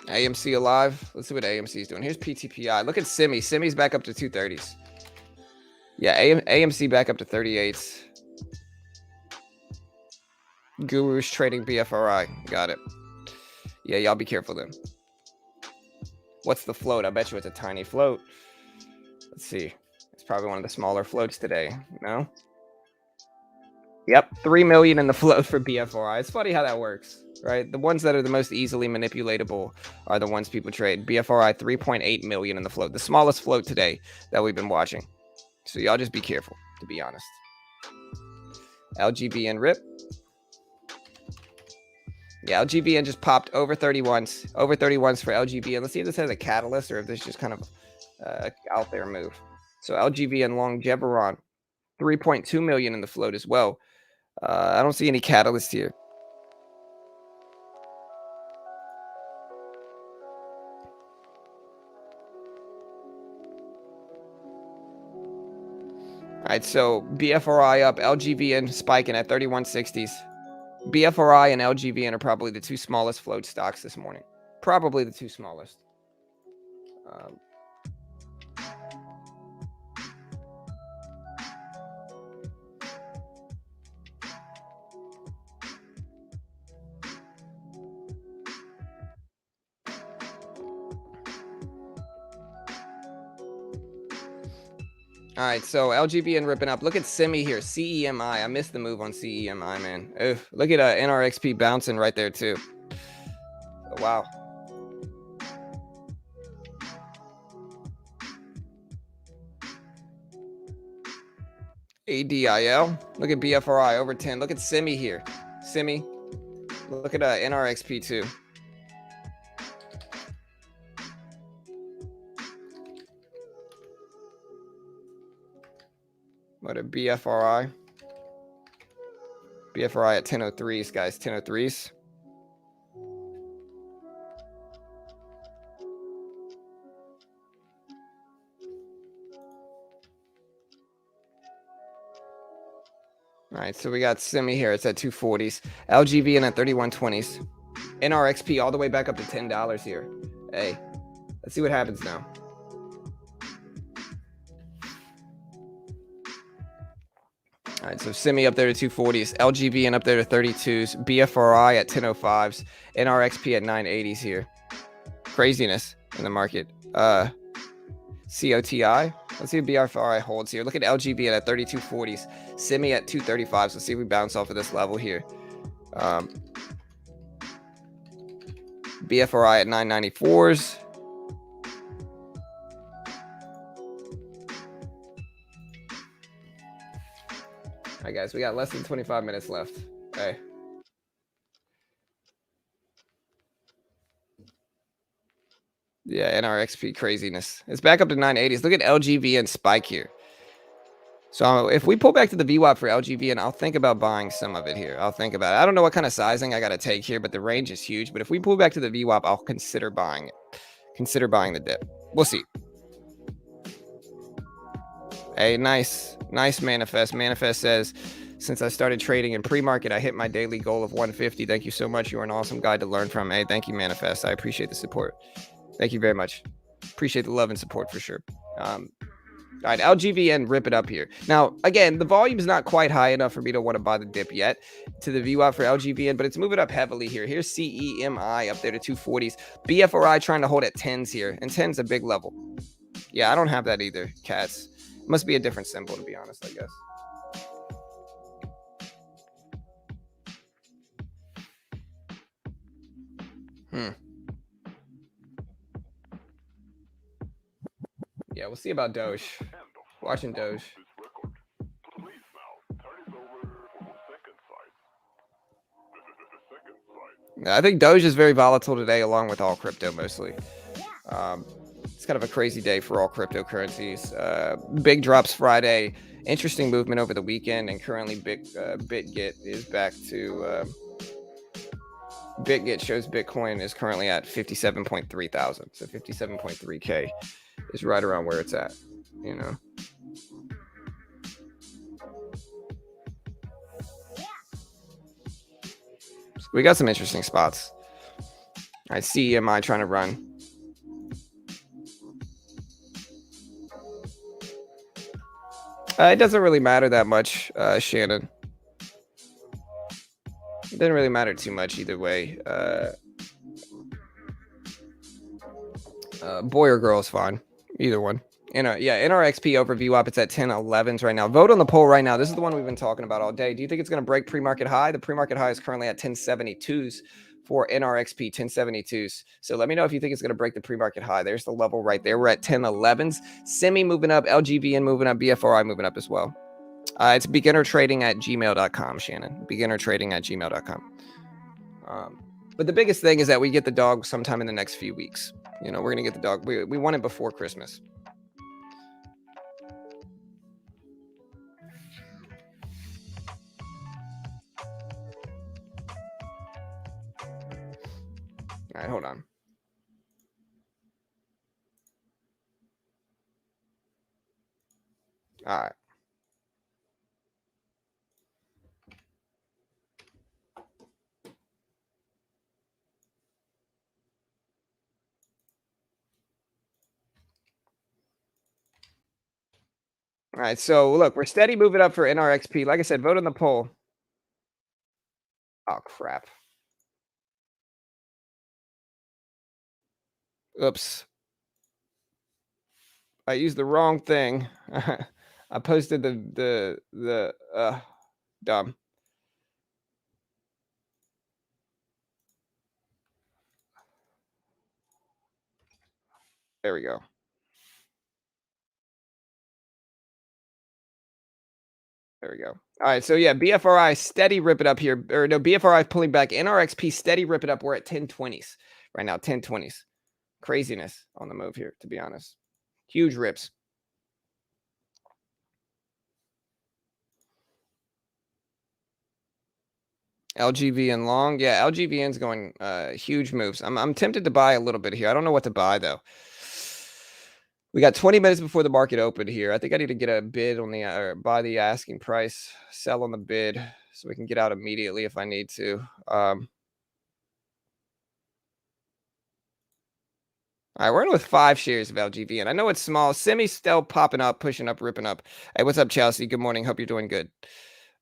AMC alive. Let's see what AMC is doing. Here's PTPI. Look at Semi. Semi's back up to 230s. Yeah, AMC back up to 38s. Guru's trading BFRI. Got it. Yeah, y'all be careful then. What's the float? I bet you it's a tiny float. Let's see. It's probably one of the smaller floats today. No? Yep, 3 million in the float for BFRI. It's funny how that works, right? The ones that are the most easily manipulatable are the ones people trade. BFRI 3.8 million in the float, the smallest float today that we've been watching. So y'all just be careful, to be honest. LGBN rip. Yeah, LGBN just popped over 31s. Over 31s for LGBN. Let's see if this has a catalyst or if this just kind of out there move. So LGBN long Geberon, 3.2 million in the float as well. I don't see any catalyst here. All right, so BFRI up, LGBN spiking at 3160s. BFRI and LGBN are probably the two smallest float stocks this morning. Probably the two smallest. All right, so LGBN ripping up. Look at Semi here, CEMI. I missed the move on CEMI, man. Oof. Look at NRXP bouncing right there, too. Oh, wow. ADIL. Look at BFRI over 10. Look at Semi here. Semi. Look at NRXP, too. What a BFRI. BFRI at 1003s, guys. 1003s. All right, so we got Semi here. It's at 240s. LGV and at 3120s. NRXP all the way back up to $10 here. Hey, let's see what happens now. All right, so Semi up there to 240s, LGV and up there to 32s, BFRI at 1005s, NRXP at 980s here. Craziness in the market. COTI. Let's see if BFRI holds here. Look at LGB at 3240s, Semi at 235s. Let's see if we bounce off of this level here. BFRI at 994s. All right, guys, we got less than 25 minutes left. Okay. Yeah, NRXP craziness. It's back up to 980s. Look at LGV and spike here. So if we pull back to the VWAP for LGV, and I'll think about buying some of it here. I'll think about it. I don't know what kind of sizing I got to take here, but the range is huge. But if we pull back to the VWAP, I'll consider buying it. Consider buying the dip. We'll see. Hey, nice manifest. Manifest says, since I started trading in pre-market, I hit my daily goal of 150. Thank you so much. You're an awesome guy to learn from. Hey, thank you, Manifest. I appreciate the support. Thank you very much. Appreciate the love and support for sure. All right, LGVN, rip it up here. Now, again, the volume is not quite high enough for me to want to buy the dip yet to the VWAP for LGVN, but it's moving up heavily here. Here's CEMI up there to 240s. BFRI trying to hold at 10s here, and 10's a big level. Yeah, I don't have that either, cats. Must be a different symbol, to be honest, I guess. Yeah, we'll see about Doge. Watching Doge. I think Doge is very volatile today, along with all crypto mostly. It's kind of a crazy day for all cryptocurrencies. Big drops Friday. Interesting movement over the weekend, and currently BitGet is back to... BitGet shows Bitcoin is currently at 57.3 thousand. So 57.3K is right around where it's at, you know. So we got some interesting spots. I see EMI trying to run. It doesn't really matter that much, Shannon. It didn't really matter too much either way. Boy or girl is fine. Either one. NRXP over VWAP, it's at 10.11s right now. Vote on the poll right now. This is the one we've been talking about all day. Do you think it's going to break pre-market high? The pre-market high is currently at 1072s for NRXP, 1072s. So let me know if you think it's going to break the pre-market high. There's the level right there. We're at 10.11s. Semi moving up, LGVN moving up, BFRI moving up as well. It's beginnertrading@gmail.com, Shannon. Beginnertrading@gmail.com. But the biggest thing is that we get the dog sometime in the next few weeks. We're going to get the dog. We want it before Christmas. All right, hold on. All right. All right, so look, we're steady moving up for NRXP. Like I said, vote on the poll. Oh, crap. Oops. I used the wrong thing. I posted the dumb. There we go. There we go. All right, so yeah, BFRI steady rip it up here. Or no, BFRI pulling back. NRXP steady rip it up. We're at 1020s right now, 1020s. Craziness on the move here, to be honest. Huge rips. LGVN long. Yeah, LGVN's going huge moves. I'm tempted to buy a little bit here. I don't know what to buy though. We got 20 minutes before the market opened here. I think I need to get a bid on the or buy the asking price, sell on the bid so we can get out immediately if I need to. All right, we're in with 5 shares of LGVN. I know it's small. Semi's still popping up, pushing up, ripping up. Hey, what's up, Chelsea? Good morning. Hope you're doing good.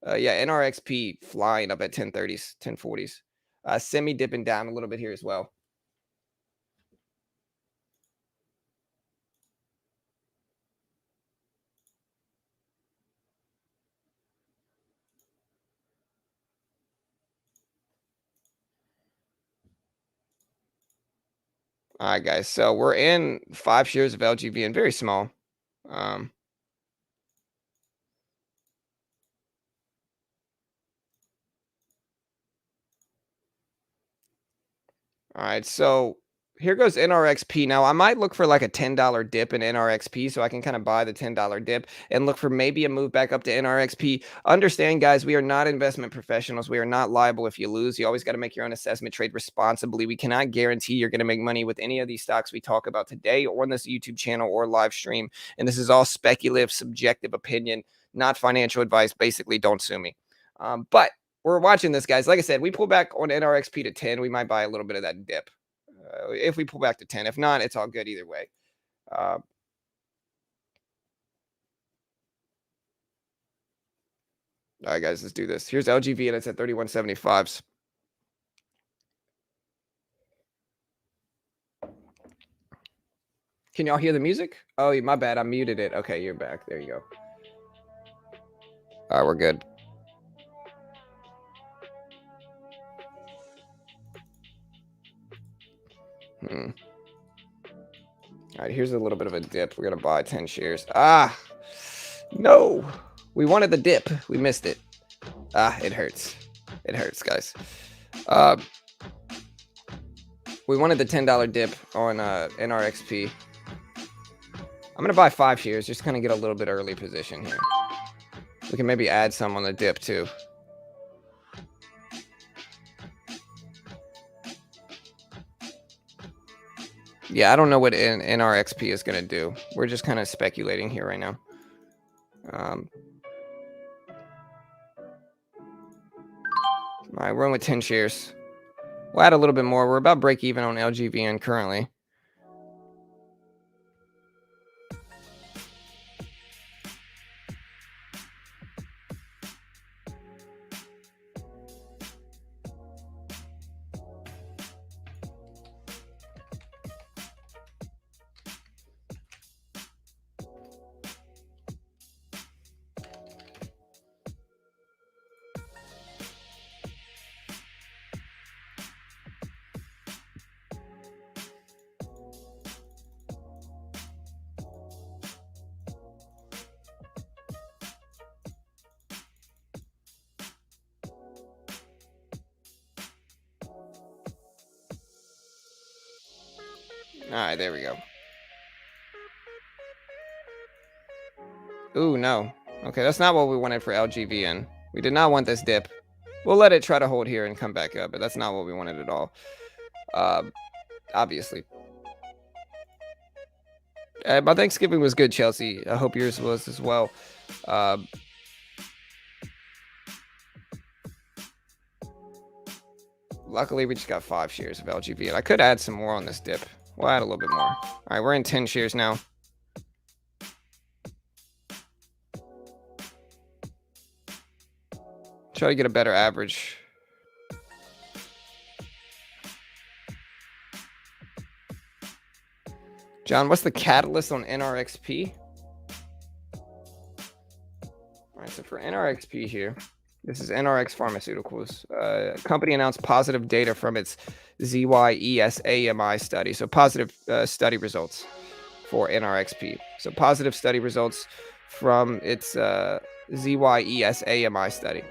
Yeah, NRXP flying up at 1030s, 1040s. Semi dipping down a little bit here as well. All right, guys. So we're in 5 shares of LGVN, very small. All right, so here goes NRXP. Now, I might look for like a $10 dip in NRXP so I can kind of buy the $10 dip and look for maybe a move back up to NRXP. Understand, guys, we are not investment professionals. We are not liable if you lose. You always got to make your own assessment, trade responsibly. We cannot guarantee you're going to make money with any of these stocks we talk about today or on this YouTube channel or live stream. And this is all speculative, subjective opinion, not financial advice. Basically, don't sue me. But we're watching this, guys. Like I said, we pull back on NRXP to 10. We might buy a little bit of that dip if we pull back to 10. If not, it's all good either way. All right, guys, let's do this. Here's LGV, and it's at 31.75s. Can y'all hear the music? Oh, my bad. I muted it. Okay, you're back. There you go. All right, we're good. All right, here's a little bit of a dip. We're going to buy 10 shares. No. We wanted the dip. We missed it. It hurts. It hurts, guys. We wanted the $10 dip on NRXP. I'm going to buy 5 shares, just kind of get a little bit early position here. We can maybe add some on the dip too. Yeah, I don't know what NRXP is going to do. We're just kind of speculating here right now. All right, we're in with 10 shares. We'll add a little bit more. We're about break even on LGVN currently. All right, there we go. Ooh, no. Okay, that's not what we wanted for LGVN. We did not want this dip. We'll let it try to hold here and come back up, but that's not what we wanted at all. Obviously. My Thanksgiving was good, Chelsea. I hope yours was as well. Luckily, we just got 5 shares of LGVN. I could add some more on this dip. We'll add a little bit more. All right, we're in 10 shares now. Try to get a better average. John, what's the catalyst on NRXP? All right, so for NRXP here, this is NRX Pharmaceuticals. Company announced positive data from its ZYESAMI study. So positive study results for NRXP. So positive study results from its ZYESAMI study.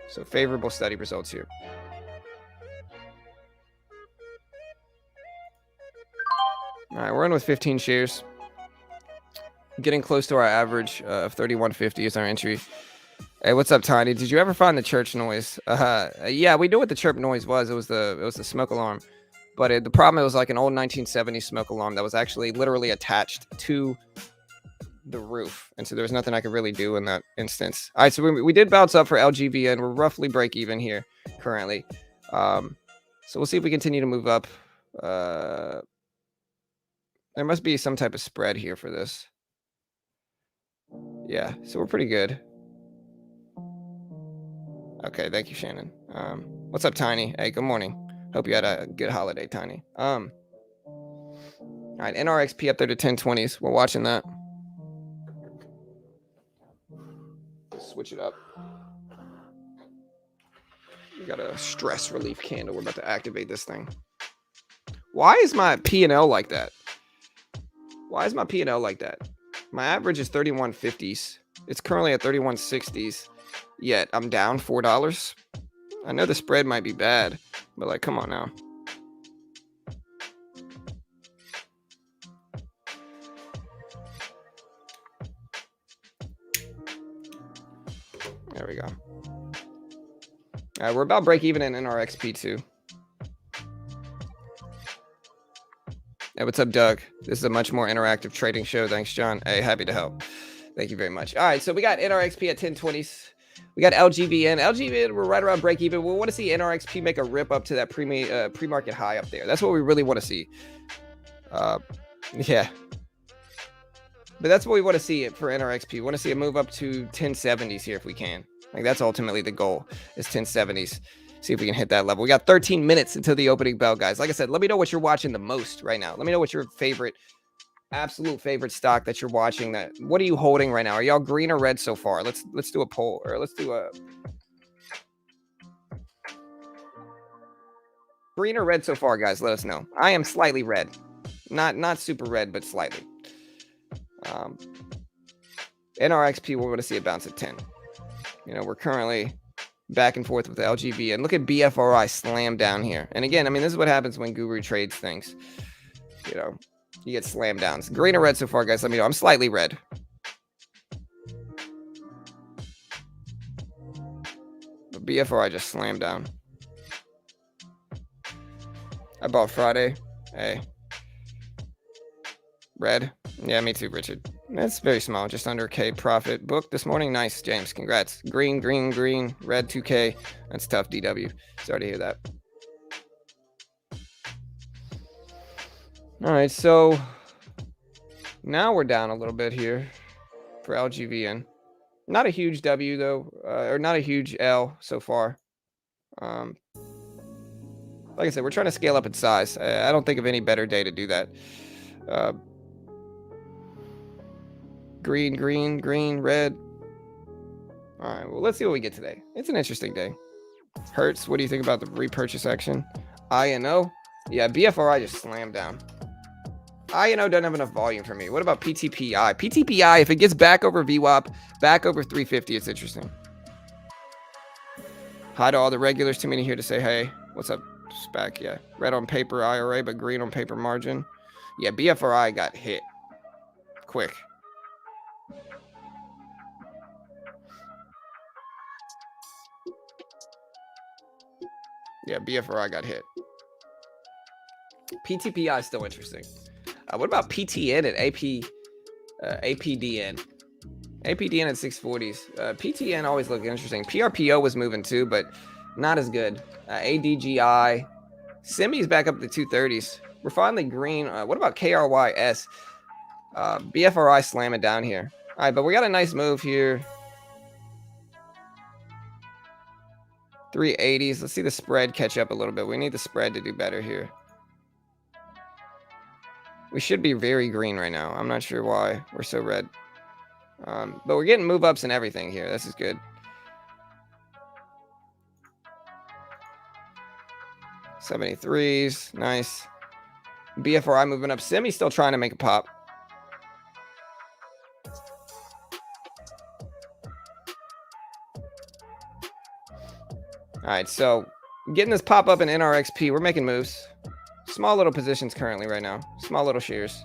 So favorable study results here. All right, we're in with 15 shares. Getting close to our average of 31.50 is our entry. Hey, what's up, Tiny? Did you ever find the church noise? Yeah, we knew what the chirp noise was. It was the smoke alarm. But the problem, it was like an old 1970s smoke alarm that was actually literally attached to the roof. And so there was nothing I could really do in that instance. All right, so we did bounce up for LGV, and we're roughly break even here currently. So we'll see if we continue to move up. There must be some type of spread here for this. Yeah, so we're pretty good. Okay, thank you, Shannon. What's up, Tiny? Hey, good morning. Hope you had a good holiday, Tiny. All right, NRXP up there to 1020s. We're watching that. Let's switch it up. We got a stress relief candle. We're about to activate this thing. Why is my P&L like that? Why is my P&L like that? My average is 31.50s. It's currently at 31.60s. Yet I'm down $4. I know the spread might be bad, but like, come on now. There we go. All right, we're about break even in NRXP too. Hey, what's up, Doug? This is a much more interactive trading show. Thanks, John. Hey, happy to help. Thank you very much. All right, so we got NRXP at 1020s. We got LGVN. LGVN, we're right around break even. We want to see NRXP make a rip up to that pre-market high up there. That's what we really want to see. Yeah. But that's what we want to see it for NRXP. We want to see it move up to 1070s here if we can. Like, that's ultimately the goal, is 1070s. See if we can hit that level. We got 13 minutes until the opening bell, guys. Like I said, let me know what you're watching the most right now. Let me know what your absolute favorite stock that you're watching. What are you holding right now? Are y'all green or red so far? Let's do a poll, or let's do a green or red so far, guys. Let us know. I am slightly red, not super red, but slightly. NRXP, we want to see it bounce at 10. You know, we're currently back and forth with the LGV, and look at BFRI slam down here. And again, I mean, this is what happens when Guru trades things. You know, you get slam downs. Green or red so far, guys? Let me know. I'm slightly red. But BFRI just slammed down. I bought Friday. Hey. Red. Yeah, me too, Richard. That's very small, just under K profit. Book this morning. Nice, James. Congrats. Green, green, green. Red 2K. That's tough, DW. Sorry to hear that. All right, so now we're down a little bit here for LGVN. Not a huge W, though, or not a huge L so far. Like I said, we're trying to scale up in size. I don't think of any better day to do that. Green, green, green, red. All right, well, let's see what we get today. It's an interesting day. Hertz, what do you think about the repurchase action? INO? Yeah, BFRI just slammed down. INO doesn't have enough volume for me. What about PTPI? PTPI, if it gets back over VWAP, back over 350, it's interesting. Hi to all the regulars. Too many here to say hey. What's up, SPAC? Yeah. Red on paper IRA, but green on paper margin. Yeah, BFRI got hit quick. Yeah, BFRI got hit. PTPI is still interesting. What about PTN and APDN? APDN at 640s. PTN always looked interesting. PRPO was moving too, but not as good. ADGI. Simi's back up to 230s. We're finally green. What about KRYS? BFRI slamming down here. All right, but we got a nice move here. 380s. Let's see the spread catch up a little bit. We need the spread to do better here. We should be very green right now. I'm not sure why we're so red. But we're getting move ups and everything here. This is good. 73s. Nice. BFRI moving up. Simi's still trying to make a pop. All right, so getting this pop up in NRXP. We're making moves. Small little positions currently right now. Small little shares.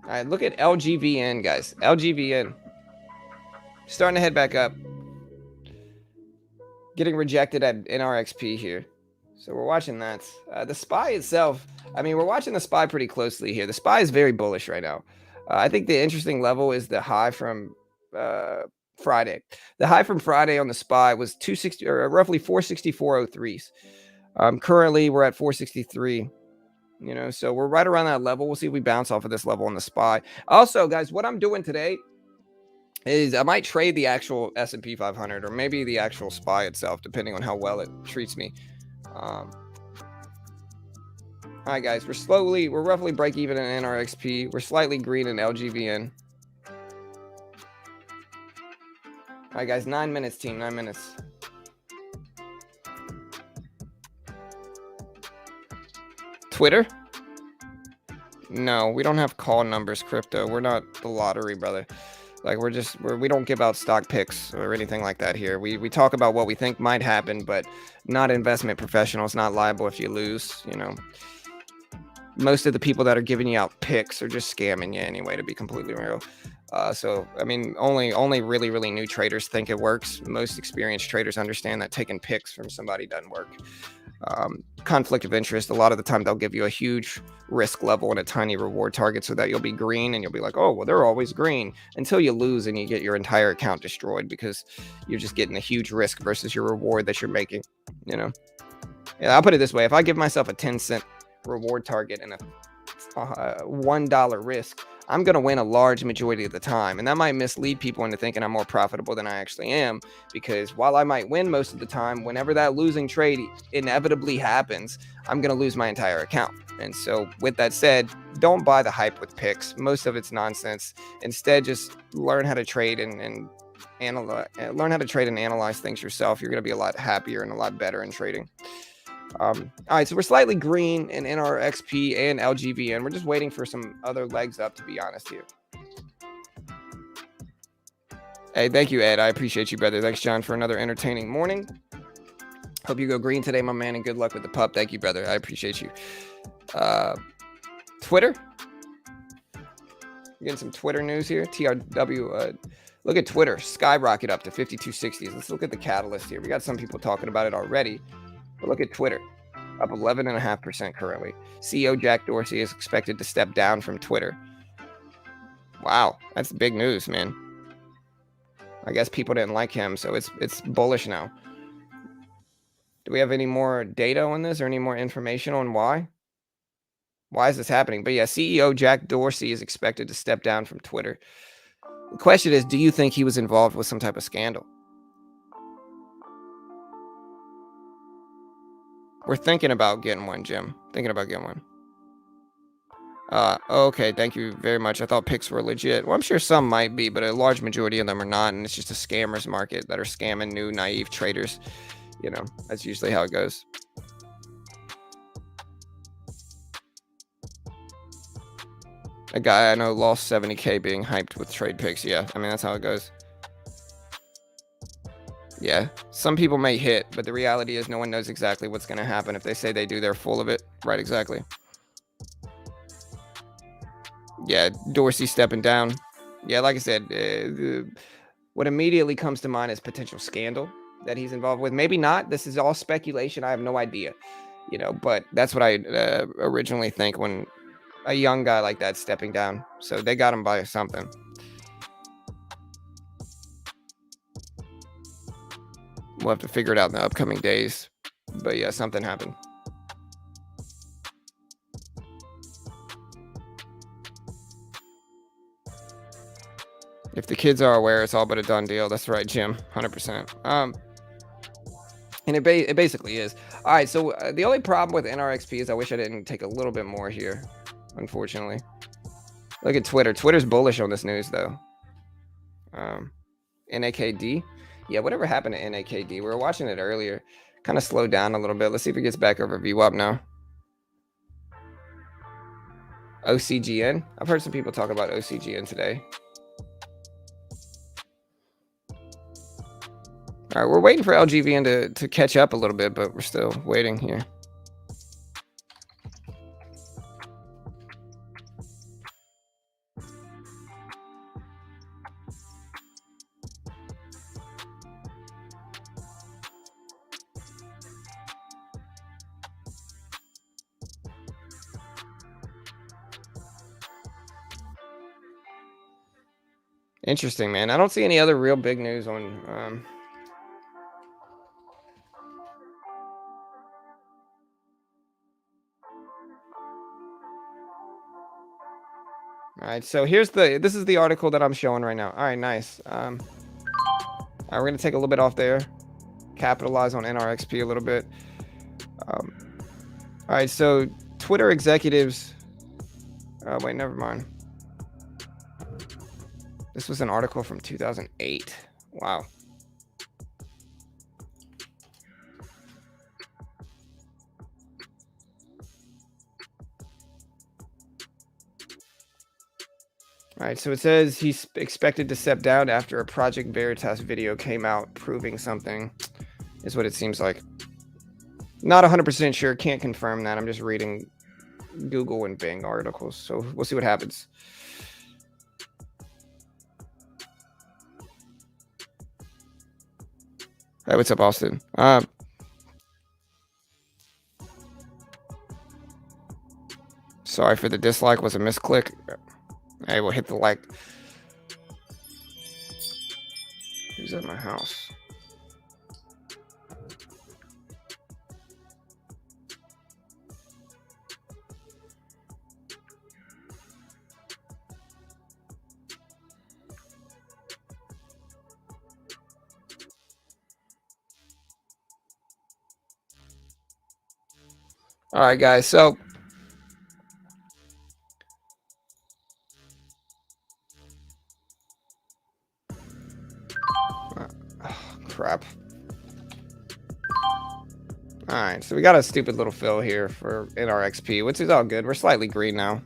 All right, look at LGVN, guys. LGVN. Starting to head back up. Getting rejected at NRXP here. So we're watching that. The SPY itself, I mean, we're watching the SPY pretty closely here. The SPY is very bullish right now. I think the interesting level is the high from Friday. The high from Friday on the SPY was 260 or roughly 464.03s. Currently, we're at 463. You know, so we're right around that level. We'll see if we bounce off of this level on the SPY. Also, guys, what I'm doing today is I might trade the actual S&P 500 or maybe the actual SPY itself, depending on how well it treats me. All right, guys, we're roughly break even in NRXP. We're slightly green in LGVN. All right, guys, 9 minutes, team, 9 minutes. Twitter? No, we don't have call numbers, crypto. We're not the lottery, brother. Like, we don't give out stock picks or anything like that here. We talk about what we think might happen, but not investment professionals, not liable if you lose, you know. Most of the people that are giving you out picks are just scamming you anyway, to be completely real. So, I mean, only really, really new traders think it works. Most experienced traders understand that taking picks from somebody doesn't work. Conflict of interest, a lot of the time they'll give you a huge risk level and a tiny reward target so that you'll be green and you'll be like, oh, well, they're always green, until you lose and you get your entire account destroyed because you're just getting a huge risk versus your reward that you're making, you know. Yeah, I'll put it this way. If I give myself a 10-cent reward target and a $1 risk, I'm going to win a large majority of the time. And that might mislead people into thinking I'm more profitable than I actually am, because while I might win most of the time, whenever that losing trade inevitably happens, I'm going to lose my entire account. And so with that said, don't buy the hype with picks. Most of it's nonsense. Instead, just learn how to trade and analyze things yourself. You're going to be a lot happier and a lot better in trading. All right, so we're slightly green in NRXP and LGVN. We're just waiting for some other legs up, to be honest here. Hey, thank you, Ed. I appreciate you, brother. Thanks, John, for another entertaining morning. Hope you go green today, my man, and good luck with the pup. Thank you, brother. I appreciate you. Twitter. We're getting some Twitter news here. TRW. Look at Twitter. Skyrocket up to 5260s. Let's look at the catalyst here. We got some people talking about it already. But look at Twitter, up 11.5% currently. CEO Jack Dorsey is expected to step down from Twitter. Wow, that's big news, man. I guess people didn't like him, so it's bullish now. Do we have any more data on this or any more information on why? Why is this happening? But yeah, CEO Jack Dorsey is expected to step down from Twitter. The question is, do you think he was involved with some type of scandal? We're thinking about getting one, Jim. Thinking about getting one. Okay, thank you very much. I thought picks were legit. Well, I'm sure some might be, but a large majority of them are not, and it's just a scammers market that are scamming new, naive traders. You know, that's usually how it goes. A guy I know lost 70K being hyped with trade picks. Yeah, I mean, that's how it goes. Yeah, some people may hit, but the reality is no one knows exactly what's going to happen. If they say they do, they're full of it. Right, exactly. Yeah, Dorsey stepping down. Yeah, like I said, what immediately comes to mind is potential scandal that he's involved with. Maybe not. This is all speculation. I have no idea, but that's what I originally think when a young guy like that stepping down. So they got him by something. We'll have to figure it out in the upcoming days. But yeah, something happened. If the kids are aware, it's all but a done deal. That's right, Jim. 100%. And it basically is. All right, so the only problem with NRXP is I wish I didn't take a little bit more here, unfortunately. Look at Twitter. Twitter's bullish on this news, though. NAKD. Yeah, whatever happened to NAKD? We were watching it earlier. Kind of slowed down a little bit. Let's see if it gets back over VWAP now. OCGN. I've heard some people talk about OCGN today. All right, we're waiting for LGVN to catch up a little bit, but we're still waiting here. Interesting, man. I don't see any other real big news on. All right, so this is the article that I'm showing right now. All right, nice. All right, we're gonna take a little bit off there, capitalize on NRXP a little bit. All right, so Twitter executives. Oh wait, never mind. This was an article from 2008. Wow. All right, so it says he's expected to step down after a Project Veritas video came out proving something, is what it seems like. Not 100% sure, can't confirm that. I'm just reading Google and Bing articles, so we'll see what happens. Hey, what's up, Austin? Sorry for the dislike, was a misclick. Hey, we'll hit the like. Who's at my house? All right, guys, so crap. All right, so we got a stupid little fill here for NRXP, which is all good. We're slightly green now. All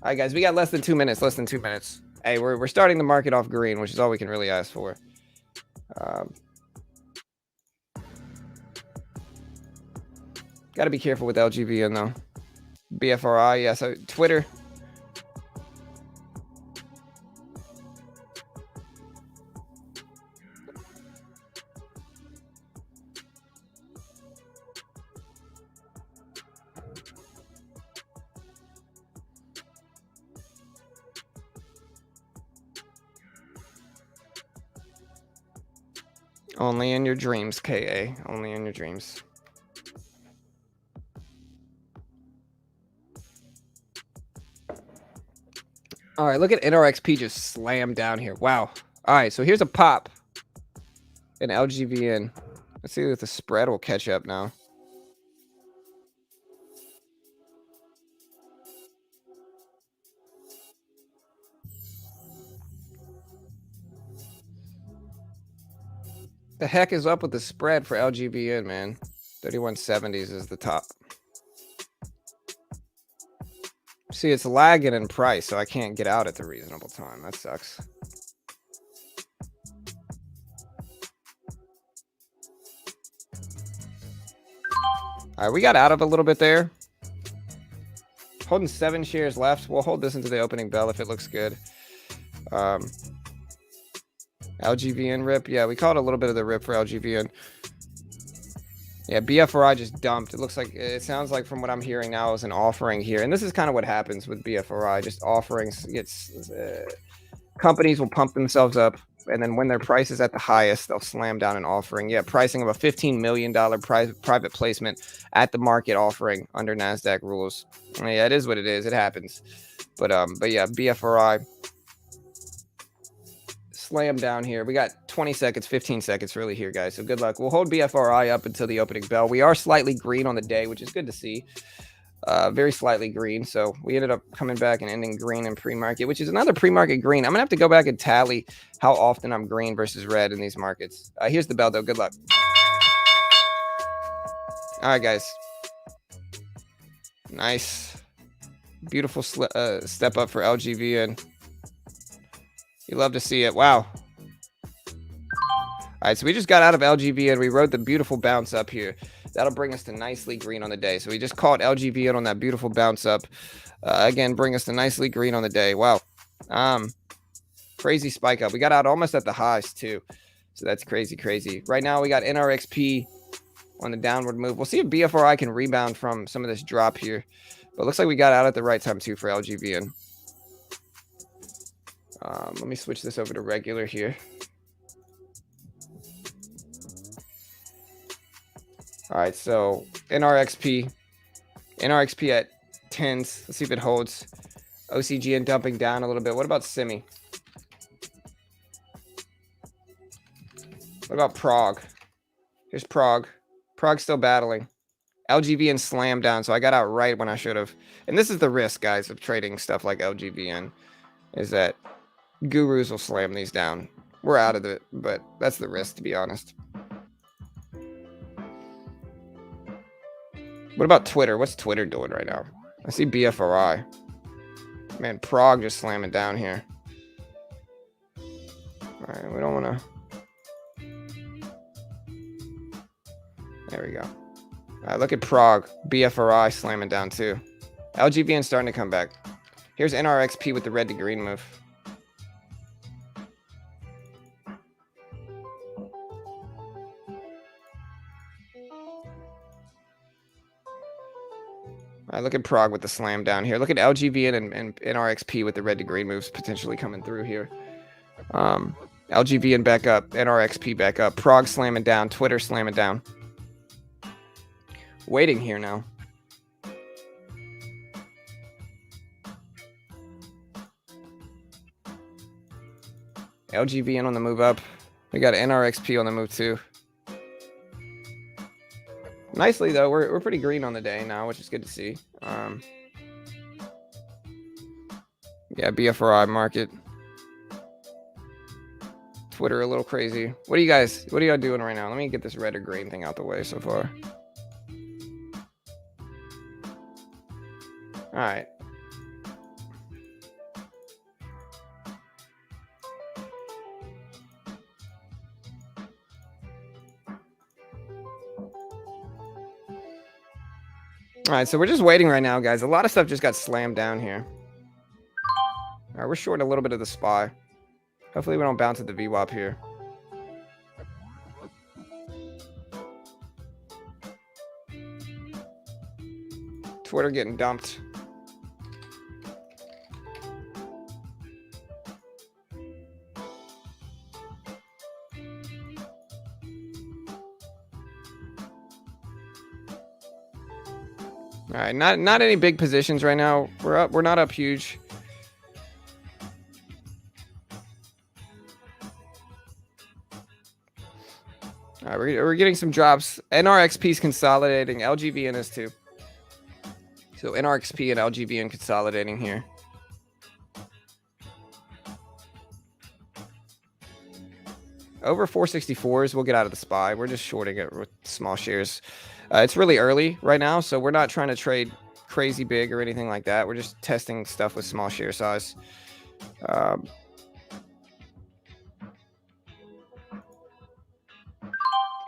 right, guys, we got less than 2 minutes. Less than 2 minutes. Hey, we're starting the market off green, which is all we can really ask for. Got to be careful with LGVN though. BFRI, yeah. So Twitter. Only in your dreams, KA. Only in your dreams. All right, look at NRXP just slam down here. Wow. All right, so here's a pop in LGVN. Let's see if the spread will catch up now. The heck is up with the spread for LGVN, man? 3170s is the top. See, it's lagging in price, so I can't get out at the reasonable time. That sucks. All right, we got out of a little bit there. Holding 7 shares left. We'll hold this into the opening bell if it looks good. LGVN rip. Yeah, we caught a little bit of the rip for LGVN. Yeah, BFRI just dumped. It looks like, it sounds like from what I'm hearing now is an offering here. And this is kind of what happens with BFRI. Just offerings. Companies will pump themselves up. And then when their price is at the highest, they'll slam down an offering. Yeah, pricing of a $15 million private placement at the market offering under NASDAQ rules. Yeah, it is what it is. It happens. But yeah, BFRI slam down here. We got 20 seconds, 15 seconds really here, guys. So good luck. We'll hold BFRI up until the opening bell. We are slightly green on the day, which is good to see. Very slightly green. So we ended up coming back and ending green in pre-market, which is another pre-market green. I'm going to have to go back and tally how often I'm green versus red in these markets. Here's the bell, though. Good luck. All right, guys. Nice. Beautiful step up for LGVN. You love to see it. Wow. All right, so we just got out of LGVN. We rode the beautiful bounce up here. That'll bring us to nicely green on the day. So we just caught LGVN on that beautiful bounce up. Again, bring us to nicely green on the day. Wow. Crazy spike up. We got out almost at the highs too. So that's crazy, crazy. Right now we got NRXP on the downward move. We'll see if BFRI can rebound from some of this drop here. But it looks like we got out at the right time too for LGVN. Let me switch this over to regular here. All right, so NRXP at 10s. Let's see if it holds. OCGN dumping down a little bit. What about Simi? What about Prague? Here's Prague. Prague's still battling. LGVN slammed down, so I got out right when I should have. And this is the risk, guys, of trading stuff like LGVN, is that gurus will slam these down. We're out of it, but that's the risk, to be honest. What about Twitter? What's Twitter doing right now? I see BFRI. Man, Prague just slamming down here. All right, we don't want to. There we go. All right, look at Prague. BFRI slamming down too. LGVN starting to come back. Here's NRXP with the red to green move. All right, look at Prague with the slam down here. Look at LGVN and NRXP with the red to green moves potentially coming through here. LGVN back up, NRXP back up. Prague slamming down, Twitter slamming down. Waiting here now. LGVN on the move up. We got NRXP on the move too. Nicely though, we're pretty green on the day now, which is good to see. Yeah, BFRI market. Twitter a little crazy. What are y'all doing right now? Let me get this red or green thing out the way so far. All right. All right, so we're just waiting right now, guys. A lot of stuff just got slammed down here. All right, we're short a little bit of the SPY. Hopefully we don't bounce at the VWAP here. Twitter getting dumped. All right, not any big positions right now. We're not up huge. All right, we're getting some drops. NRXP's consolidating. LGVN is too. So NRXP and LGVN consolidating here. Over 464s, we'll get out of the SPY. We're just shorting it with small shares. It's really early right now, so we're not trying to trade crazy big or anything like that. We're just testing stuff with small share size. All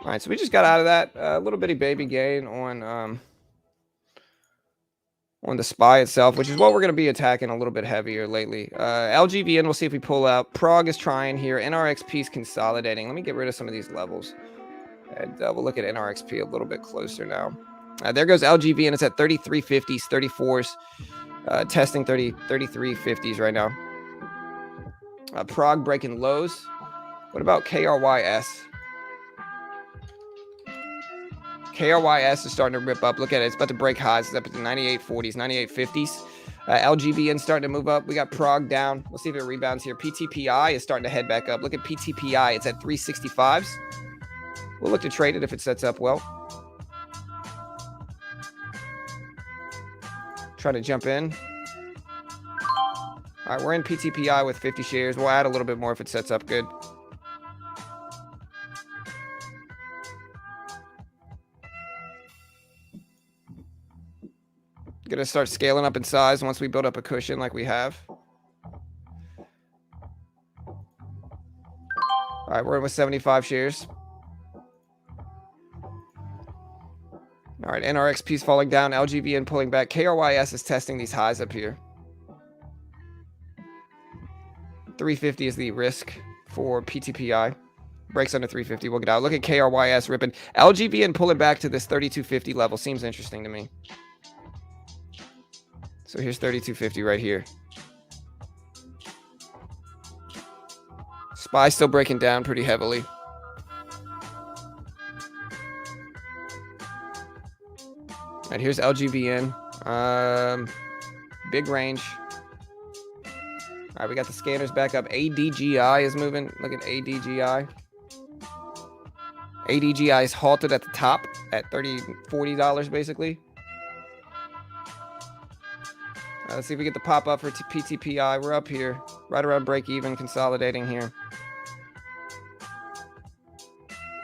right, so we just got out of that. A little bitty baby gain on the SPY itself, which is what we're going to be attacking a little bit heavier lately. LGVN, we'll see if we pull out. Prague is trying here. NRXP is consolidating. Let me get rid of some of these levels. And we'll look at NRXP a little bit closer now. There goes LGVN. It's at 3350s, 34s. Testing 3350s right now. Prague breaking lows. What about KRYS? KRYS is starting to rip up. Look at it. It's about to break highs. It's up at the 9840s, 9850s. LGVN starting to move up. We got Prague down. We'll see if it rebounds here. PTPI is starting to head back up. Look at PTPI. It's at 365s. We'll look to trade it if it sets up well. Try to jump in. All right, we're in PTPI with 50 shares. We'll add a little bit more if it sets up good. Gonna start scaling up in size once we build up a cushion like we have. All right, we're in with 75 shares. All right, NRXP's falling down. LGVN pulling back. KRYS is testing these highs up here. 350 is the risk for PTPI. Breaks under 350. We'll get out. Look at KRYS ripping. LGVN pulling back to this 3250 level. Seems interesting to me. So here's 3250 right here. SPY still breaking down pretty heavily. All right, here's LGVN. Big range. All right, we got the scanners back up. ADGI is moving. Look at ADGI. ADGI is halted at the top at $40 basically. Let's see if we get the pop up for PTPI. We're up here, right around break even, consolidating here.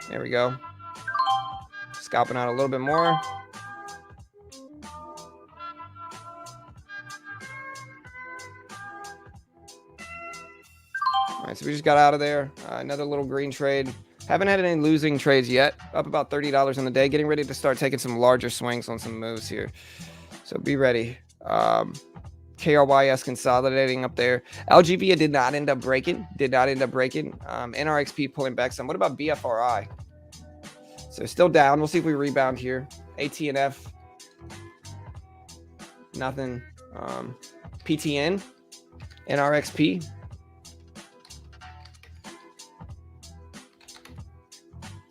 There we go. Scalping out a little bit more. All right, so we just got out of there. Another little green trade. Haven't had any losing trades yet. Up about $30 on the day. Getting ready to start taking some larger swings on some moves here. So be ready. KRYS consolidating up there. LGVA did not end up breaking. NRXP pulling back some. What about BFRI? So still down. We'll see if we rebound here. ATNF. Nothing. PTN. NRXP.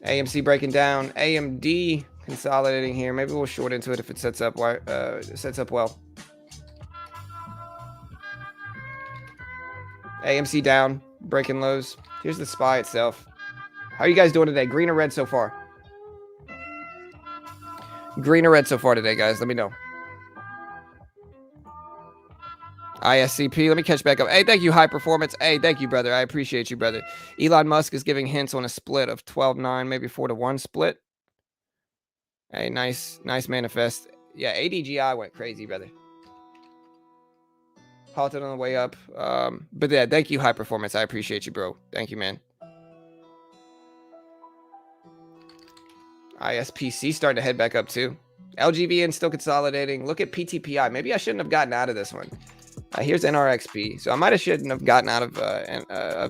AMC breaking down. AMD consolidating here. Maybe we'll short into it if it sets up well. AMC down, breaking lows. Here's the SPY itself. How are you guys doing today? Green or red so far? Green or red so far today, guys? Let me know. ISCP, let me catch back up. Hey, thank you, High Performance. Hey, thank you, brother. I appreciate you, brother. Elon Musk is giving hints on a split of 12-9, maybe 4-1 split. Hey, nice manifest. Yeah, ADGI went crazy, brother. Halted on the way up. But yeah, thank you, High Performance. I appreciate you, bro. Thank you, man. ISPC starting to head back up too. LGVN still consolidating. Look at PTPI. Maybe I shouldn't have gotten out of this one. Here's NRXP. So I shouldn't have gotten out of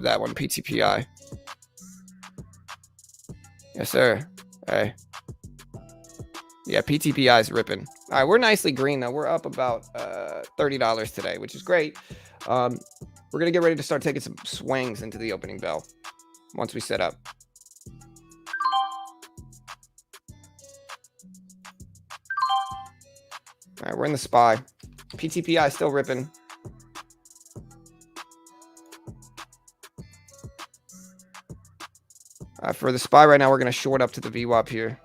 that one, PTPI. Yes, sir. Hey. Yeah, PTPI is ripping. All right, we're nicely green, though. We're up about $30 today, which is great. We're going to get ready to start taking some swings into the opening bell once we set up. All right, we're in the SPY. PTPI still ripping. For the SPY right now, we're going to short up to the VWAP here.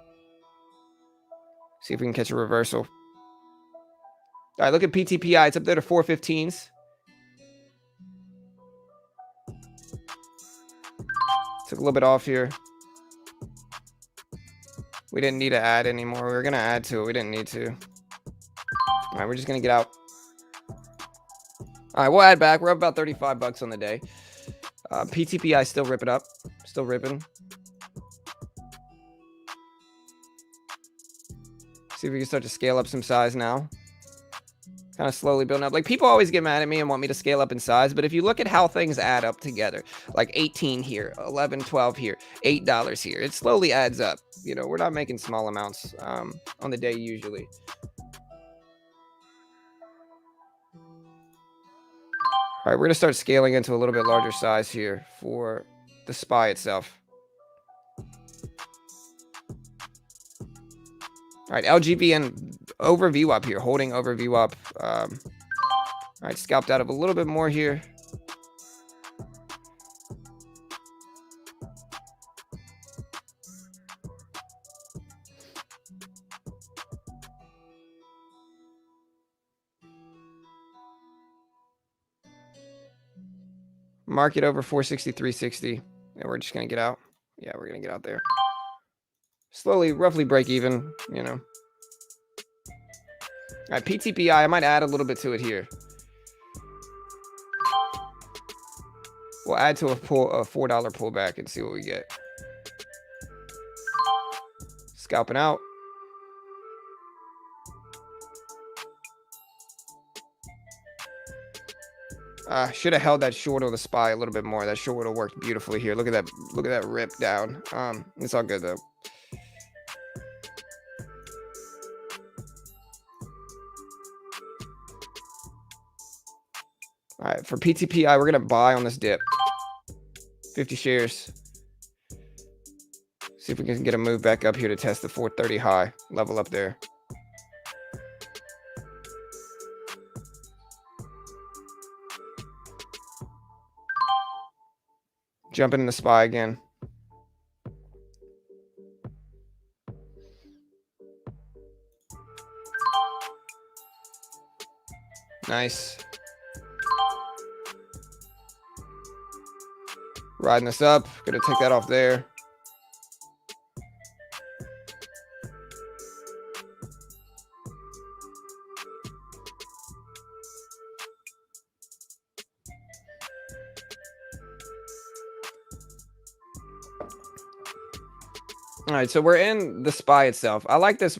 See if we can catch a reversal. All right, look at PTPI. It's up there to 415s. Took a little bit off here. We didn't need to add anymore. We were going to add to it. We didn't need to. All right, we're just going to get out. All right, we'll add back. We're up about 35 bucks on the day. PTPI still ripping up. Still ripping. See if we can start to scale up some size now. Kind of slowly building up. Like, people always get mad at me and want me to scale up in size, but if you look at how things add up together, like 18 here, 11, 12 here, $8 here, it slowly adds up. You know, we're not making small amounts on the day usually. All right, we're going to start scaling into a little bit larger size here for the SPY itself. All right, LGVN over VWAP here, holding over VWAP. All right, scalped out of a little bit more here. Market over 463.60, and we're just going to get out. Yeah, we're going to get out there. Slowly, roughly break even, you know. All right, PTPI, I might add a little bit to it here. We'll add to a $4 pullback and see what we get. Scalping out. Should have held that short on the SPY a little bit more. That short would have worked beautifully here. Look at that. Look at that rip down. It's all good though. All right, for PTPI, we're gonna buy on this dip. 50 shares. See if we can get a move back up here to test the 430 high. Level up there. Jumping in the SPY again. Nice. Riding this up. Gonna take that off there. All right, so we're in the SPY itself. I like this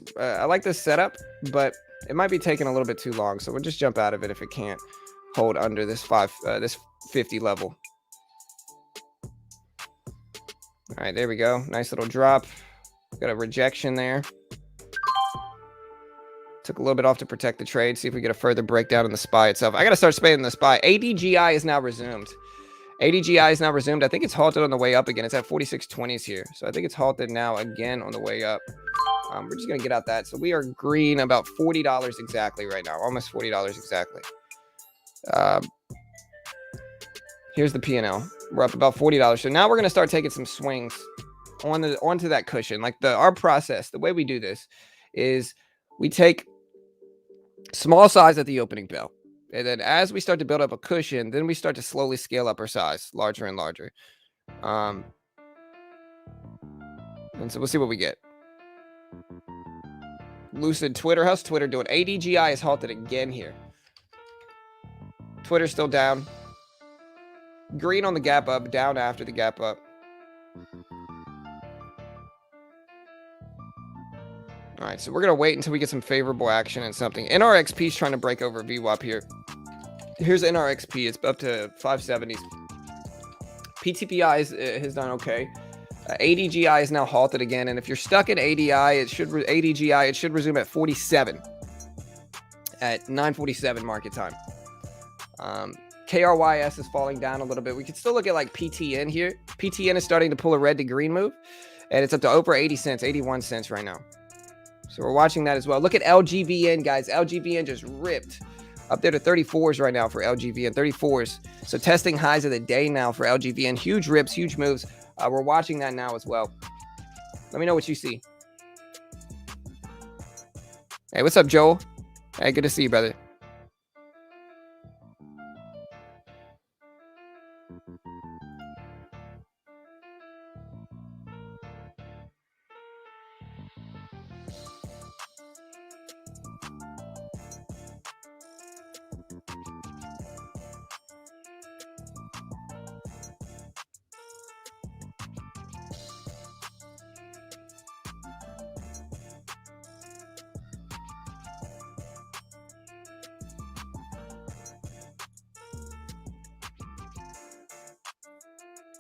setup, but it might be taking a little bit too long. So we'll just jump out of it if it can't hold under this 50 level. All right, there we go. Nice little drop. Got a rejection there. Took a little bit off to protect the trade. See if we get a further breakdown in the SPY itself. I got to start spamming the SPY. ADGI is now resumed. ADGI is now resumed. I think it's halted on the way up again. It's at 46.20s here. So I think it's halted now again on the way up. We're just going to get out that. So we are green about $40 exactly right now. Almost $40 exactly. Here's the P&L. We're up about $40. So now we're going to start taking some swings onto that cushion. Like our process, the way we do this is we take small size at the opening bell. And then as we start to build up a cushion, then we start to slowly scale up our size, larger and larger. And so we'll see what we get. Lucid Twitter. How's Twitter doing? ADGI is halted again here. Twitter's still down. Green on the gap up, down after the gap up. All right, so we're going to wait until we get some favorable action and something. NRXP is trying to break over VWAP here. Here's NRXP. It's up to 570s. PTPI has done okay. ADGI is now halted again. And if you're stuck at ADGI, it should resume at 47 at 9:47 market time. KRYS is falling down a little bit. We could still look at like PTN here. PTN is starting to pull a red to green move. And it's up to over 80 cents, 81 cents right now. So we're watching that as well. Look at LGVN, guys. LGVN just ripped up there to 34s right now for LGVN, 34s. So testing highs of the day now for LGVN. Huge rips, huge moves. We're watching that now as well. Let me know what you see. Hey, what's up, Joel? Hey, good to see you, brother.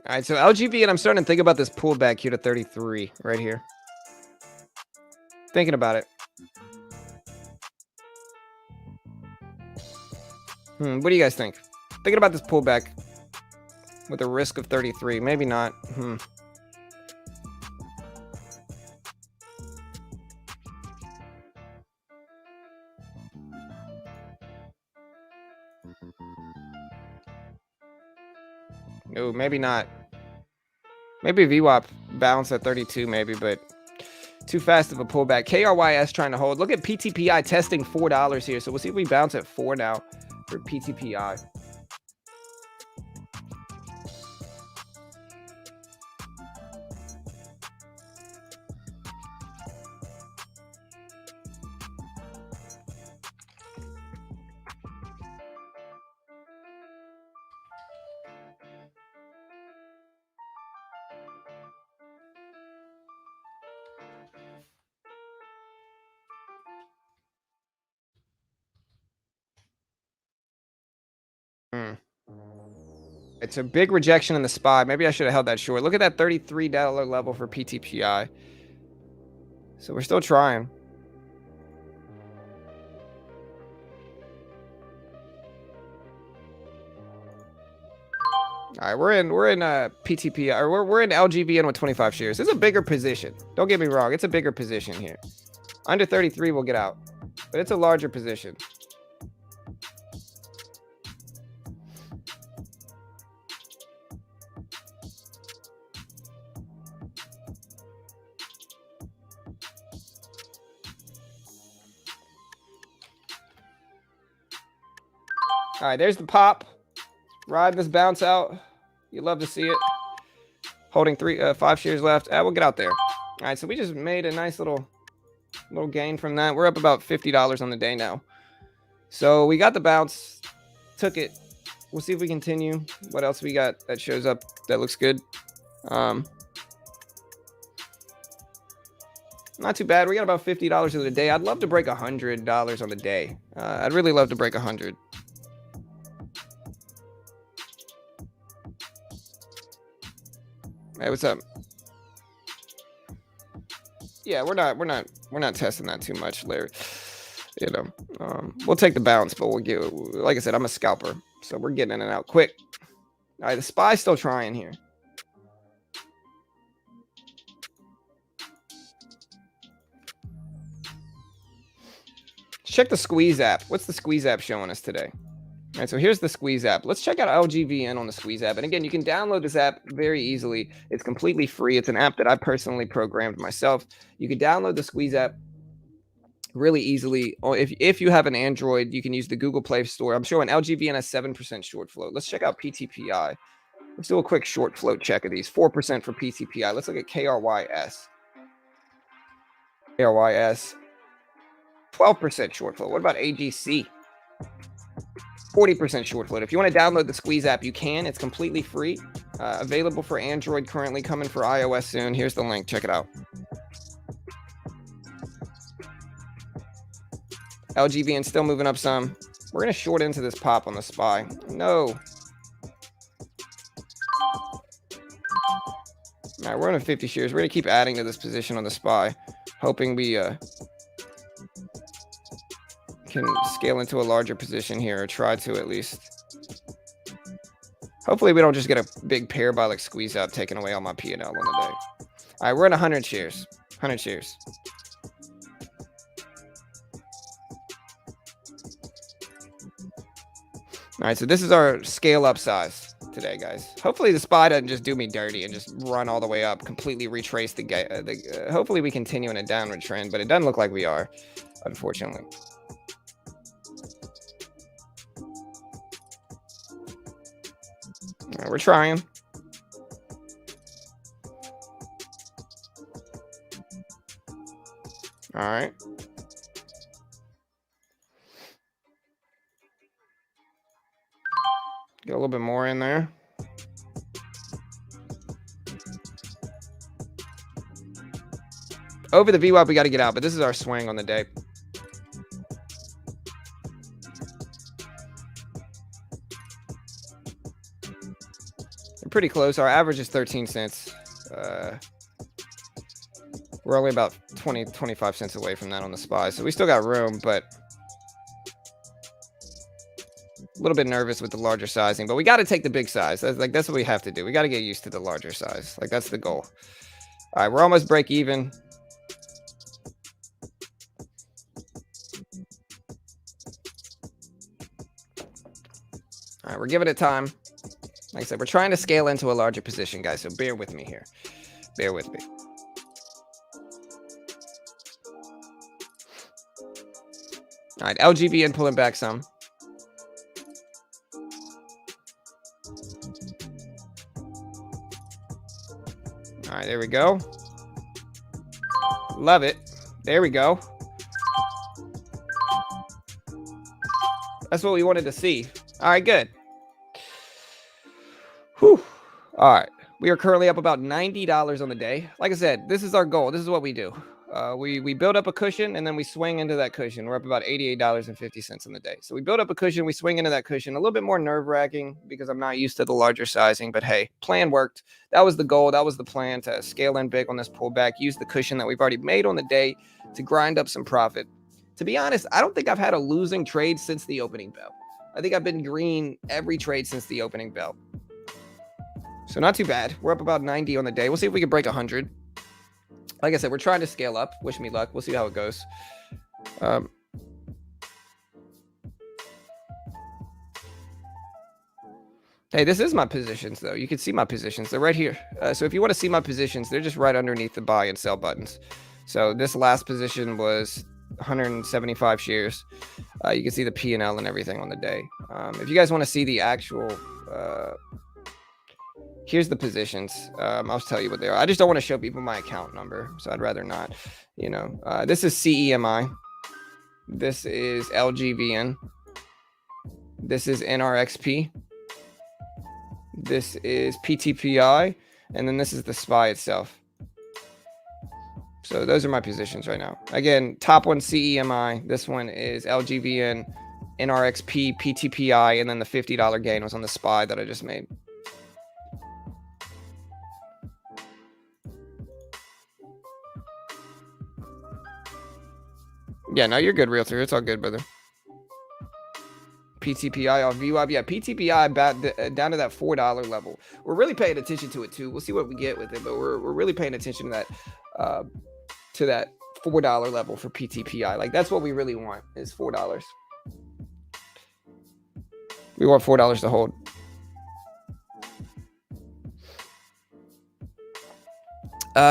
All right, so LGV, and I'm starting to think about this pullback here to 33 right here. Thinking about it. What do you guys think? Thinking about this pullback with a risk of 33. Maybe not. No, maybe not. Maybe VWAP bounce at 32, maybe, but too fast of a pullback. KRYS trying to hold. Look at PTPI testing $4 here. So we'll see if we bounce at 4 now for PTPI. It's a big rejection in the SPY. Maybe I should have held that short. Look at that $33 level for PTPI. So we're still trying. All right, we're in PTPI, or we're in LGVN with 25 shares. It's a bigger position. Don't get me wrong. It's a bigger position here. Under 33, we'll get out. But it's a larger position. All right, there's the pop. Ride this bounce out. You love to see it. Holding 5 shares left. We'll get out there. All right, so we just made a nice little gain from that. We're up about $50 on the day now. So we got the bounce. Took it. We'll see if we continue. What else we got that shows up that looks good? Not too bad. We got about $50 of the day. I'd love to break $100 on the day. I'd really love to break 100. Hey, what's up? Yeah, we're not testing that too much, Larry. You know, we'll take the bounce, but we'll get, like I said, I'm a scalper, so we're getting in and out quick. All right, the SPY's still trying here. Check the squeeze app. What's the squeeze app showing us today? All right, so here's the squeeze app. Let's check out LGVN on the squeeze app. And again, you can download this app very easily. It's completely free. It's an app that I personally programmed myself. You can download the squeeze app really easily. If you have an Android, you can use the Google Play Store. I'm showing LGVN has 7% short float. Let's check out PTPI. Let's do a quick short float check of these. 4% for PTPI. Let's look at KRYS. KRYS. 12% short float. What about AGC? 40% short float. If you want to download the squeeze app, you can. It's completely free. Available for Android currently, coming for iOS soon. Here's the link. Check it out. LGVN still moving up some. We're going to short into this pop on the SPY. No. All right, we're on 50 shares. We're going to keep adding to this position on the SPY, hoping we can scale into a larger position here, or try to at least. Hopefully we don't just get a big parabolic squeeze out taking away all my P&L on the day. All right, we're at 100 shares. 100 shares. All right, so this is our scale up size today, guys. Hopefully the SPY doesn't just do me dirty and just run all the way up, completely retrace the hopefully we continue in a downward trend, but it doesn't look like we are, unfortunately. All right, we're trying. All right. Get a little bit more in there. Over the VWAP, we got to get out, but this is our swing on the day. pretty close. Our average is 13 cents. We're only about 25 cents away from that on the SPY. So we still got room, but a little bit nervous with the larger sizing. But we got to take the big size. That's what we have to do. We got to get used to the larger size. Like, that's the goal. All right, we're almost break even. All right, we're giving it time. Like I said, we're trying to scale into a larger position, guys. So bear with me here. Bear with me. All right, LGBN pulling back some. All right, there we go. Love it. There we go. That's what we wanted to see. All right, good. Whew. All right. We are currently up about $90 on the day. Like I said, this is our goal. This is what we do. We build up a cushion and then we swing into that cushion. We're up about $88.50 on the day. So we build up a cushion, we swing into that cushion. A little bit more nerve-wracking because I'm not used to the larger sizing, but hey, plan worked. That was the goal. That was the plan, to scale in big on this pullback, use the cushion that we've already made on the day to grind up some profit. To be honest, I don't think I've had a losing trade since the opening bell. I think I've been green every trade since the opening bell. So not too bad. We're up about 90 on the day. We'll see if we can break 100. Like I said, we're trying to scale up. Wish me luck. We'll see how it goes. Hey, this is my positions, though. You can see my positions. They're right here. So if you want to see my positions, they're just right underneath the buy and sell buttons. So this last position was 175 shares. You can see the P&L and everything on the day. If you guys want to see the actual... here's the positions. I'll tell you what they are. I just don't want to show people my account number, so I'd rather not. You know, this is CEMI. This is LGVN. This is NRXP. This is PTPI, and then this is the SPY itself. So those are my positions right now. Again, top one CEMI. This one is LGVN, NRXP, PTPI, and then the $50 gain was on the SPY that I just made. Yeah, no, you're good, Realtor. It's all good, brother. PTPI off VWAP. Yeah, PTPI down to that $4 level. We're really paying attention to it, too. We'll see what we get with it, but we're really paying attention to that $4 level for PTPI. Like, that's what we really want, is $4. We want $4 to hold.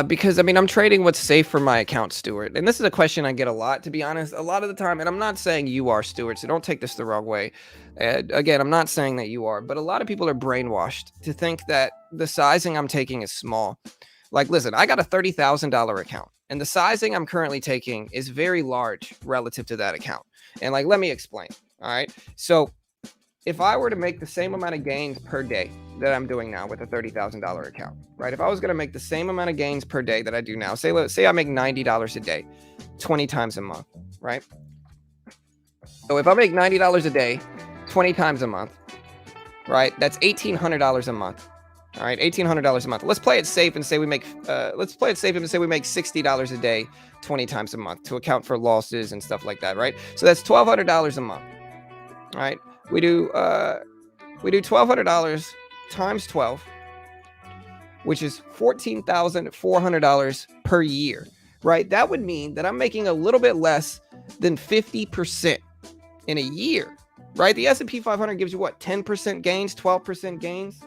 Because, I mean, I'm trading what's safe for my account, Stuart. And this is a question I get a lot, to be honest, a lot of the time. And I'm not saying you are, Stuart, so don't take this the wrong way. Again, I'm not saying that you are, but a lot of people are brainwashed to think that the sizing I'm taking is small. Like, listen, I got a $30,000 account, and the sizing I'm currently taking is very large relative to that account. And, like, let me explain. All right. So if I were to make the same amount of gains per day that I'm doing now with a $30,000 account, right? If I was going to make the same amount of gains per day that I do now, say I make $90 a day, 20 times a month, right? So if I make $90 a day, 20 times a month, right? That's $1,800 a month. All right, $1,800 a month. Let's play it safe and say we make $60 a day, 20 times a month to account for losses and stuff like that, right? So that's $1,200 a month. All right. We do $1,200 times 12, which is $14,400 per year, right? That would mean that I'm making a little bit less than 50% in a year, right? The S&P 500 gives you what, 10% gains, 12% gains?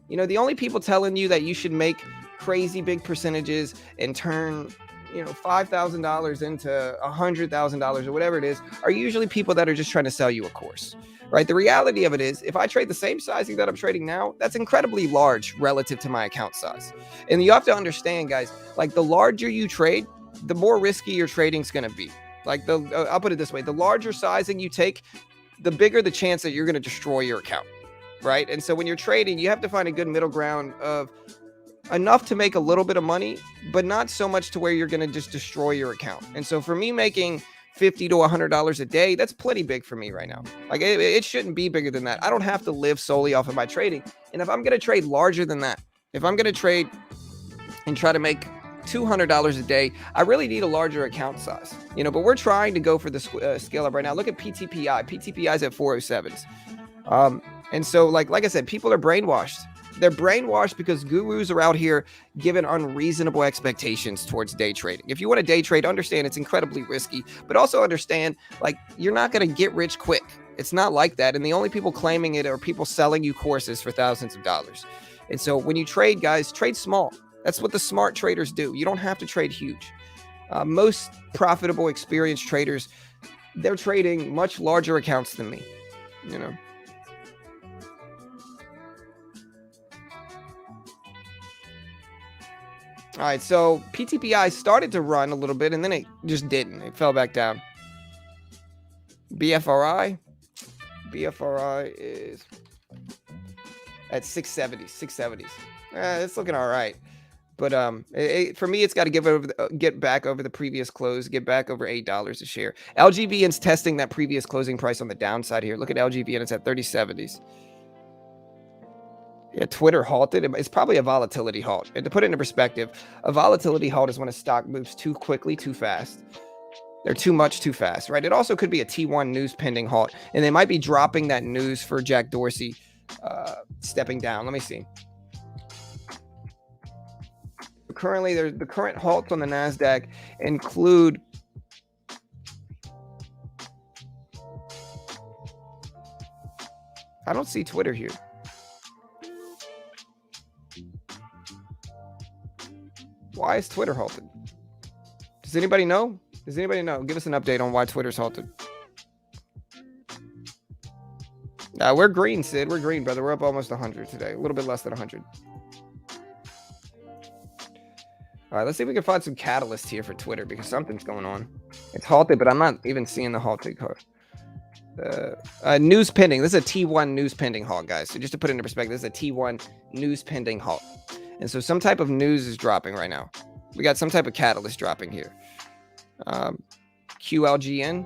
You know, the only people telling you that you should make crazy big percentages and turn, you know, $5,000 into $100,000 or whatever it is are usually people that are just trying to sell you a course. Right. The reality of it is, if I trade the same sizing that I'm trading now, that's incredibly large relative to my account size. And you have to understand, guys, like, the larger you trade, the more risky your trading is going to be. Like, I'll put it this way. The larger sizing you take, the bigger the chance that you're going to destroy your account. Right. And so when you're trading, you have to find a good middle ground of enough to make a little bit of money, but not so much to where you're going to just destroy your account. And so for me making $50 to $100 a day, that's plenty big for me right now. Like it shouldn't be bigger than that. I don't have to live solely off of my trading. And if I'm going to trade larger than that, if I'm going to trade and try to make $200 a day, I really need a larger account size, but we're trying to go for the scale up right now. Look at PTPI. PTPI is at 407s. And so like I said, people are brainwashed. They're brainwashed because gurus are out here giving unreasonable expectations towards day trading. If you want to day trade, understand it's incredibly risky, but also understand like you're not going to get rich quick. It's not like that. And the only people claiming it are people selling you courses for thousands of dollars. And so when you trade, guys, trade small. That's what the smart traders do. You don't have to trade huge. Most profitable, experienced traders, they're trading much larger accounts than me, All right, so PTPI started to run a little bit, and then it just didn't. It fell back down. BFRI is at 670s. 670s. It's looking all right. But for me, it's got to get back over the previous close, get back over $8 a share. LGVN's testing that previous closing price on the downside here. Look at LGVN. It's at 3070s. Yeah, Twitter halted. It's probably a volatility halt. And to put it into perspective, a volatility halt is when a stock moves too quickly, too fast. They're too much, too fast, right? It also could be a T1 news pending halt. And they might be dropping that news for Jack Dorsey stepping down. Let me see. Currently, the current halts on the NASDAQ include I don't see Twitter here. Why is Twitter halted? Does anybody know? Does anybody know? Give us an update on why Twitter's halted. We're green, Sid. We're green, brother. We're up almost 100 today. A little bit less than 100. All right, let's see if we can find some catalyst here for Twitter because something's going on. It's halted, but I'm not even seeing the halted card. News pending. This is a T1 news pending halt, guys. So just to put it into perspective, this is a T1 news pending halt. And so some type of news is dropping right now. We got some type of catalyst dropping here. QLGN.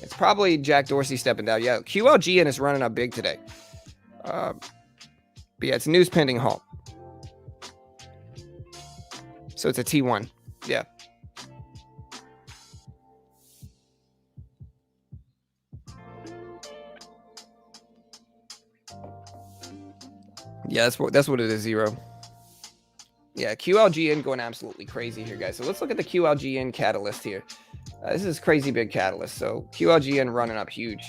It's probably Jack Dorsey stepping down. Yeah, QLGN is running up big today. But yeah, it's news pending halt. So it's a T1. Yeah. Yeah, that's what it is, 0. Yeah, QLGN going absolutely crazy here, guys. So let's look at the QLGN catalyst here. This is crazy big catalyst. So QLGN running up huge.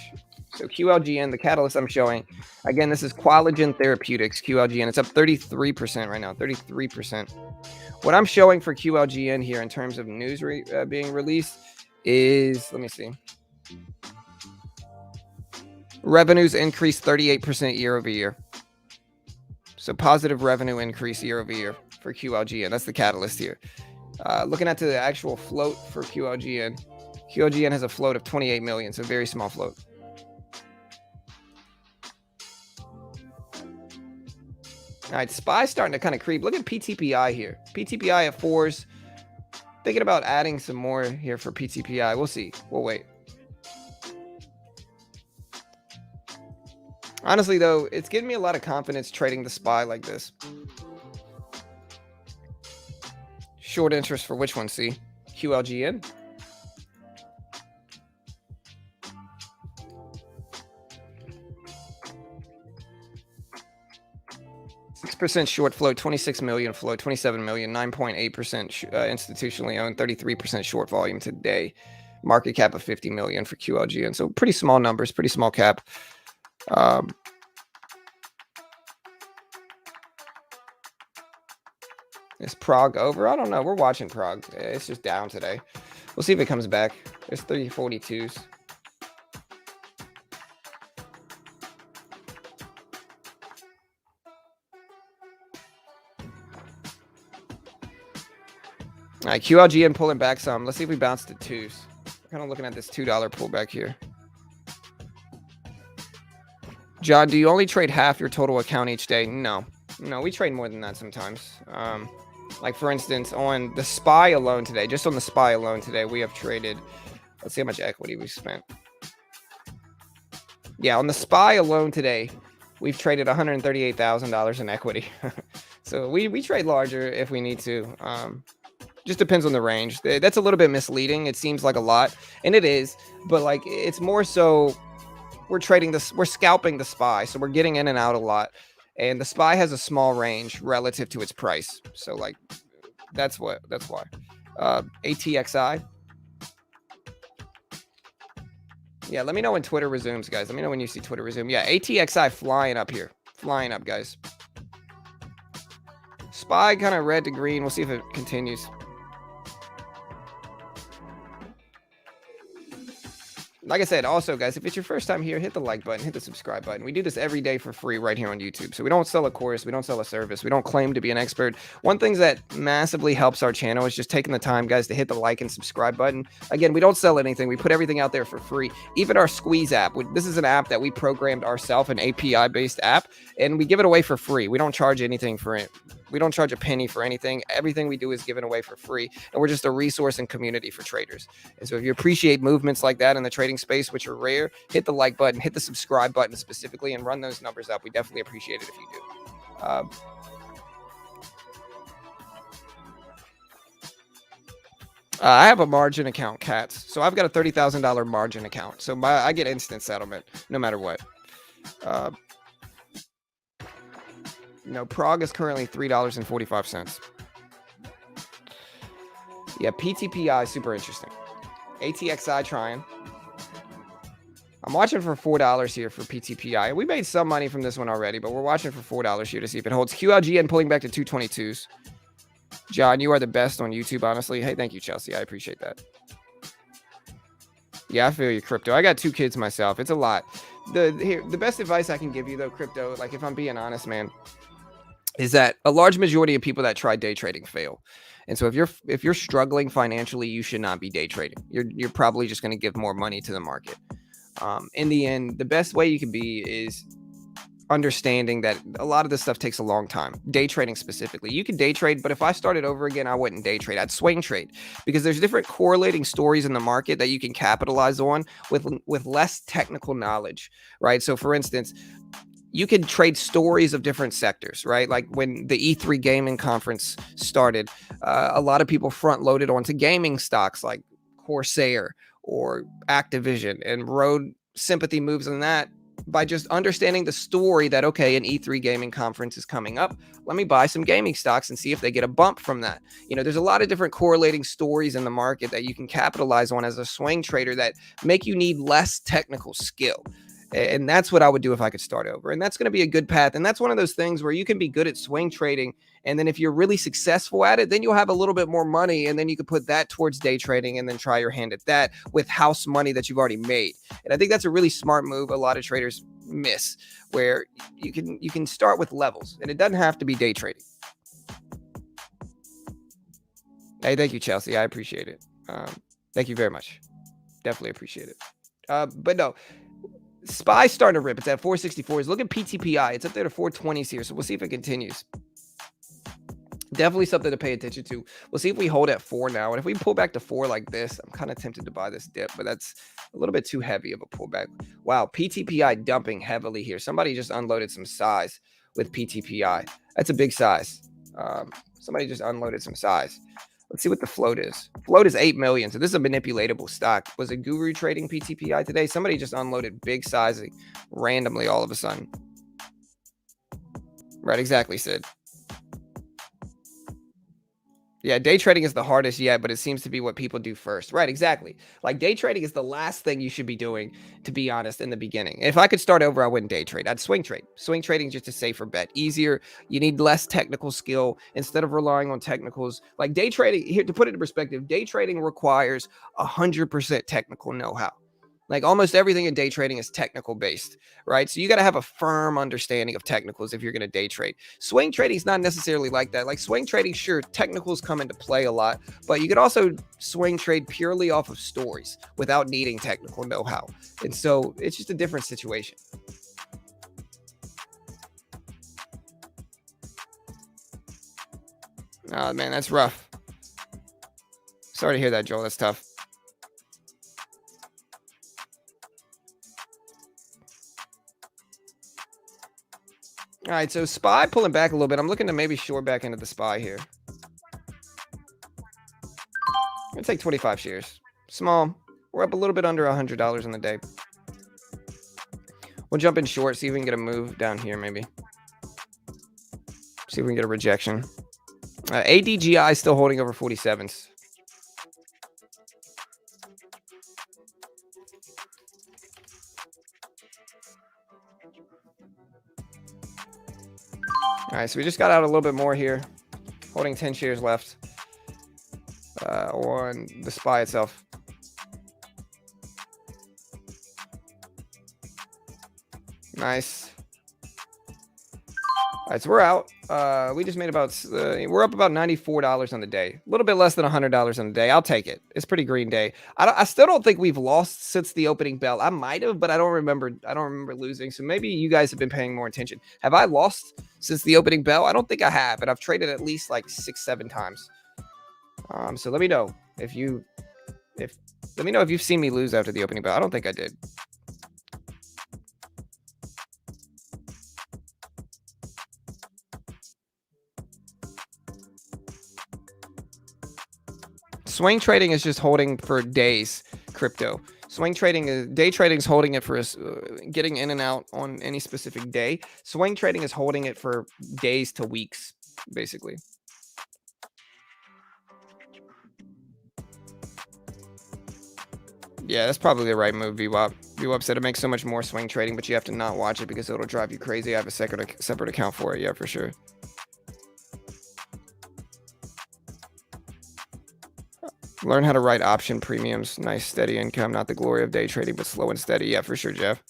So QLGN, the catalyst I'm showing, again, this is Collagen Therapeutics, QLGN. It's up 33% right now, 33%. What I'm showing for QLGN here in terms of news being released is, let me see. Revenues increased 38% year over year. So positive revenue increase year over year for QLGN. That's the catalyst here. Looking at the actual float for QLGN. QLGN has a float of 28 million, so very small float. All right, SPY's starting to kind of creep. Look at PTPI here. PTPI at 4s. Thinking about adding some more here for PTPI. We'll see. We'll wait. Honestly, though, it's giving me a lot of confidence trading the SPY like this. Short interest for which one? See? QLGN. % short float, 26 million float, 27 million, 9.8% institutionally owned, 33% short volume today. Market cap of 50 million for QLGN. So pretty small numbers, pretty small cap. Is Prague over? I don't know. We're watching Prague. It's just down today. We'll see if it comes back. There's 342s. All right, QLGN pulling back some. Let's see if we bounce to 2s. We're kind of looking at this $2 pullback here. John, do you only trade half your total account each day? No, we trade more than that sometimes. Like for instance, on the SPY alone today, just on the SPY alone today, we have traded, let's see how much equity we spent. Yeah, on the SPY alone today, we've traded $138,000 in equity. So we trade larger if we need to. Just depends on the range. That's a little bit misleading. It seems like a lot, and it is, but like it's more so we're trading this, we're scalping the SPY, so we're getting in and out a lot. And the SPY has a small range relative to its price. So like that's why. ATXI. Yeah, let me know when Twitter resumes, guys. Let me know when you see Twitter resume. Yeah, ATXI flying up here. Flying up, guys. SPY kind of red to green. We'll see if it continues. Like I said, also, guys, if it's your first time here, hit the like button, hit the subscribe button. We do this every day for free right here on YouTube. So we don't sell a course, we don't sell a service, we don't claim to be an expert. One thing that massively helps our channel is just taking the time, guys, to hit the like and subscribe button. Again, we don't sell anything. We put everything out there for free. Even our Squeeze app, this is an app that we programmed ourselves, an API-based app, and we give it away for free. We don't charge anything for it. We don't charge a penny for anything. Everything we do is given away for free. And we're just a resource and community for traders. And so if you appreciate movements like that in the trading space, which are rare, hit the like button, hit the subscribe button specifically, and run those numbers up. We definitely appreciate it if you do. I have a margin account, Cats. So I've got a $30,000 margin account. So I get instant settlement no matter what. Prague is currently $3.45. Yeah, PTPI, super interesting. ATXI trying. I'm watching for $4 here for PTPI. We made some money from this one already, but we're watching for $4 here to see if it holds. QLGN pulling back to 222s. John, you are the best on YouTube, honestly. Hey, thank you, Chelsea. I appreciate that. Yeah, I feel you, Crypto. I got 2 kids myself. It's a lot. The best advice I can give you, though, Crypto, like if I'm being honest, man, is that a large majority of people that try day trading fail. And so if you're struggling financially, you should not be day trading. You're probably just going to give more money to the market. In the end, the best way you can be is understanding that a lot of this stuff takes a long time. Day trading specifically. You can day trade, but if I started over again, I wouldn't day trade. I'd swing trade because there's different correlating stories in the market that you can capitalize on with less technical knowledge, right? So for instance, you can trade stories of different sectors, right? Like when the E3 gaming conference started, a lot of people front loaded onto gaming stocks like Corsair or Activision and rode sympathy moves on that by just understanding the story that, okay, an E3 gaming conference is coming up. Let me buy some gaming stocks and see if they get a bump from that. There's a lot of different correlating stories in the market that you can capitalize on as a swing trader that make you need less technical skill. And that's what I would do if I could start over. And that's going to be a good path. And that's one of those things where you can be good at swing trading. And then if you're really successful at it, then you'll have a little bit more money. And then you can put that towards day trading and then try your hand at that with house money that you've already made. And I think that's a really smart move a lot of traders miss, where you can start with levels. And it doesn't have to be day trading. Hey, thank you, Chelsea. I appreciate it. Thank you very much. Definitely appreciate it. But no. SPY's starting to rip. It's at 464s. Look at PTPI. It's up there to 420s here. So we'll see if it continues. Definitely something to pay attention to. We'll see if we hold at 4 now. And if we pull back to 4 like this, I'm kind of tempted to buy this dip, but that's a little bit too heavy of a pullback. Wow, PTPI dumping heavily here. Somebody just unloaded some size with PTPI. That's a big size. Somebody just unloaded some size. Let's see what the float is. Float is 8 million. So this is a manipulatable stock. Was it Guru trading PTPI today? Somebody just unloaded big sizing randomly all of a sudden. Right, exactly, Sid. Yeah, day trading is the hardest yet, but it seems to be what people do first. Right, exactly. Like day trading is the last thing you should be doing, to be honest, in the beginning. If I could start over, I wouldn't day trade. I'd swing trade. Swing trading is just a safer bet. Easier. You need less technical skill instead of relying on technicals. Like day trading, here to put it in perspective, day trading requires 100% technical know-how. Like almost everything in day trading is technical based, right? So you got to have a firm understanding of technicals if you're going to day trade. Swing trading is not necessarily like that. Like swing trading, sure, technicals come into play a lot, but you could also swing trade purely off of stories without needing technical know-how. And so it's just a different situation. Oh, man, that's rough. Sorry to hear that, Joel. That's tough. All right, so SPY pulling back a little bit. I'm looking to maybe short back into the SPY here. I'm going to take 25 shares. Small. We're up a little bit under $100 in the day. We'll jump in short, see if we can get a move down here maybe. See if we can get a rejection. ADGI is still holding over 47s. All right, so we just got out a little bit more here. Holding 10 shares left on the SPY itself. Nice. All right, so we're out. We just made about, we're up about $94 on the day. A little bit less than $100 on the day. I'll take it. It's a pretty green day. I still don't think we've lost since the opening bell. I might have, but I don't remember losing. So maybe you guys have been paying more attention. Have I lost since the opening bell? I don't think I have, and I've traded at least like 6-7 times. So let me know if let me know if you've seen me lose after the opening bell. I don't think I did. Swing trading is just holding for days, crypto. Swing trading is, day trading is holding it for getting in and out on any specific day. Swing trading is holding it for days to weeks, basically. Yeah, that's probably the right move, VWAP. VWAP said it makes so much more swing trading, but you have to not watch it because it'll drive you crazy. I have a separate account for it. Yeah, for sure. Learn how to write option premiums. Nice steady income, not the glory of day trading, but slow and steady. Yeah, for sure, Jeff.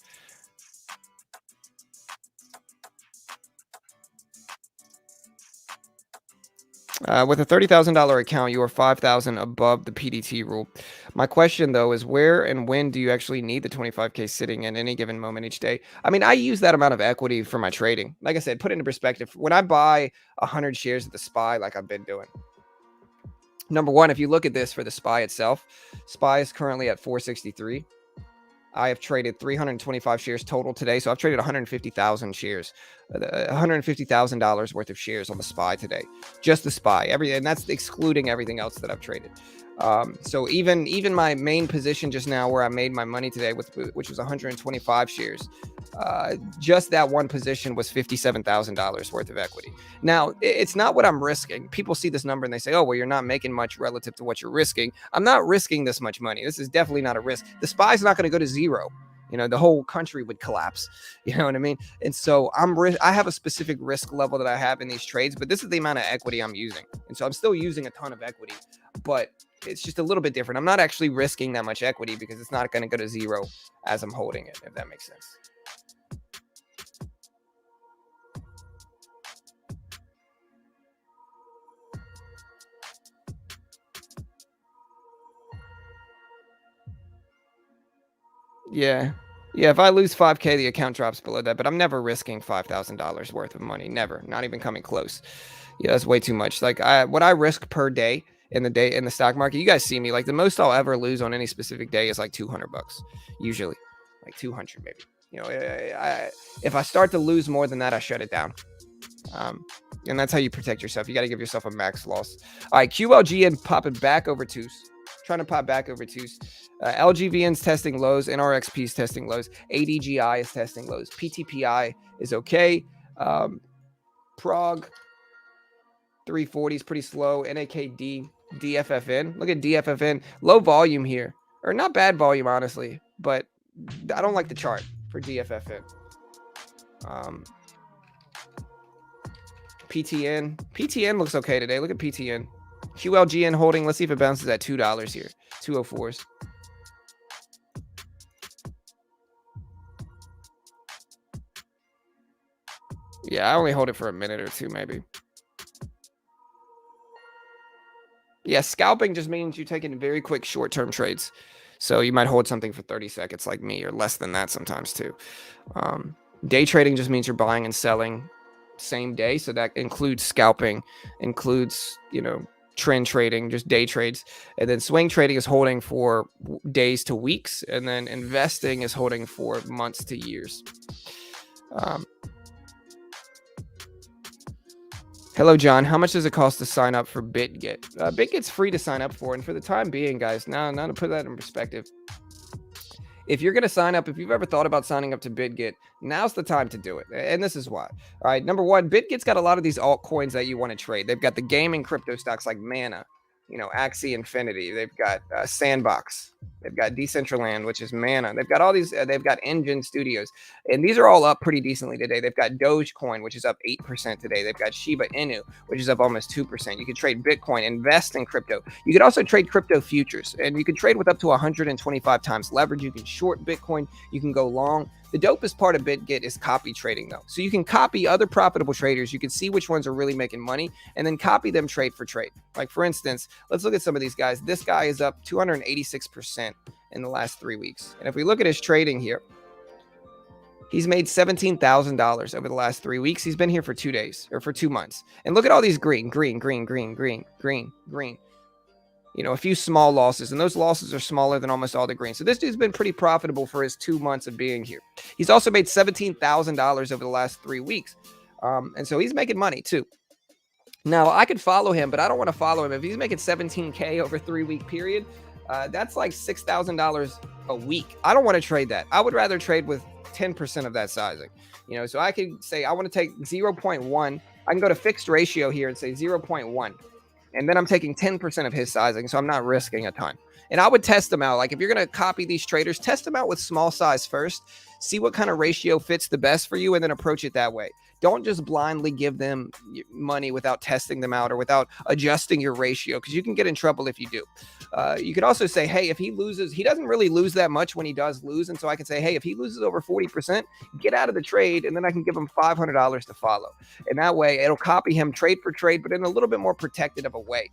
With a $30,000 account, you are $5,000 above the PDT rule. My question, though, is where and when do you actually need the 25K sitting in any given moment each day? I mean, I use that amount of equity for my trading. Like I said, put it into perspective. When I buy 100 shares of the SPY, like I've been doing, number one, if you look at this for the SPY itself, SPY is currently at 463. I have traded 325 shares total today. So I've traded 150,000 shares, $150,000 worth of shares on the SPY today. Just the SPY, and that's excluding everything else that I've traded. So even my main position just now where I made my money today, which was 125 shares, just that one position was $57,000 worth of equity. Now, it's not what I'm risking. People see this number and they say, oh, well, you're not making much relative to what you're risking. I'm not risking this much money. This is definitely not a risk. The SPY's not going to go to zero. The whole country would collapse. You know what I mean? And so I have a specific risk level that I have in these trades, but this is the amount of equity I'm using. And so I'm still using a ton of equity, but it's just a little bit different. I'm not actually risking that much equity because it's not going to go to zero as I'm holding it, if that makes sense. Yeah. Yeah, if I lose 5K, the account drops below that, but I'm never risking $5,000 worth of money. Never. Not even coming close. Yeah, that's way too much. Like what I risk per day in the stock market, you guys see me, like the most I'll ever lose on any specific day is like $200 usually. Like 200 maybe. If I start to lose more than that, I shut it down. And that's how you protect yourself. You got to give yourself a max loss. All right, QLGN popping back over twos. Trying to pop back over twos. LGVN's testing lows. NRXP's testing lows. ADGI is testing lows. PTPI is okay. Prog 340 is pretty slow. NAKD, DFFN. Look at DFFN. Low volume here. Or not bad volume, honestly. But I don't like the chart for DFFN. PTN looks okay today. Look at PTN. QLGN holding. Let's see if it bounces at $2 here. 204s. Yeah, I only hold it for a minute or two, maybe. Yeah, scalping just means you're taking very quick short-term trades. So you might hold something for 30 seconds like me, or less than that sometimes too. Day trading just means you're buying and selling same day. So that includes scalping, includes, trend trading, just day trades. And then swing trading is holding for days to weeks. And then investing is holding for months to years. Hello, John. How much does it cost to sign up for BitGet? BitGet's free to sign up for. And for the time being, guys, now to put that in perspective, if you're going to sign up, if you've ever thought about signing up to BitGet, now's the time to do it. And this is why. All right. Number one, BitGet's got a lot of these altcoins that you want to trade. They've got the gaming crypto stocks like Mana, Axie Infinity. They've got Sandbox. They've got Decentraland, which is Mana. They've got all these. They've got Engine Studios. And these are all up pretty decently today. They've got Dogecoin, which is up 8% today. They've got Shiba Inu, which is up almost 2%. You can trade Bitcoin, invest in crypto. You could also trade crypto futures. And you can trade with up to 125 times leverage. You can short Bitcoin. You can go long. The dopest part of BitGet is copy trading, though. So you can copy other profitable traders. You can see which ones are really making money and then copy them trade for trade. Like, for instance, let's look at some of these guys. This guy is up 286% in the last 3 weeks. And if we look at his trading here, he's made $17,000 over the last 3 weeks. He's been here for 2 days or for 2 months. And look at all these green. A few small losses, and those losses are smaller than almost all the green. So this dude's been pretty profitable for his 2 months of being here. He's also made $17,000 over the last 3 weeks. And so he's making money too. Now, I could follow him, but I don't want to follow him. If he's making $17K over a 3-week period, that's like $6,000 a week. I don't want to trade that. I would rather trade with 10% of that sizing. So I could say I want to take 0.1. I can go to fixed ratio here and say 0.1. And then I'm taking 10% of his sizing, so I'm not risking a ton. And I would test them out. Like, if you're going to copy these traders, test them out with small size first. See what kind of ratio fits the best for you, and then approach it that way. Don't just blindly give them money without testing them out or without adjusting your ratio, because you can get in trouble if you do. You could also say, hey, if he loses, he doesn't really lose that much when he does lose. And so I can say, hey, if he loses over 40%, get out of the trade, and then I can give him $500 to follow. And that way it'll copy him trade for trade, but in a little bit more protected of a way.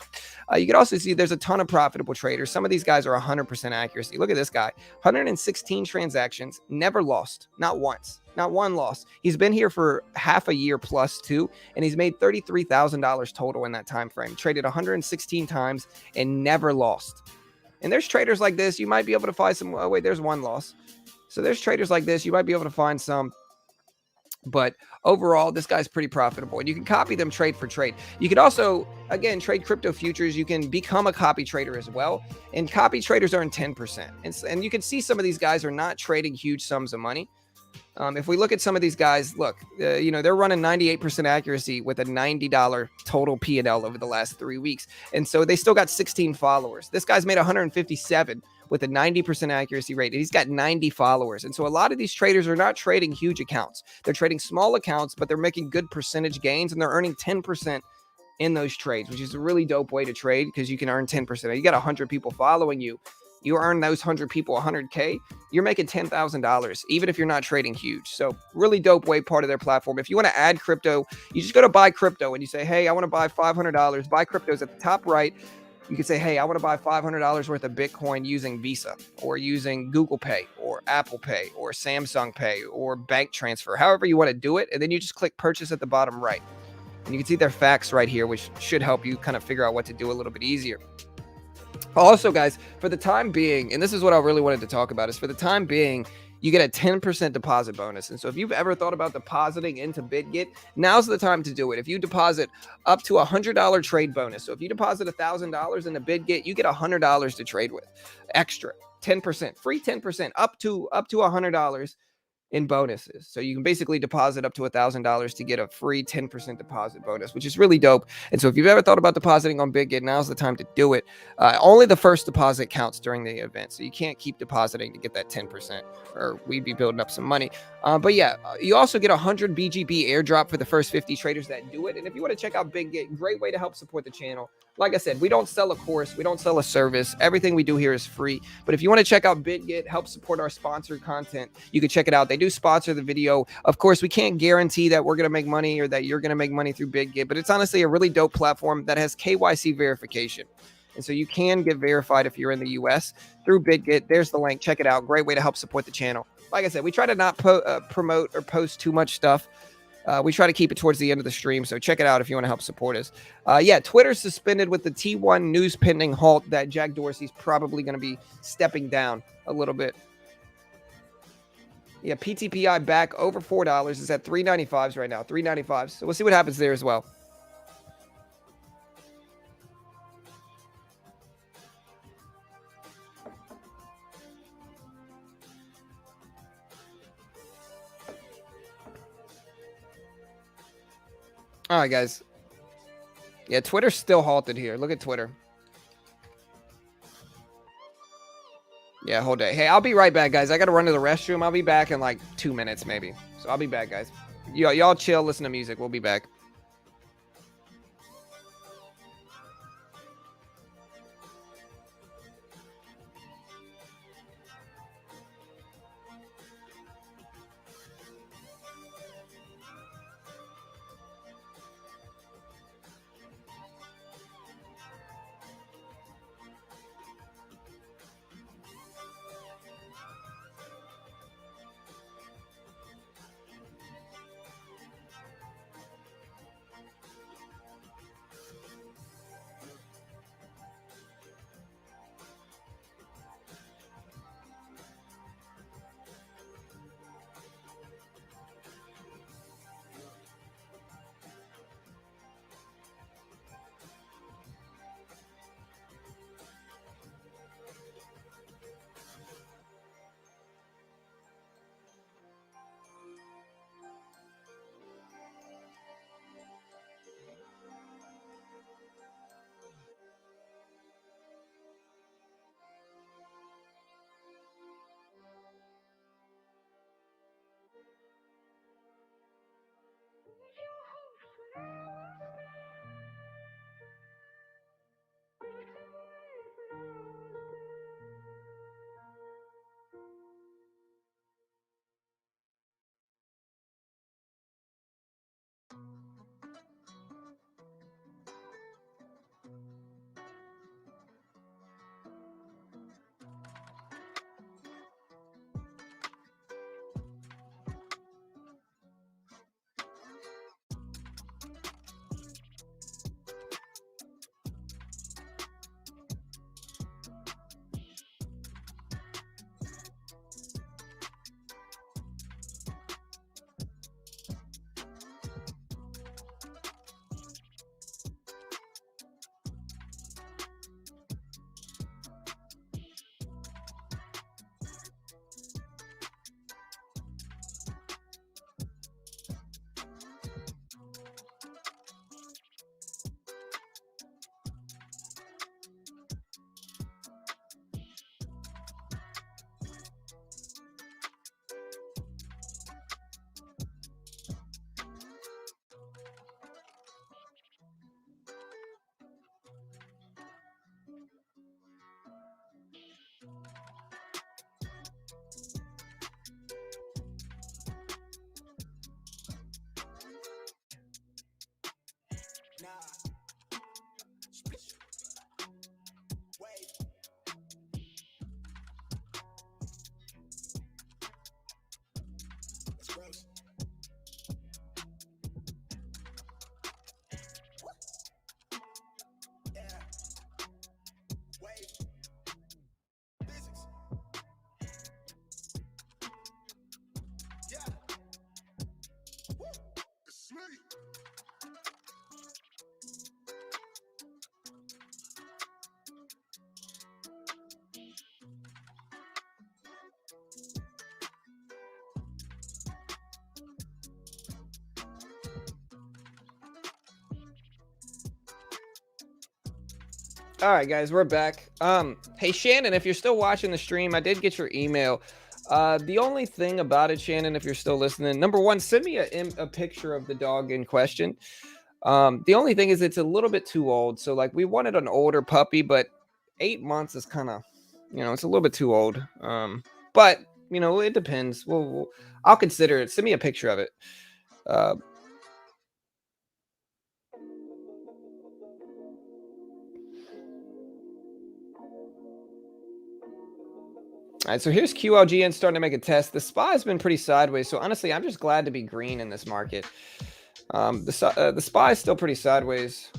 You can also see there's a ton of profitable traders. Some of these guys are 100% accuracy. Look at this guy, 116 transactions, never lost, not once. Not one loss. He's been here for half a year plus too, and he's made $33,000 total in that time frame. Traded 116 times and never lost. And there's traders like this. You might be able to find some. Oh wait, there's one loss. So there's traders like this. You might be able to find some. But overall, this guy's pretty profitable, and you can copy them trade for trade. You could also, again, trade crypto futures. You can become a copy trader as well, and copy traders earn 10%. And you can see some of these guys are not trading huge sums of money. If we look at some of these guys, look, they're running 98% accuracy with a $90 total P&L over the last 3 weeks. And so they still got 16 followers. This guy's made 157 with a 90% accuracy rate. And he's got 90 followers. And so a lot of these traders are not trading huge accounts. They're trading small accounts, but they're making good percentage gains, and they're earning 10% in those trades, which is a really dope way to trade, because you can earn 10%. You got 100 people following you. You earn those 100 people $100K, you're making $10,000, even if you're not trading huge. So really dope way, part of their platform. If you want to add crypto, you just go to buy crypto and you say, hey, I want to buy $500. Buy cryptos at the top right. You can say, hey, I want to buy $500 worth of Bitcoin using Visa or using Google Pay or Apple Pay or Samsung Pay or bank transfer, however you want to do it. And then you just click purchase at the bottom right. And you can see their facts right here, which should help you kind of figure out what to do a little bit easier. Also, guys, for the time being, and this is what I really wanted to talk about, is for the time being, you get a 10% deposit bonus. And so if you've ever thought about depositing into BitGet, now's the time to do it. If you deposit up to $100 trade bonus, so if you deposit $1,000 into BitGet, you get $100 to trade with, extra 10%, free 10%, up to $100 in bonuses. So you can basically deposit up to $1,000 to get a free 10% deposit bonus, which is really dope. And so if you've ever thought about depositing on BitGet, now's the time to do it. Only the first deposit counts during the event. So you can't keep depositing to get that 10%, or we'd be building up some money. But yeah, you also get 100 BGB airdrop for the first 50 traders that do it. And if you want to check out BitGet, great way to help support the channel. Like I said, we don't sell a course. We don't sell a service. Everything we do here is free. But if you want to check out BitGet, help support our sponsored content, you can check it out. They do sponsor the video. Of course, we can't guarantee that we're going to make money or that you're going to make money through BitGet, but it's honestly a really dope platform that has KYC verification. And so you can get verified if you're in the US through BitGet. There's the link. Check it out. Great way to help support the channel. Like I said, we try to not promote or post too much stuff We try to keep it towards the end of the stream, so check it out if you want to help support us. Yeah, Twitter's suspended with the T1 news pending halt that Jack Dorsey's probably going to be stepping down a little bit. Yeah, PTPI back over $4. It's at 395s right now, 395s. So we'll see what happens there as well. All right, guys. Yeah, Twitter's still halted here. Look at Twitter. Yeah, hold it. Hey, I'll be right back, guys. I got to run to the restroom. I'll be back in like 2 minutes, maybe. So I'll be back, guys. Y'all chill, listen to music. We'll be back. All right, guys, we're back. Hey Shannon, if you're still watching the stream, I did get your email. The only thing about it, Shannon, if you're still listening, number one, send me a picture of the dog in question. The only thing is it's a little bit too old. So like we wanted an older puppy, but 8 months is kind of, it's a little bit too old. But it depends. I'll consider it. Send me a picture of it. Uh, All right, so here's QLGN starting to make a test. The SPY has been pretty sideways, so honestly, I'm just glad to be green in this market. The SPY is still pretty sideways.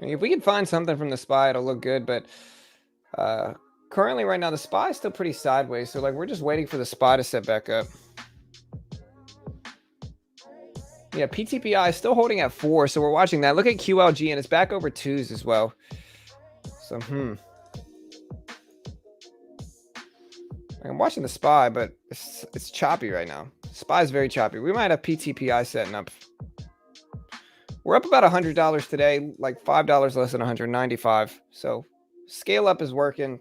If we can find something from the SPY, it'll look good, but currently right now the SPY is still pretty sideways, so like we're just waiting for the SPY to set back up. Yeah, PTPI is still holding at 4, so we're watching that. Look at QLG, and it's back over 2s as well. So, I'm watching the SPY, but it's choppy right now. SPY is very choppy. We might have PTPI setting up. We're up about $100 today, like $5 less than 195. So scale up is working.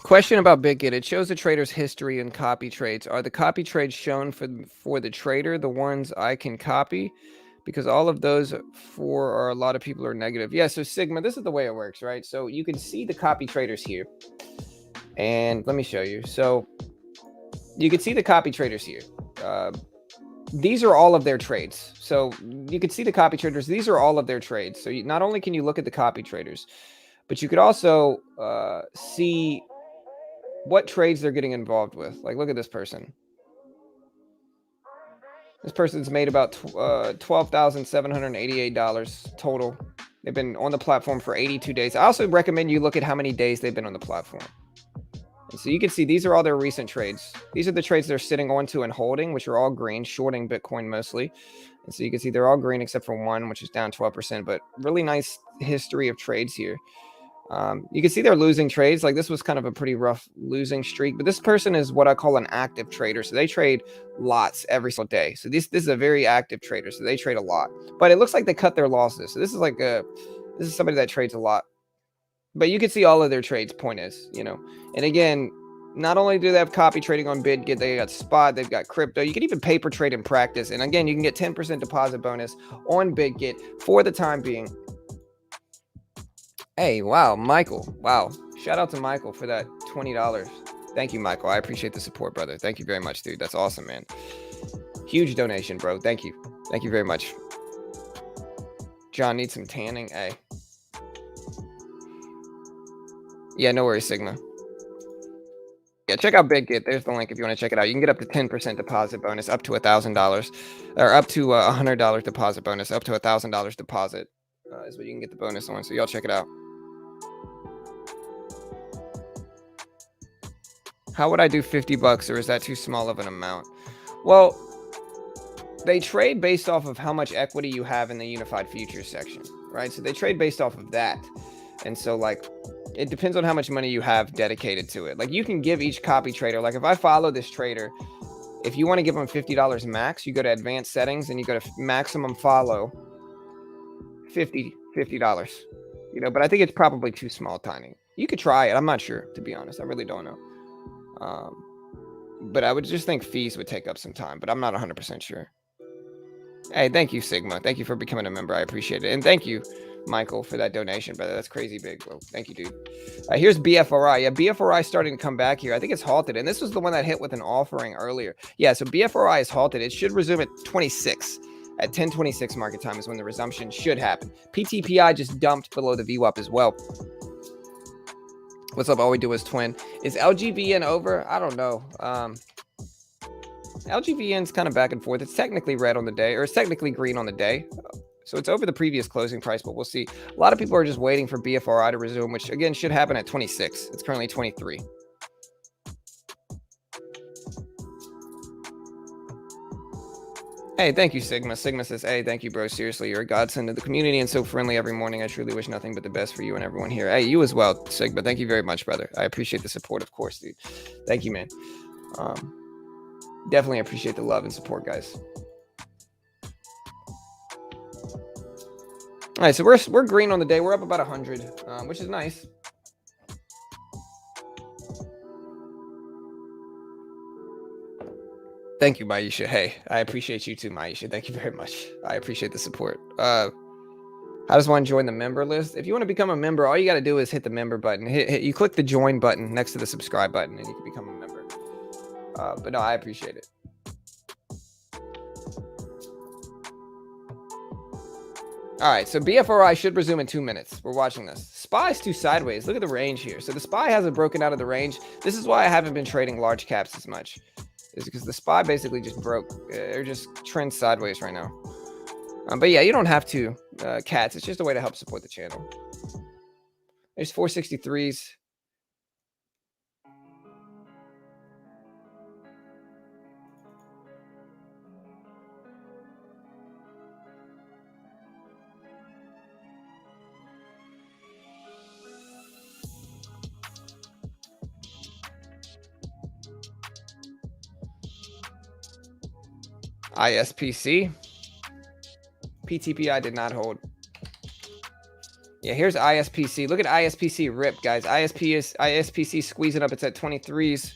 Question about BitGet. It shows the trader's history and copy trades. Are the copy trades shown for the trader the ones I can copy? Because all of those are a lot of people are negative. Yeah, so Sigma, this is the way it works, right? So you can see the copy traders here. And let me show you. So you can see the copy traders here. These are all of their trades. So you can see the copy traders. These are all of their trades. So not only can you look at the copy traders, but you could also see what trades they're getting involved with. Like, look at this person. This person's made about $12,788 total. They've been on the platform for 82 days. I also recommend you look at how many days they've been on the platform. And so you can see these are all their recent trades. These are the trades they're sitting onto and holding, which are all green, shorting Bitcoin mostly. And so you can see they're all green except for one, which is down 12%, but really nice history of trades here. You can see they're losing trades. Like this was kind of a pretty rough losing streak, but this person is what I call an active trader. So they trade lots every single day. So this is a very active trader. So they trade a lot, but it looks like they cut their losses. So this is somebody that trades a lot, but you can see all of their trades. Point is, and again, not only do they have copy trading on BitGet, they got spot, they've got crypto. You can even paper trade in practice. And again, you can get 10% deposit bonus on BitGet for the time being. Hey, wow, Michael. Wow. Shout out to Michael for that $20. Thank you, Michael. I appreciate the support, brother. Thank you very much, dude. That's awesome, man. Huge donation, bro. Thank you. Thank you very much. John needs some tanning. Hey. Yeah, no worries, Sigma. Yeah, check out BitGet. There's the link if you want to check it out. You can get up to 10% deposit bonus, up to $1,000, or up to $100 deposit bonus, up to $1,000 deposit is what you can get the bonus on. So y'all check it out. How would I do $50, or is that too small of an amount? Well, they trade based off of how much equity you have in the unified futures section, right? So they trade based off of that. And so like, it depends on how much money you have dedicated to it. Like you can give each copy trader, like if I follow this trader, if you want to give them $50 max, you go to advanced settings and you go to maximum follow $50, but I think it's probably too small tiny. You could try it. I'm not sure, to be honest. I really don't know. But I would just think fees would take up some time, but I'm not 100% sure. Hey, thank you, Sigma. Thank you for becoming a member. I appreciate it. And thank you, Michael, for that donation, brother. That's crazy big, bro. Thank you, dude. Here's BFRI. Yeah, BFRI is starting to come back here. I think it's halted. And this was the one that hit with an offering earlier. Yeah, so BFRI is halted. It should resume at 26. At 10:26 market time is when the resumption should happen. PTPI just dumped below the VWAP as well. What's up? All we do is twin. Is LGVN over? I don't know. LGVN's kind of back and forth. It's technically red on the day, or it's technically green on the day. So it's over the previous closing price, but we'll see. A lot of people are just waiting for BFRI to resume, which again should happen at 26. It's currently 23. Hey, thank you, Sigma. Sigma says, hey, thank you, bro. Seriously, you're a godsend to the community and so friendly every morning. I truly wish nothing but the best for you and everyone here. Hey, you as well, Sigma. Thank you very much, brother. I appreciate the support, of course, dude. Thank you, man. Definitely appreciate the love and support, guys. All right, so we're green on the day. We're up about 100, which is nice. Thank you, Maisha. Hey, I appreciate you too, Maisha. Thank you very much. I appreciate the support. How does one join the member list? If you want to become a member, all you got to do is hit the member button. You click the join button next to the subscribe button, and you can become a member. But no, I appreciate it. All right, so BFRI should resume in 2 minutes. We're watching this. SPY's too sideways. Look at the range here. So the SPY hasn't broken out of the range. This is why I haven't been trading large caps as much. Is because the SPY basically just broke. They're just trend sideways right now. But yeah, you don't have to, cats. It's just a way to help support the channel. There's 463s. ISPC. PTPI did not hold. Yeah, here's ISPC. Look at ISPC rip, guys. ISPC squeezing up. It's at 23s.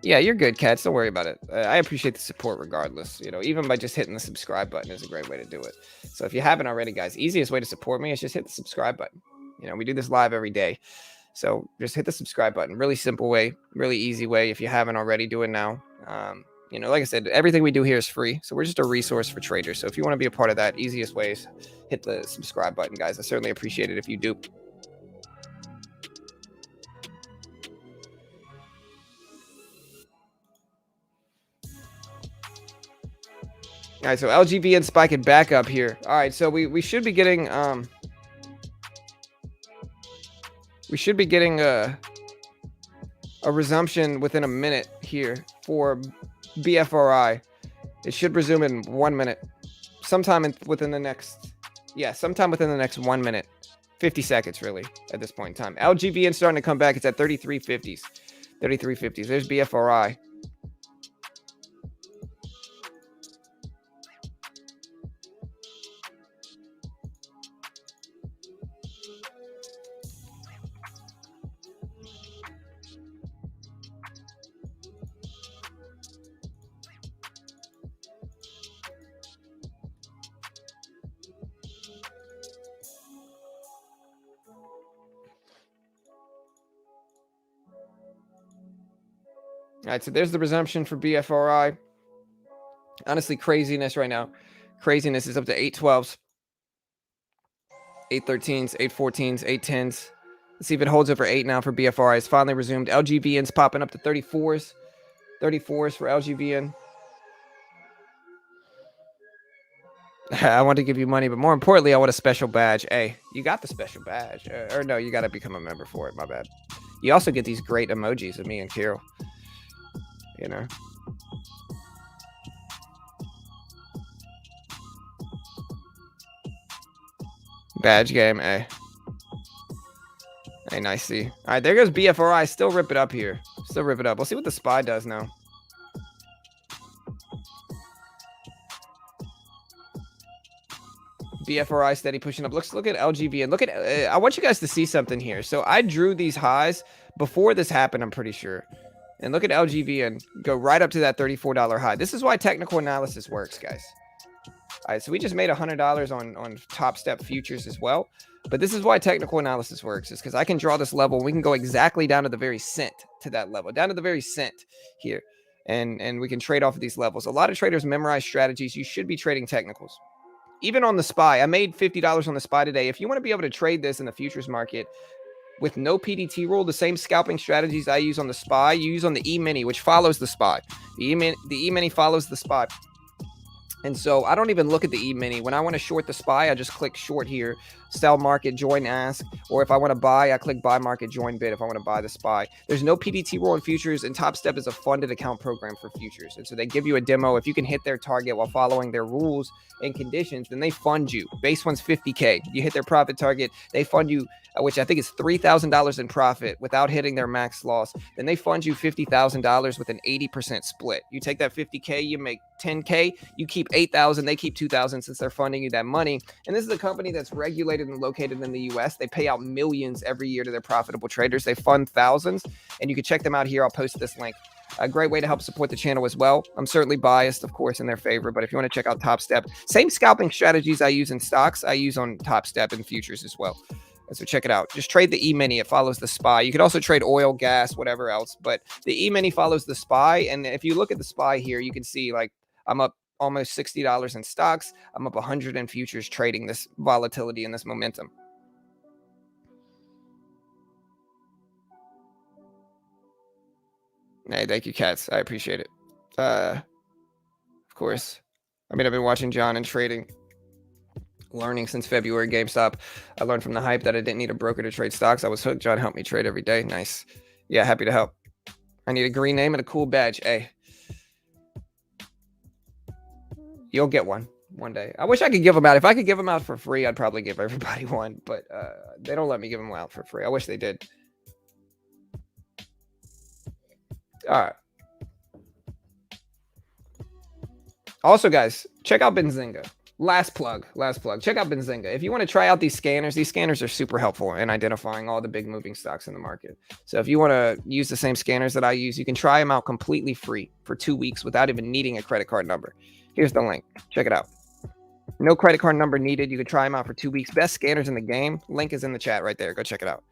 Yeah, you're good, cats. Don't worry about it. I appreciate the support regardless. You know, even by just hitting the subscribe button is a great way to do it. So if you haven't already, guys, easiest way to support me is just hit the subscribe button. You know, we do this live every day. So just hit the subscribe button. Really simple way, really easy way. If you haven't already, do it now. You know, like I said, everything we do here is free. So we're just a resource for traders. So if you want to be a part of that, easiest way is hit the subscribe button, guys. I certainly appreciate it if you do. All right, so LGBN spiking back up here. All right, so we should be getting a resumption within a minute here for BFRI. It should resume in 1 minute. Sometime within the next 1 minute. 50 seconds, really, at this point in time. LGBN starting to come back. It's at 33.50s. 33.50s. There's BFRI. All right, so there's the resumption for BFRI. Honestly, craziness right now. Craziness is up to 812s, 813s, 814s, 810s. Let's see if it holds over 8 now for BFRI. It's finally resumed. LGBN's popping up to 34s. 34s for LGBN. I want to give you money, but more importantly, I want a special badge. Hey, you got the special badge. Or no, you got to become a member for it. My bad. You also get these great emojis of me and Carol. You know. Badge game, hey. Hey, nice see. All right, there goes BFRI. Still rip it up here. Still rip it up. We'll see what the SPY does now. BFRI steady pushing up. Look at LGBN. Look at. I want you guys to see something here. So I drew these highs before this happened. I'm pretty sure. And look at LGBN go right up to that $34 high. This is why technical analysis works, guys. All right, so we just made $100 on Top Step futures as well. But this is why technical analysis works, is because I can draw this level. And we can go exactly down to the very cent to that level, down to the very cent here. And we can trade off of these levels. A lot of traders memorize strategies. You should be trading technicals. Even on the SPY, I made $50 on the SPY today. If you want to be able to trade this in the futures market with no PDT rule, the same scalping strategies I use on the SPY, you use on the E-mini, which follows the SPY. The E-mini follows the SPY. And so I don't even look at the E-mini. When I want to short the SPY, I just click short here, sell market, join ask. Or if I want to buy, I click buy market, join bid if I want to buy the SPY. There's no PDT rule in futures, and Top Step is a funded account program for futures. And so they give you a demo. If you can hit their target while following their rules and conditions, then they fund you. Base one's $50K. You hit their profit target, they fund you, which I think is $3,000 in profit without hitting their max loss. Then they fund you $50,000 with an 80% split. You take that $50K, you make $10K, you keep $8,000, they keep $2,000 since they're funding you that money. And this is a company that's regulated and located in the US. They pay out millions every year to their profitable traders. They fund thousands, and you can check them out here. I'll post this link. A great way to help support the channel as well. I'm certainly biased, of course, in their favor, but if you want to check out Top Step, same scalping strategies I use in stocks, I use on Top Step and futures as well. So check it out. Just trade the E-mini. It follows the SPY. You could also trade oil, gas, whatever else, but the E-mini follows the SPY. And if you look at the SPY here, you can see like I'm up almost $60 in stocks. I'm up 100 in futures trading this volatility and this momentum. Hey, thank you, Cats. I appreciate it. Of course. I mean, I've been watching John and trading, learning since February GameStop. I learned from the hype that I didn't need a broker to trade stocks. I was hooked. John helped me trade every day. Nice. Yeah, happy to help. I need a green name and a cool badge. Hey, you'll get one day. I wish I could give them out. If I could give them out for free, I'd probably give everybody one, but they don't let me give them out for free. I wish they did. All right. Also, guys, check out Benzinga. Last plug. Check out Benzinga. If you want to try out these scanners are super helpful in identifying all the big moving stocks in the market. So if you want to use the same scanners that I use, you can try them out completely free for 2 weeks without even needing a credit card number. Here's the link. Check it out. No credit card number needed. You can try them out for 2 weeks. Best scanners in the game. Link is in the chat right there. Go check it out.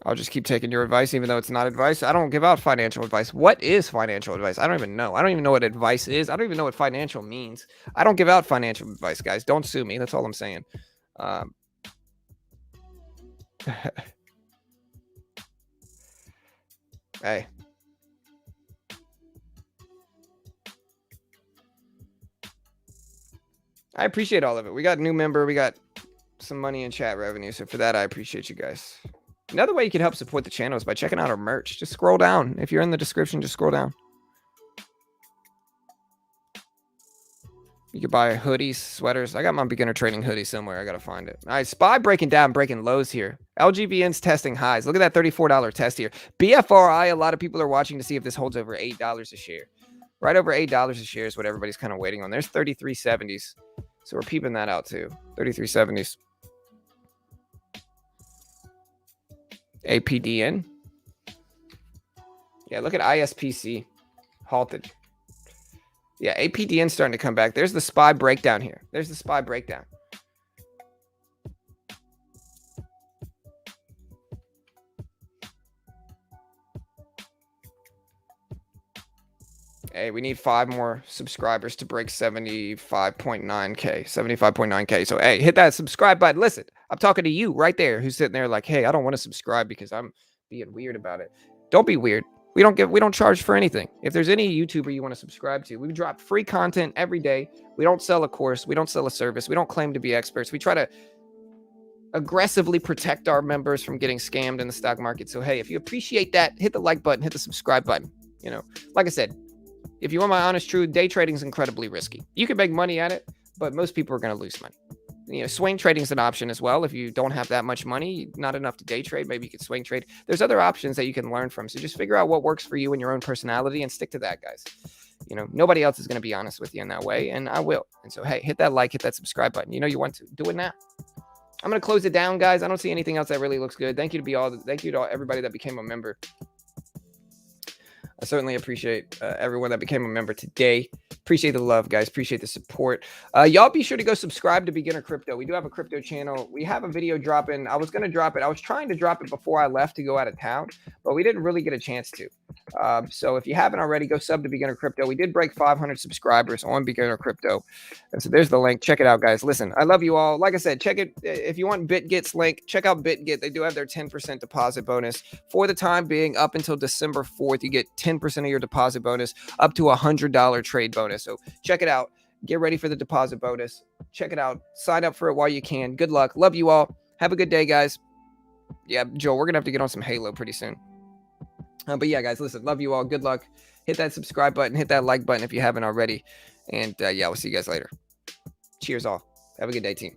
I'll just keep taking your advice, even though it's not advice. I don't give out financial advice. What is financial advice? I don't even know. I don't even know what advice is. I don't even know what financial means. I don't give out financial advice, guys. Don't sue me. That's all I'm saying. Hey. I appreciate all of it. We got a new member. We got some money in chat revenue. So for that, I appreciate you guys. Another way you can help support the channel is by checking out our merch. Just scroll down. If you're in the description, just scroll down. You can buy hoodies, sweaters. I got my beginner trading hoodie somewhere. I got to find it. All right, SPY breaking down, breaking lows here. LGVN's testing highs. Look at that $34 test here. BFRI, a lot of people are watching to see if this holds over $8 a share. Right over $8 a share is what everybody's kind of waiting on. There's 33.70s. So we're peeping that out too. 33.70s. APDN. Yeah, look at ISPC. Halted. Yeah, APDN starting to come back. There's the SPY breakdown here. There's the SPY breakdown. Hey, we need 5 more subscribers to break 75.9K. 75.9K. So, hey, hit that subscribe button. Listen, I'm talking to you right there who's sitting there like, hey, I don't want to subscribe because I'm being weird about it. Don't be weird. We don't charge for anything. If there's any YouTuber you want to subscribe to, we drop free content every day. We don't sell a course. We don't sell a service. We don't claim to be experts. We try to aggressively protect our members from getting scammed in the stock market. So, hey, if you appreciate that, hit the like button, hit the subscribe button. You know, like I said, if you want my honest truth, day trading is incredibly risky. You can make money at it, but most people are going to lose money. You know, swing trading is an option as well. If you don't have that much money, not enough to day trade, maybe you can swing trade. There's other options that you can learn from. So just figure out what works for you and your own personality and stick to that, guys. You know, nobody else is going to be honest with you in that way, and I will. And so, hey, hit that like, hit that subscribe button. You know you want to. Do it now. I'm going to close it down, guys. I don't see anything else that really looks good. Thank you to everybody that became a member. I certainly appreciate everyone that became a member today. Appreciate the love, guys. Appreciate the support. Y'all be sure to go subscribe to Beginner Crypto. We do have a crypto channel. We have a video dropping. I was going to drop it. I was trying to drop it before I left to go out of town, but we didn't really get a chance to. So if you haven't already, go sub to Beginner Crypto. We did break 500 subscribers on Beginner Crypto. And so there's the link. Check it out, guys. Listen, I love you all. Like I said, check it. If you want BitGet's link, check out BitGet. They do have their 10% deposit bonus. For the time being, up until December 4th, you get 10% of your deposit bonus, up to $100 trade bonus. So check it out. Get ready for the deposit bonus. Check it out. Sign up for it while you can. Good luck. Love you all. Have a good day, guys. Yeah, Joe, we're going to have to get on some Halo pretty soon. But yeah, guys, listen, love you all. Good luck. Hit that subscribe button. Hit that like button if you haven't already. And yeah, we'll see you guys later. Cheers all. Have a good day, team.